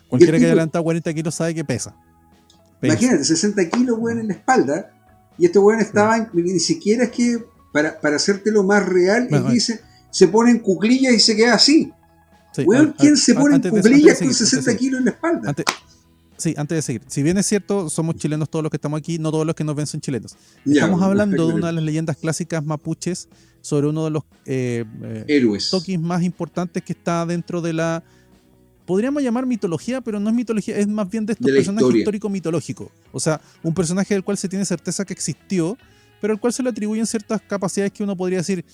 Cualquiera que haya levantado 40 kilos sabe que pesa. Imagínate, 60 kilos, bueno, en la espalda, y estos weones estaban, ni siquiera es que, para hacértelo más real, él dice, se pone en cuclillas y se queda así. Sí, weón, ¿quién se pone en cuclillas con 60 kilos en la espalda? Antes de seguir, si bien es cierto, somos chilenos todos los que estamos aquí, no todos los que nos ven son chilenos. Estamos hablando de una de las leyendas clásicas mapuches sobre uno de los héroes toquis más importantes que está dentro de la, podríamos llamar mitología, pero no es mitología, es más bien de estos personajes histórico-mitológicos. O sea, un personaje del cual se tiene certeza que existió, pero al cual se le atribuyen ciertas capacidades que uno podría decir,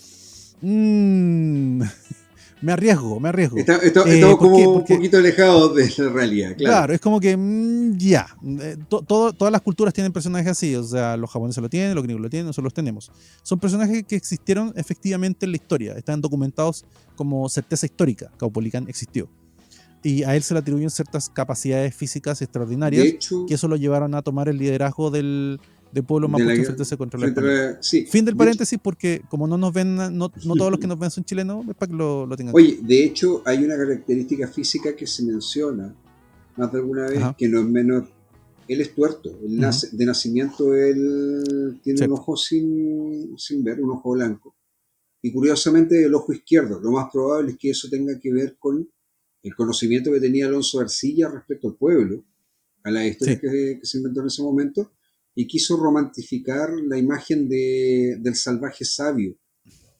me arriesgo. Estamos como un poquito alejados de la realidad, claro. Es como que todas las culturas tienen personajes así. O sea, los japoneses lo tienen, los gringos lo tienen, nosotros los tenemos. Son personajes que existieron efectivamente en la historia. Están documentados como certeza histórica. Caupolicán existió. Y a él se le atribuyen ciertas capacidades físicas extraordinarias, de hecho, que eso lo llevaron a tomar el liderazgo del pueblo mapuche enfrentarse contra la española. Fin del paréntesis, porque como no nos ven, no todos los que nos ven son chilenos, es para que lo tengan. Oye, de hecho, hay una característica física que se menciona más de alguna vez, que no es menor. Él es tuerto. De nacimiento él tiene un ojo sin ver, un ojo blanco. Y curiosamente el ojo izquierdo. Lo más probable es que eso tenga que ver con el conocimiento que tenía Alonso Arcilla respecto al pueblo, a la historia que se inventó en ese momento, y quiso romantificar la imagen del salvaje sabio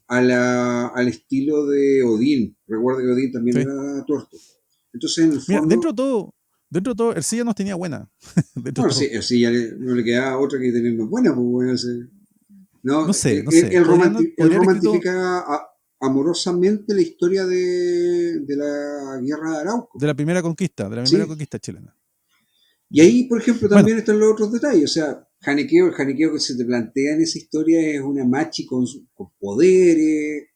al estilo de Odín. Recuerda que Odín también era tuerto. Entonces, en el fondo... Mira, dentro de todo, Ercilla nos tenía buena. Ercilla no le quedaba otra que tenernos buena. Pues, no sé. Él romantifica amorosamente la historia de la guerra de Arauco. De la primera conquista chilena. Y ahí, por ejemplo, también están los otros detalles. O sea, el janiqueo que se te plantea en esa historia es una machi con poderes.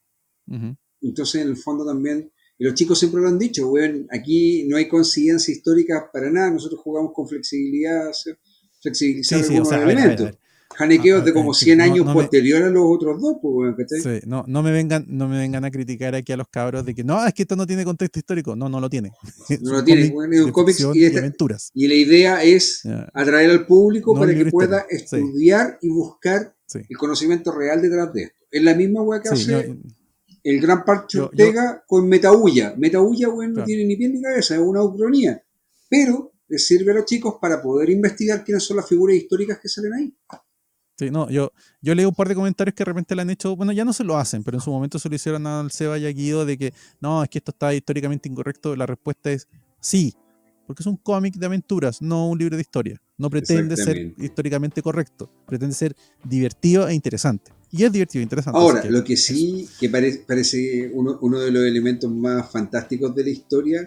Entonces, en el fondo también, y los chicos siempre lo han dicho, weón, aquí no hay coincidencia histórica para nada, nosotros jugamos con flexibilizar algunos elementos. janequeos de como en fin, 100 años no posterior a los otros dos, pues, weón, ¿cachai? sí, no me vengan a criticar aquí a los cabros de que no, es que esto no tiene contexto histórico. No lo tiene. No Es un lo tiene, cómic weón, es un de cómics ficción y aventuras. y la idea es Ya, atraer al público no un para que libro de pueda historia. Sí, estudiar y buscar sí, el conocimiento real detrás de esto. Es la misma weá que sí. hace el gran Parche Yo, Ortega con Metahulla. Metahulla, weón, no claro. tiene ni pie ni cabeza, es una ucronía. Pero les sirve a los chicos para poder investigar quiénes son las figuras históricas que salen ahí. Sí, no, yo leo un par de comentarios que de repente le han hecho, bueno, ya no se lo hacen, pero en su momento se lo hicieron al Seba y a Guido de que no, es que esto está históricamente incorrecto. La respuesta es sí, porque es un cómic de aventuras, no un libro de historia. No pretende ser Exactamente. históricamente correcto, pretende ser divertido e interesante. Y es divertido e interesante, así Ahora, que lo que eso. sí que parece uno de los elementos más fantásticos de la historia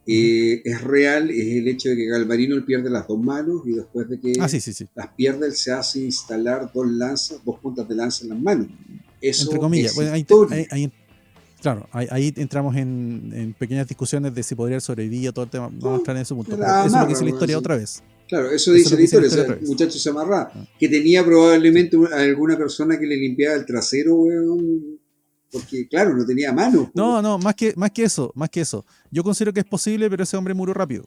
Ujú. es real, es el hecho de que Galvarino él pierde las dos manos y después de Ah, que sí. las pierde, él se hace instalar dos lanzas, dos puntas de lanza en las manos. Entre Eso comillas. es Bueno, historia. claro, ahí entramos en pequeñas discusiones de si podría haber sobrevivido todo el tema. No vamos a entrar en ese punto, pero La eso es lo que amarra, dice la weón, historia sí. otra vez. Claro, eso Eso es dice lo la que dice la historia, o historia sea, otra el vez. muchacho se amarraba, Ah, que tenía sí. probablemente alguna persona que le limpiaba el trasero, weón, porque claro, no tenía manos. Weón. No, más que eso. Yo considero que es posible, pero ese hombre murió rápido.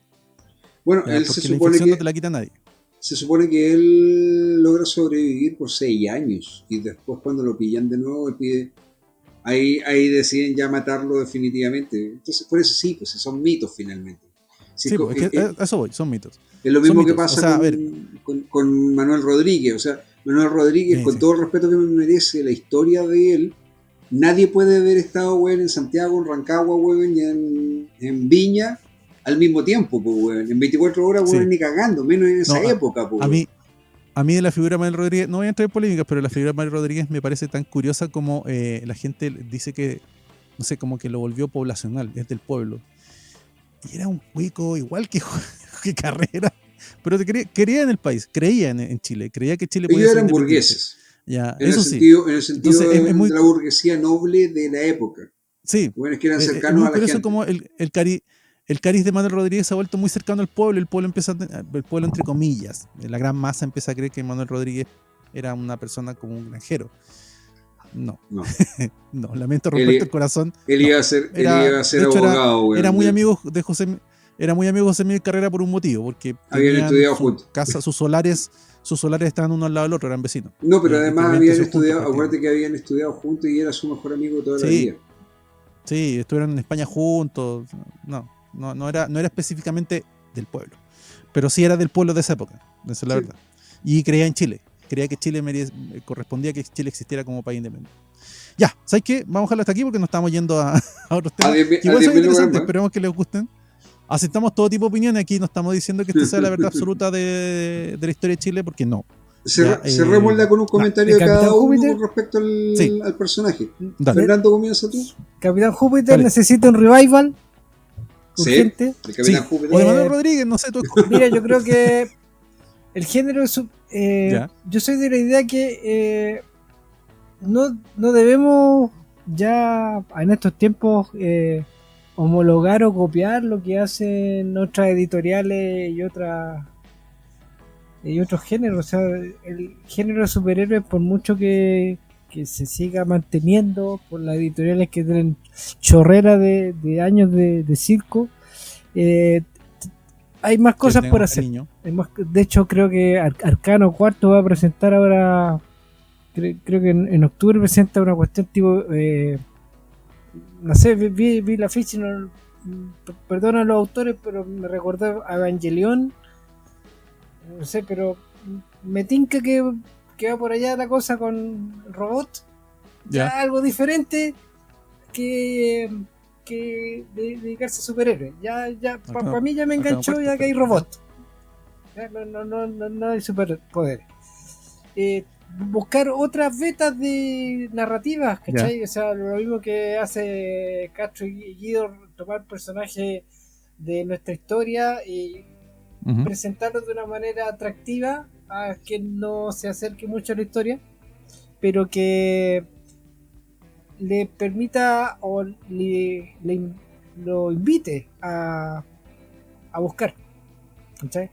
Bueno, Ya, él porque la infección no te la quita nadie. se supone que él logra sobrevivir por 6 años y después cuando lo pillan de nuevo, él pide, ahí deciden ya matarlo definitivamente. Entonces, por eso sí, pues son mitos finalmente. Sí, Sí, pues, es que a eso voy, son mitos. es lo Son mismo que mitos. O pasa sea, a ver, con Manuel Rodríguez. O sea, Manuel Rodríguez, con sí. todo el respeto que me merece, la historia de él, nadie puede haber estado, weón, en Santiago, en Rancagua, weón, y en Viña al mismo tiempo, pues, weón. En 24 horas, weón, Sí. ni cagando, menos en esa No, época, pues, a weón. mí, a mí de la figura de Manuel Rodríguez, no voy a entrar en polémicas, pero la figura de Manuel Rodríguez me parece tan curiosa como la gente dice que, no sé, como que lo volvió poblacional, es del pueblo. Y era un cuico igual que, que Carrera, pero quería en el país, creía en Chile, creía que Chile podía Ellos ser eran independiente. burgueses, Ya, en el eso sí. sentido, Entonces es muy, de la burguesía noble de la época. sí, Bueno, es que eran es cercanos muy a la curioso gente. como el cariz de Manuel Rodríguez se ha vuelto muy cercano al pueblo, el pueblo entre comillas, la gran masa empieza a creer que Manuel Rodríguez era una persona como un granjero. No, No. no, lamento Él, romperte el corazón. él No, iba a ser de hecho abogado, era weón. muy amigo de era muy amigo de José Miguel Carrera por un motivo, porque Habían tenían estudiado su juntos. casa, sus solares estaban uno al lado del otro, eran vecinos. No, pero Y además tenían habían creció juntos estudiado, acuérdate prácticamente. que habían estudiado juntos y era su mejor amigo toda la Sí, vida. sí, estuvieron en España juntos. No era específicamente del pueblo, pero sí era del pueblo de esa época, esa es la Sí. verdad. Y creía en Chile, creía que Chile correspondía que Chile existiera como país independiente. Ya, ¿sabes qué? Vamos a dejarlo hasta aquí porque nos estamos yendo a otros temas que A igual 10.000 son lugares interesantes, más. esperemos que les gusten. Aceptamos todo tipo de opiniones aquí, no estamos diciendo que esta sea la verdad absoluta de la historia de Chile, porque no. Ya, Cerrémosla con un comentario ¿El de cada Capitán uno Júpiter? con respecto Sí, al personaje. dale. Fernando, comienza tú. Capitán Júpiter Dale. necesita un revival Sí, urgente. el Sí, Capitán Júpiter. o de Manuel Rodríguez, no sé, tú escoges. Mira, yo creo que el género Ya. yo soy de la idea que no debemos ya en estos tiempos homologar o copiar lo que hacen otras editoriales y otros géneros. O sea, el género de superhéroes, por mucho que se siga manteniendo por las editoriales que tienen chorrera de años de circo, hay más cosas por hacer. De hecho, creo que Arcano Cuarto va a presentar ahora, creo que en octubre presenta una cuestión tipo, no sé, vi la ficha, perdona a los autores, pero me recordó a Evangelion, no sé, pero me tinca que va por allá la cosa con robot, ya algo diferente que dedicarse a superhéroes. Ya para mí ya me enganchó, ya que hay robots. No hay superpoderes. Buscar otras vetas de narrativas, ¿cachai? O sea, lo mismo que hace Castro y Guido, tomar personajes de nuestra historia y presentarlos de una manera atractiva a que no se acerque mucho a la historia, pero que le permita o lo invite a buscar, ¿cachai?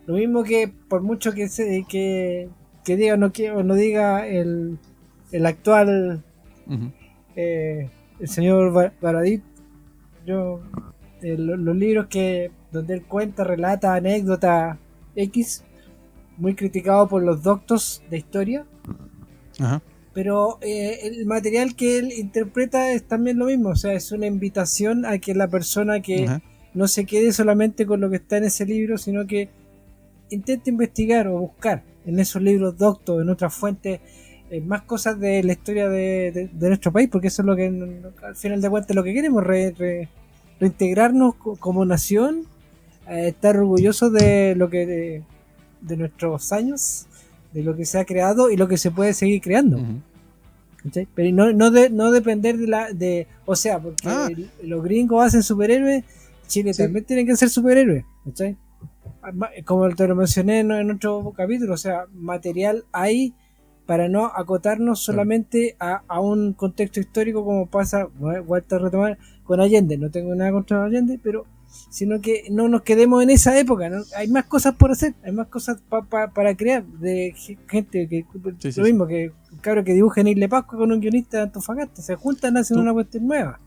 Lo mismo que por mucho que que diga o no diga el actual el señor Baradit, yo los libros donde él cuenta, relata, anécdota X, muy criticado por los doctos de historia. Ajá. Pero el material que él interpreta es también lo mismo, o sea, es una invitación a que la persona que no se quede solamente con lo que está en ese libro, sino que intente investigar o buscar en esos libros doctos, en otras fuentes, más cosas de la historia de nuestro país, porque eso es lo que al final de cuentas lo que queremos, reintegrarnos como nación, estar orgullosos de lo que de nuestros años, de lo que se ha creado y lo que se puede seguir creando. ¿Sí? Pero no depender o sea, porque los gringos hacen superhéroes, Chile también tiene que ser superhéroe, ¿sí? Como te lo mencioné en otro capítulo, o sea, material hay para no acotarnos solamente a un contexto histórico, como pasa, vuelta a retomar, con Allende. No tengo nada contra Allende, pero sino que no nos quedemos en esa época, ¿no? Hay más cosas por hacer, hay más cosas para crear, de gente que lo mismo, que un cabro que dibuja en Isla Pascua con un guionista de Antofagasta, se juntan, hacen una cuestión nueva.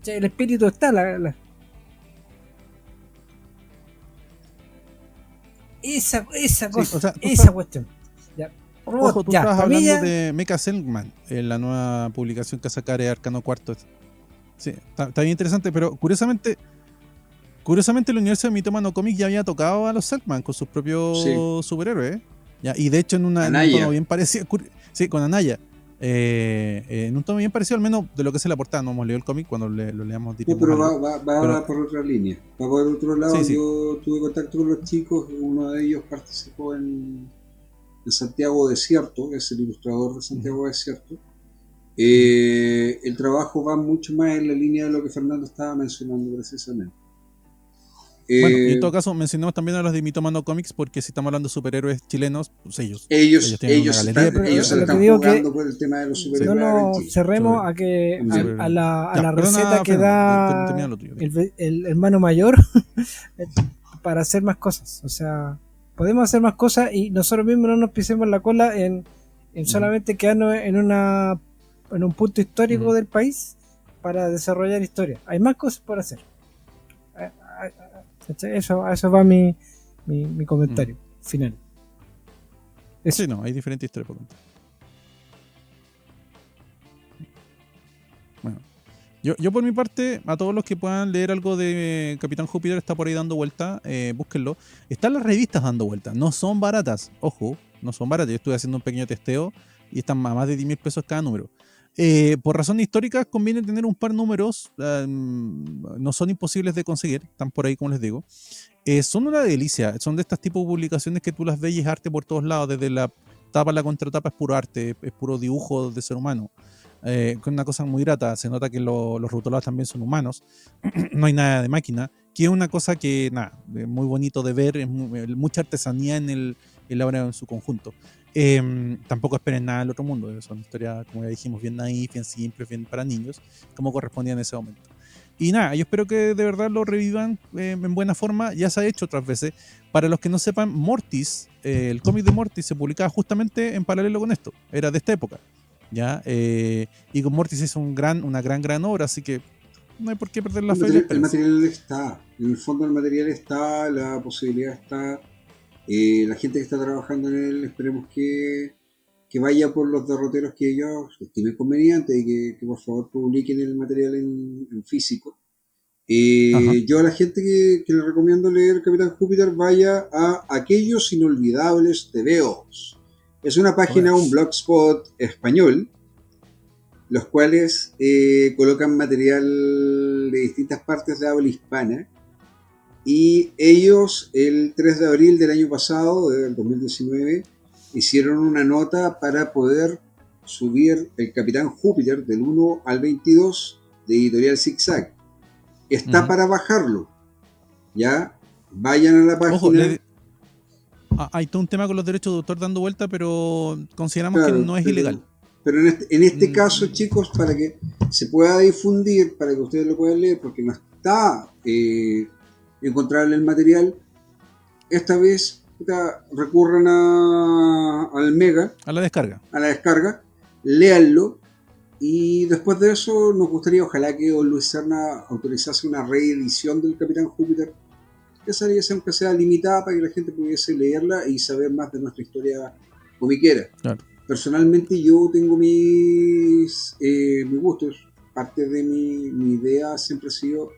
El espíritu está, esa cosa, o sea, esa cuestión. Ya. Ojo, tú estabas hablando de Mecha Selman, en la nueva publicación que sacaré Arcano Cuarto. Sí, está bien interesante, pero curiosamente el universo de Mitómano Comics ya había tocado a los Selkman con sus propios superhéroes, ¿ya? Y de hecho en un tono bien parecido, con Anaya, en un tono bien parecido, al menos de lo que es la portada. No hemos leído el cómic, cuando lo leamos diríamos. No, pero va por otra línea, va por otro lado. Yo tuve contacto con los chicos, uno de ellos participó en Santiago Desierto, es el ilustrador de Santiago Desierto. El trabajo va mucho más en la línea de lo que Fernando estaba mencionando precisamente. Bueno, y en todo caso mencionamos también a los de Mitomano Comics, porque si estamos hablando de superhéroes chilenos, pues ellos están jugando por el tema de los superhéroes. No nos cerremos a la receta que da el hermano mayor para hacer más cosas. O sea, podemos hacer más cosas y nosotros mismos no nos pisemos la cola en solamente quedarnos en un punto histórico del país para desarrollar historia. Hay más cosas por hacer. Eso va mi comentario final. Sí, no, hay diferentes historias por contar. Bueno, yo por mi parte, a todos los que puedan leer algo de Capitán Júpiter, está por ahí dando vuelta, búsquenlo. Están las revistas dando vuelta, no son baratas, ojo, no son baratas. Yo estuve haciendo un pequeño testeo y están a más de 10.000 pesos cada número. Por razones históricas conviene tener un par de números, no son imposibles de conseguir, están por ahí como les digo. Son una delicia, son de estas tipos de publicaciones que tú las ves y es arte por todos lados, desde la tapa a la contratapa es puro arte, es puro dibujo de ser humano, con una cosa muy grata. Se nota que los rotulados también son humanos, no hay nada de máquina, que es una cosa que muy bonito de ver, es mucha artesanía en la obra en su conjunto. Tampoco esperen nada del otro mundo, son historias, como ya dijimos, bien naif, bien simples, bien para niños, como correspondía en ese momento. Y yo espero que de verdad lo revivan en buena forma. Ya se ha hecho otras veces. Para los que no sepan, Mortis, el cómic de Mortis se publicaba justamente en paralelo con esto, era de esta época, ¿ya? Y con Mortis es una gran obra, así que no hay por qué perder la fe. El material está, en el fondo el material está, la posibilidad está. La gente que está trabajando en él, esperemos que vaya por los derroteros que ellos estimen convenientes y que por favor publiquen el material en físico. Yo a la gente que le recomiendo leer Capitán Júpiter, vaya a Aquellos Inolvidables TVOs. Es una página, un blogspot español, los cuales colocan material de distintas partes de habla hispana. Y ellos, el 3 de abril del año pasado, del 2019, hicieron una nota para poder subir el Capitán Júpiter del 1 al 22 de Editorial Zigzag. Está para bajarlo. Ya, vayan a la página. Ojo, hay todo un tema con los derechos de autor dando vuelta, pero consideramos que no es ilegal. Pero en este caso, chicos, para que se pueda difundir, para que ustedes lo puedan leer, porque no está encontrarle el material, esta vez recurran al Mega, A la descarga. a la descarga, léanlo. Y después de eso nos gustaría, ojalá que don Luis Serna autorizase una reedición del Capitán Júpiter, que saliese aunque sea limitada para que la gente pudiese leerla y saber más de nuestra historia comiquera. Claro. Personalmente yo tengo mis gustos. Parte de mi idea siempre ha sido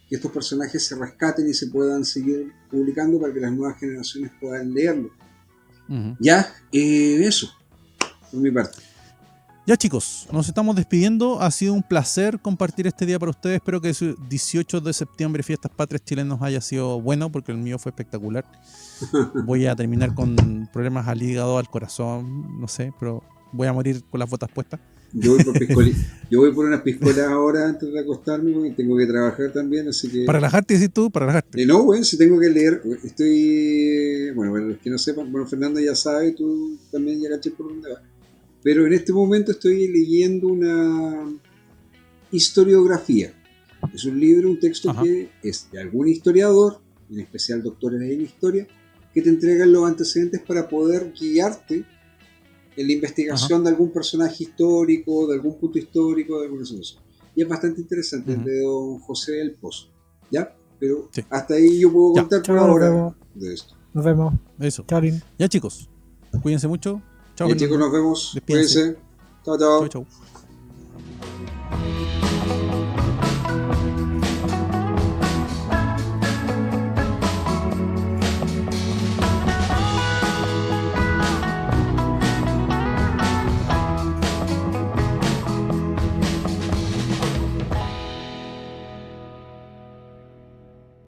que estos personajes se rescaten y se puedan seguir publicando para que las nuevas generaciones puedan leerlo. Ya, eso, por mi parte. Ya chicos, nos estamos despidiendo. Ha sido un placer compartir este día para ustedes. Espero que el 18 de septiembre, Fiestas Patrias Chilenas, haya sido bueno, porque el mío fue espectacular. Voy a terminar con problemas al hígado, al corazón, no sé, pero voy a morir con las botas puestas. Yo voy por unas piscolas ahora antes de acostarme, porque tengo que trabajar también, así que... ¿Para relajarte, decís tú? ¿Para relajarte? No, bueno, si tengo que leer, estoy... Bueno, para los que no sepan, bueno, Fernando ya sabe, tú también ya caché por dónde va. Pero en este momento estoy leyendo una historiografía. Es un libro, un texto que es de algún historiador, en especial doctores en historia, que te entregan los antecedentes para poder guiarte en la investigación de algún personaje histórico, de algún punto histórico, de alguna situación. Y es bastante interesante, el de don José del Pozo. ¿Ya? Pero hasta ahí yo puedo contar por ahora de esto. Nos vemos. Eso. Chao. Ya chicos, cuídense mucho. Chao. Chicos, nos vemos. Despídense. Cuídense. Chao, chao. Chau.